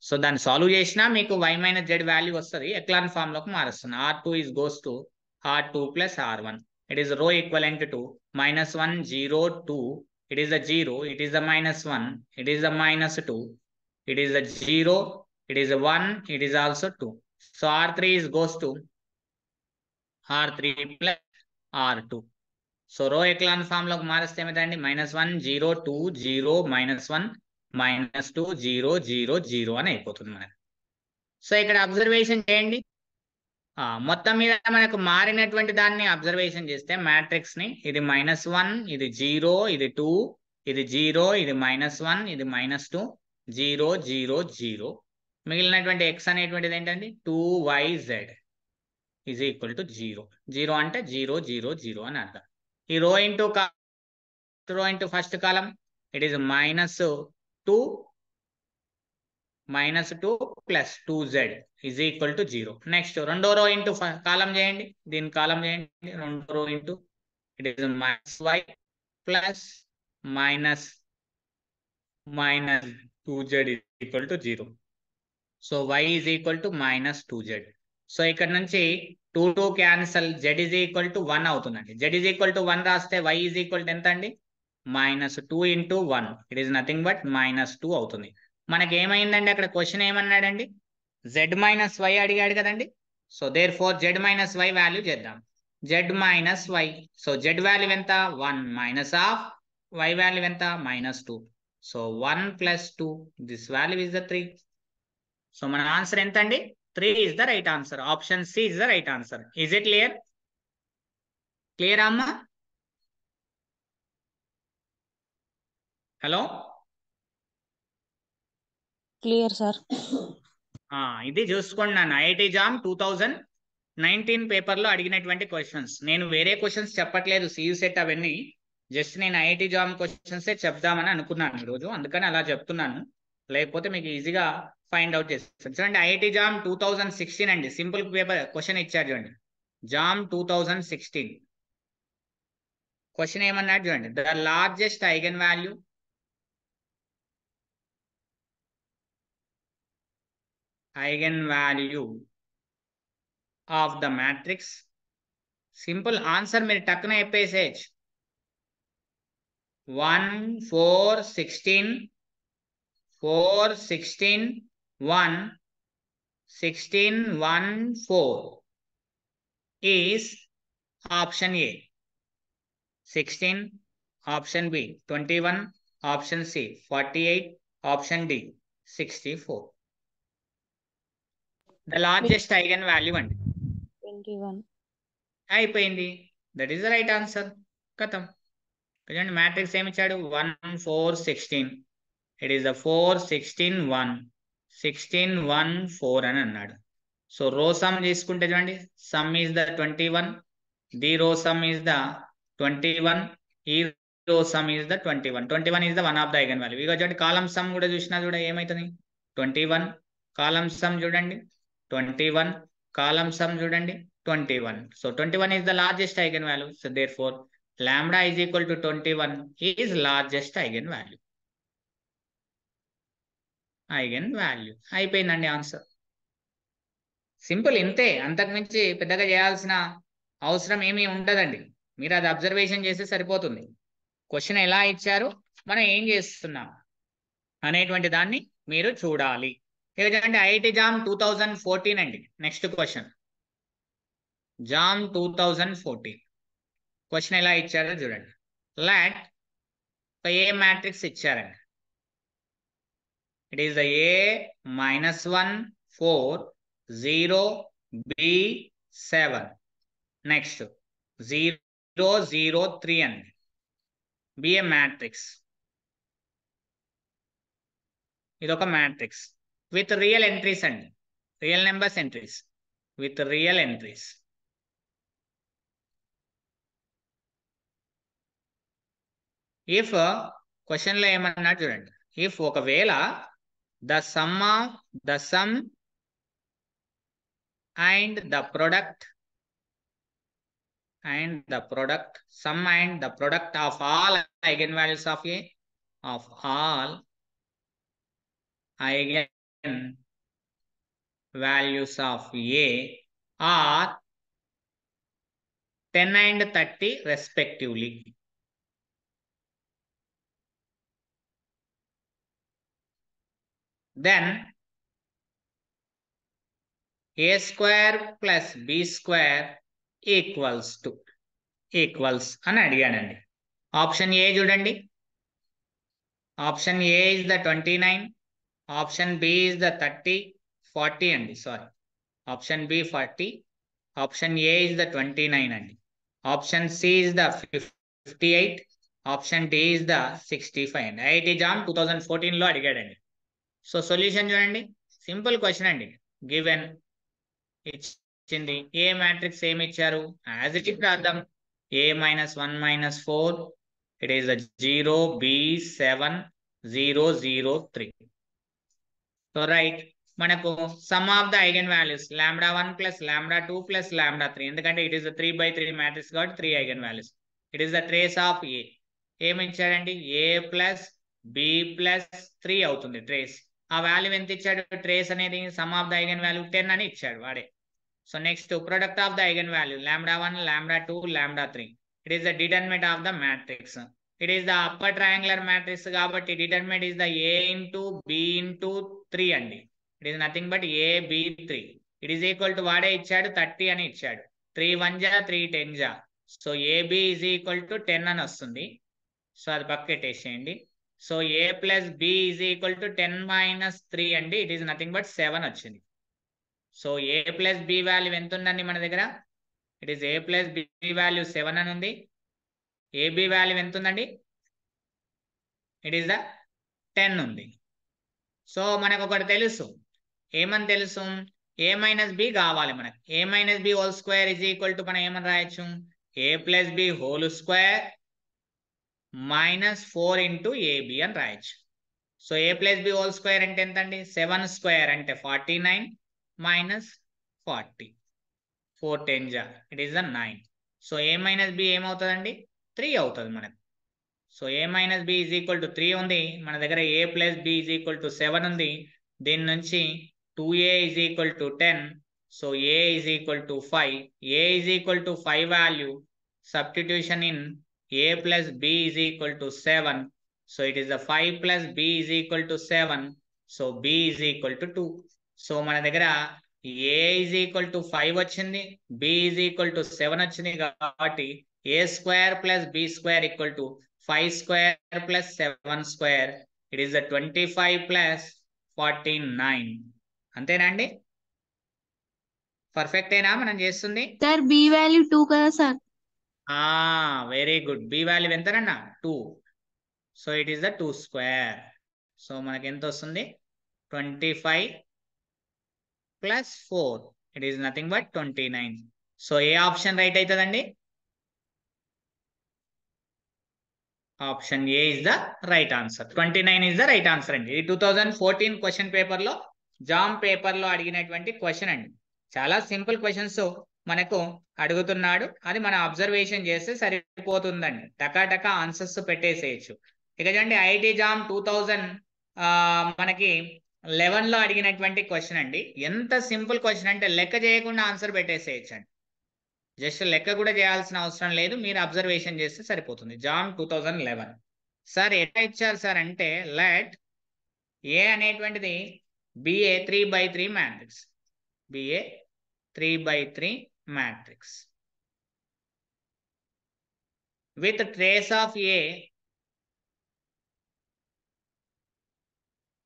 సో దాన్ని సాల్వ్ చేసినా మీకు y - z వాల్యూ వస్తుంది. ఎక్లాన్ ఫామ్ లోకి మారుస్తుంది. R2 is goes to R2 + R1. It is rho equivalent to -1 0 2 it is a 0, it is a -1, it is a -2, it is a 0, it is a 1, it is also 2. So R3 goes to R3 plus R2. So రో echelon form లోకి మారిస్తే ఏమిటండి -1 0 2 0 -1 -2 0 0 0 అని అయిపోతుంది మనకి. So ఇక్కడ observation చేయండి. మొత్తం మీద మనకు మారినటువంటి దాన్ని అబ్జర్వేషన్ చేస్తే మ్యాట్రిక్స్ ని ఇది -1, ఇది 0, ఇది 2, ఇది 0, ఇది -1, ఇది -2, 0 0 0. మిగిలినటువంటి x అనేటువంటిది ఏంటండి 2yz ఈజ్ ఈక్వల్ టు 0. 0 అంటే 0 0 0 అని అర్థం. ఈ రో into first column it is -2 plus 2z is equal to 0. Next రెండో రో ఇంటూ కాలం చేయండి, దీని కాలం చేయండి. రెండో rho into it is -y plus -2z equal to 0. So y is equal to -2z. So ఇక్కడ నుంచి 2 2 cancel, z is equal to 1 అవుతుందండి. z is equal to 1 రాస్తే y ఈజ్ ఈక్వల్ టు ఎంత అండి -2 into 1, it is nothing but -2 అవుతుంది. మనకి ఏమైందండి అక్కడ క్వశ్చన్ ఏమన్నాడండి z - y అడిగాడు కదండి. So therefore z - y value చేద్దాం. z - y, so z value ఎంత 1 మైనస్ ఆఫ్ y వాల్యూ ఎంత -2. So 1 plus 2, this value is the 3. So మన ఆన్సర్ ఎంత అండి 3 is the right answer. Option C is the right answer. Is it clear? Clear amma? Hello? Clear, sir. ఇది చూసుకోండి నాన్న, IIT JAM 2019 పేపర్లో అడిగినటువంటి questions. నేను వేరే క్వశ్చన్స్ చెప్పట్లేదు, సియు సెట్ అవన్నీ, జస్ట్ నేను ఐఐటి జామ్ క్వశ్చన్సే చెప్దామని అనుకున్నాను ఈరోజు, అందుకని అలా చెప్తున్నాను. లేకపోతే మీకు ఈజీగా ఫైండ్ అవుట్ చేస్తాను. చూడండి ఐఐటి జామ్ 2016 అండి, సింపుల్ పేపర్ క్వశ్చన్ ఇచ్చారు చూడండి. జామ్ 2016 క్వశ్చన్ ఏమన్నాడు చూడండి. The largest eigen value of the matrix. Simple answer మీరు టక్కున చెప్పేసేయచ్చు. 1 4 16 4 16 1 16 1 4 is option A. 16 option B 21 option C 48 option D 64. The largest eigen value అండి 21. అయిపోయింది. That is the right answer. కథం. చూడండి మ్యాట్రిక్స్ ఏమి ఇచ్చాడు 1 4 16, ఇట్ ఈస్ ద 4 16 1 16 1 4 అని అన్నాడు. సో రో సమ్ తీసుకుంటే చూడండి, sum is the 21, the row sum is the 21, ఈ row sum is the 21. 21 is the one of the eigen value. ఇక చూడండి కాలమ్ సమ్ కూడా చూసినా కూడా ఏమవుతుంది 21, కాలమ్ సమ్ చూడండి 21, కాలమ్ సమ్ చూడండి 21. So 21 is the largest eigen value. So therefore lambda is equal to 21 is largest eigen value. Eigen value అయిపోయిందండి answer. Simple ఇంతే, అంతకుమించి పెద్దగా చేయాల్సిన అవసరం ఏమీ ఉండదండి. మీరు అది అబ్జర్వేషన్ చేస్తే సరిపోతుంది. క్వశ్చన్ ఎలా ఇచ్చారు, మనం ఏం చేస్తున్నాం అనేటువంటి దాన్ని మీరు చూడాలి. ఏదంటే ఐఐటి జామ్ 2014 అండి. నెక్స్ట్ క్వశ్చన్ జామ్ 2014 క్వశ్చన్ ఎలా ఇచ్చారో చూడండి. లాట్ ఏ మ్యాట్రిక్స్ ఇచ్చారండి. It is the A -1 4 0 B 7. Next 0 0 3 అండి. బి ఏ మ్యాట్రిక్స్. ఇది ఒక మ్యాట్రిక్స్ విత్ రియల్ ఎంట్రీస్ అండి, real numbers entries with real entries. If question లో ఏమన్నాడు చూడండి, ఇఫ్ ఒకవేళ the sum and the product some and the product of all eigen values of A eigen values of A are 10 and 30 respectively. then a square plus b square equals అని అడిగాడండి. Option A చూడండి. Option A is the 29, option B is the 40 అండి, sorry, option B 40, option A is the 29 అండి, option C is the 58, option D is the 65 అండి. IIT JAM 2014 లో అడిగాడండి. So solution చూడండి, simple question అండి. Given ఇచ్చింది, A matrix ఏమి ఇచ్చారు, యాజ్ ఇట్ ఇస్ రాద్దాం. a minus 1 minus 4, it is the 0 b 7 0 0 3. So right, మనకు sum of the eigenvalues lambda 1 plus lambda 2 plus lambda 3, ఎందుకంటే it is a 3 by 3 matrix కాబట్టి 3 eigenvalues. It is the trace of a. ఏమి ఇచ్చాడండి, a plus b plus 3 అవుతుంది trace. ఆ value ఎంత ఇచ్చాడు, trace అనేది sum of the eigenvalue 10 అని ఇచ్చాడు వాడే. So next, product of the eigenvalue lambda 1 lambda 2 lambda 3, it is the determinant of the matrix. It is the upper triangular matrix కాబట్టి determinant is the a into b into 3 అండి. It is nothing but a b 3. It is equal to వాడే ఇచ్చాడు 30 అని ఇచ్చాడు, 3 1 జా 3 10 జా, so ab is equal to 10 అని వస్తుంది. సో అది పక్కెట్టేసేయండి. సో a plus b is equal to 10 minus 3 అండి, it is nothing but 7 వచ్చింది. So a plus b value ఎంత ఉందండి మన దగ్గర, it is a plus b value 7 అని ఉంది. ab వాల్యూ ఎంత ఉందండి, ఇట్ ఈస్ ద 10 ఉంది. సో మనకు ఒకటి తెలుసు, ఏమని తెలుసు, a మైనస్ b కావాలి మనకు. a minus b whole square is equal to మనం ఏమని రాయొచ్చు, a plus b whole square minus 4 into ab అని రాయొచ్చు. So a plus b whole square అంటే ఎంత అండి, 7 స్క్వేర్ అంటే 49 minus 40, 4 10 జా, it is the 9. So a minus b ఏమవుతుందండి, 3 అవుతుంది మనకు. So a minus b is equal to 3 ఉంది మన దగ్గర, a plus b is equal to 7 ఉంది. దీని నుంచి 2a is equal to 10, so a is equal to 5. a is equal to 5 value substitution in a plus b is equal to 7, so it is the 5 plus b is equal to 7, so b is equal to 2. So మన దగ్గర a is equal to 5 వచ్చింది, b is equal to 7 వచ్చింది కాబట్టి a square plus b square equal to 5 square plus 7 square, it is the 25 plus 49. అంతేనండి, perfect ఏనా మనం చేస్తుంది. Sir B value 2 కదా sir. Very good, b value ఎంతనన్నా 2, so it is the 2 square. సో మనకి ఎంత వస్తుంది, 25 plus 4, it is nothing but 29. So A option right అవుతుందండి. Option A is the right answer. 29 is the right answer అండి. ఇది 2014 question paper లో, jam paper లో అడిగినటువంటి క్వశ్చన్ అండి. చాలా సింపుల్ క్వశ్చన్స్ మనకు అడుగుతున్నాడు, అది మన అబ్జర్వేషన్ చేస్తే సరిపోతుందండి. టకా ఆన్సర్స్ పెట్టేసేయచ్చు. ఇక చూడండి, ఐఐటి జామ్ 2000 మనకి 11 లో అడిగినటువంటి క్వశ్చన్ అండి. ఎంత సింపుల్ క్వశ్చన్ అంటే లెక్క చేయకుండా ఆన్సర్ పెట్టేసేయచ్చు అండి. జస్ట్ లెక్క కూడా చేయాల్సిన అవసరం లేదు, మీరు అబ్జర్వేషన్ చేస్తే సరిపోతుంది. జామ్ 2011. సార్ ఎట్లా ఇచ్చారు సార్ అంటే, లెట్ ఏ అనేటువంటిది be a 3/3 matrix, be a 3/3 matrix with trace of A,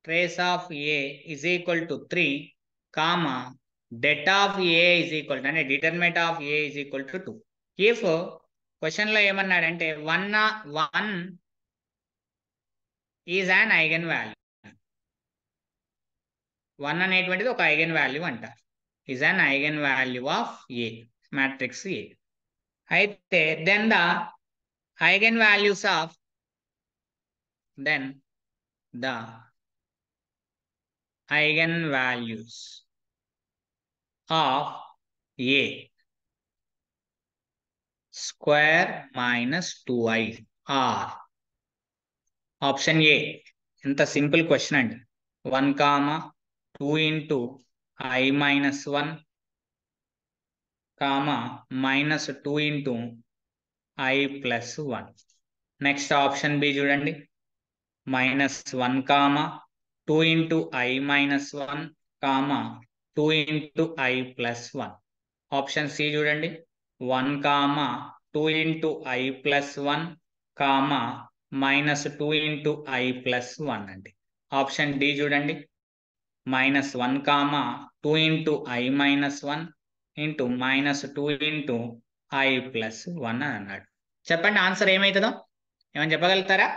trace of A is equal to 3, comma, det of A is equal to, determinant of A is equal to 2. If question లో ఏమన్నాడంటే 1 is an eigenvalue, 1 అనేటువంటిది ఒక eigen value అంటారు, is an eigenvalue of A, matrix A. అయితే then the eigenvalues of, then the eigenvalues of A square minus 2i are, option A. ఎంత simple question అండి. 1, 2 into I minus 1, minus 2 into I plus 1. Next option B చూడండి, -1, 2 into I minus 1, comma 2 into I plus 1. Option C చూడండి, 1 comma 2 into I plus 1, comma minus 2 into I plus 1 అండి. Option D చూడండి, minus 1 comma 2 into I minus 1 into minus 2 into I plus 1 అని అన్నాడు. చెప్పండి answer ఏమవుతుందో ఏమని చెప్పగలుగుతారా?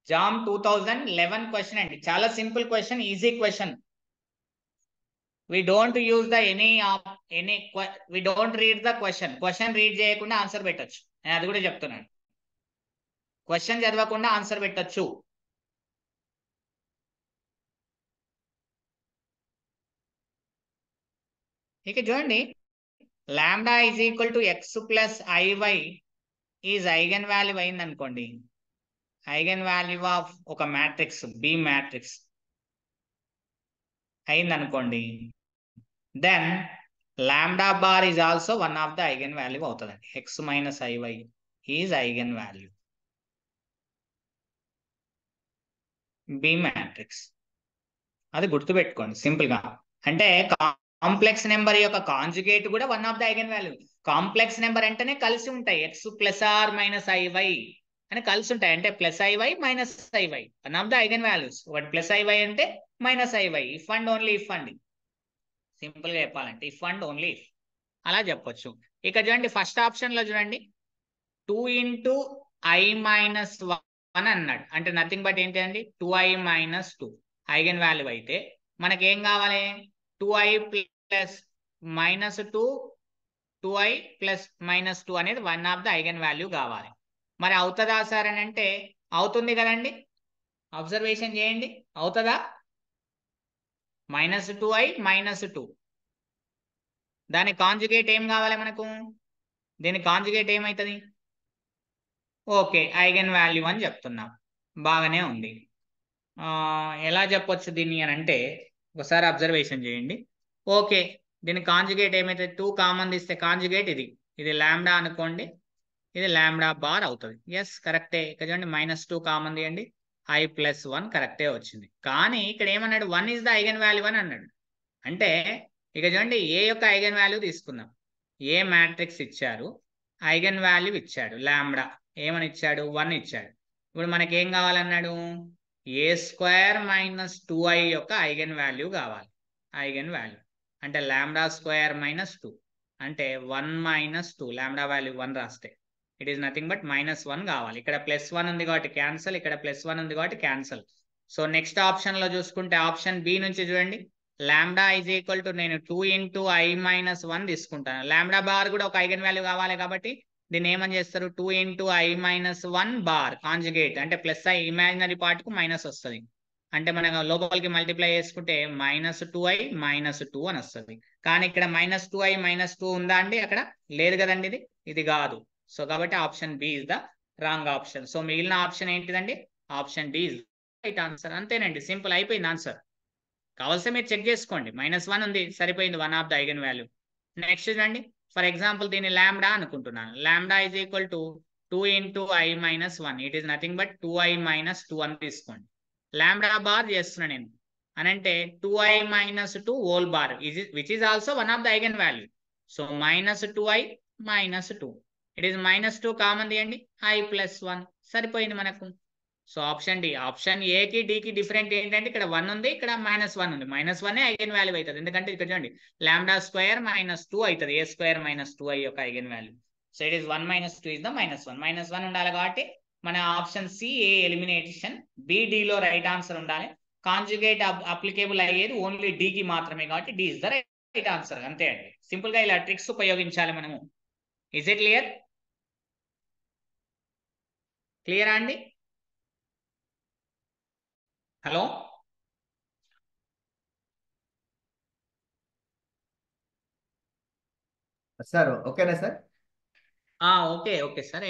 Jam 2011 question అండి, చాలా simple question, easy question. We don't use the we don't read the question read చేయకుండా ఆన్సర్ పెట్టొచ్చు. నేను అది కూడా చెప్తున్నాను, క్వశ్చన్ చదవకుండా ఆన్సర్ పెట్టొచ్చు. ఇక చూడండి, lambda is equal to X plus I Y is eigen value అయింది అనుకోండి, ఐగన్ వాల్యూ ఆఫ్ ఒక మ్యాట్రిక్స్ బి మ్యాట్రిక్స్ అయింది అనుకోండి, then lambda bar is also one of the eigenvalue అవుతుందండి. x minus iy is eigenvalue b matrix. అది గుర్తుపెట్టుకోండి simple గా. అంటే కాంప్లెక్స్ నెంబర్ యొక్క కాంజుగేట్ కూడా one of the eigen value. Complex number అంటేనే కలిసి ఉంటాయి, x ప్లస్ ఆర్ మైనస్ ఐవై అని కలిసి ఉంటాయి. అంటే plus I Y minus I Y one of the eigen values. ఒకటి ప్లస్ ఐవై అంటే minus I Y, if and only if అండి. సింపుల్ గా చెప్పాలంటే ఇఫ్ అండ్ ఓన్లీ ఇఫ్ అలా చెప్పొచ్చు. ఇక చూడండి ఫస్ట్ ఆప్షన్ లో చూడండి 2 into I minus 1 అన్నాడు. అంటే నథింగ్ బట్ ఏంటి అండి, 2i minus 2 ఐగన్ వాల్యూ అయితే మనకి ఏం కావాలి, 2i plus minus 2 2i plus minus 2 అనేది one of the eigen value కావాలి. మరి అవుతుందా సార్ అని అంటే అవుతుంది కదండి, అబ్జర్వేషన్ చేయండి, అవుతుందా? మైనస్ 2i మైనస్ 2, దాని కాంజుగేట్ ఏం కావాలి మనకు, దీని కాంజుగేట్ ఏమవుతుంది? ఓకే, ఐగన్ వాల్యూ అని చెప్తున్నాం, బాగానే ఉంది. ఎలా చెప్పొచ్చు దీన్ని అని అంటే ఒకసారి అబ్జర్వేషన్ చేయండి. ఓకే, దీని కాంజుగేట్ ఏమైతుంది, 2 కామన్ తీస్తే కాంజుగేట్ ఇది లాంబ్డా అనుకోండి, ఇది లాంబ్డా బార్ అవుతుంది. ఎస్ కరెక్టే. ఇక్కడ చూడండి మైనస్ 2 కామన్ తీయండి, I ప్లస్ 1 కరెక్టే వచ్చింది. కానీ ఇక్కడ ఏమన్నాడు, 1 ఇస్ ద ఐగన్ వాల్యూ అని అన్నాడు. అంటే ఇక చూడండి ఏ యొక్క ఐగన్ వాల్యూ తీసుకుందాం, ఏ మ్యాట్రిక్స్ ఇచ్చారు, ఐగన్ వాల్యూ ఇచ్చాడు లాంబ్డా, ఏమని ఇచ్చాడు, 1 ఇచ్చాడు. ఇప్పుడు మనకి ఏం కావాలన్నాడు, ఏ స్క్వేర్ మైనస్ 2i యొక్క ఐగన్ వాల్యూ కావాలి. ఐగన్ వాల్యూ అంటే లాంబ్డా స్క్వేర్ మైనస్ 2 అంటే 1 మైనస్ 2, లాంబ్డా వాల్యూ 1 రాస్తే it is nothing but minus 1 కావాలి. ఇక్కడ ప్లస్ 1 ఉంది కాబట్టి క్యాన్సల్, ఇక్కడ ప్లస్ 1 ఉంది కాబట్టి క్యాన్సల్. సో నెక్స్ట్ ఆప్షన్ లో చూసుకుంటే ఆప్షన్ బి నుంచి చూడండి, లాంబ్డా ఈజ్ ఈక్వల్ టు నేను 2 into I minus 1 తీసుకుంటాను. లాంబ్డా బార్ కూడా ఒక ఐగన్ వాల్యూ కావాలి కాబట్టి దీన్ని ఏమని చేస్తారు, 2 into I minus 1 bar conjugate అంటే ప్లస్ ఐ ఇమాజినరీ పార్ట్ కు మైనస్ వస్తుంది. అంటే మనం లోపలికి మల్టిప్లై చేసుకుంటే మైనస్ 2i మైనస్ 2 అని వస్తుంది. కానీ ఇక్కడ మైనస్ 2i మైనస్ 2 ఉందా అండి, అక్కడ లేదు కదండి, ఇది కాదు. సో కాబట్టి option B is the wrong option. So మిగిలిన ఆప్షన్ ఏంటిదండి, option D is right answer. అంతేనండి, సింపుల్ అయిపోయింది ఆన్సర్. కావాల్సి మీరు చెక్ చేసుకోండి, -1 ఉంది సరిపోయింది, one of the eigen value. Next చూడండి, ఫర్ ఎగ్జాంపుల్ దీన్ని లాంబ్డా అనుకుంటున్నాను. Lambda is equal to 2 into I minus 1, it is nothing but 2i minus 2 అని తీసుకోండి. లాంబ్డా బార్ చేస్తున్నా నేను అని అంటే 2i minus 2 whole bar which is also one of the eigen value. So minus 2i minus 2, it is minus 2 common తీయండి, I plus 1 సరిపోయింది మనకు. So option D. Option ఏకి డికి డిఫరెంట్ ఏంటంటే ఇక్కడ 1 ఉంది, ఇక్కడ -1 ఉంది. -1 ఐగన్ వాల్యూ అవుతుంది, ఎందుకంటే ఇక్కడ చూడండి లాంబ్డా స్క్వేర్ మైనస్ 2 అవుతుంది, ఏ స్క్వేర్ మైనస్ 2i యొక్క eigen value. So it is 1 minus 2 is the -1. -1 ఉండాలి కాబట్టి మన option C A elimination, B D లో రైట్ ఆన్సర్ ఉండాలి. కాంజుగేట్ అప్లికేబుల్ అయ్యేది ఓన్లీ డి కి మాత్రమే కాబట్టి D is the right answer. అంతే అండి, సింపుల్ గా ఇలా ట్రిక్స్ ఉపయోగించాలి మనము. Is it clear? క్లియరా అండి? హలో సార్ ఓకేనా సార్? Okay okay sir.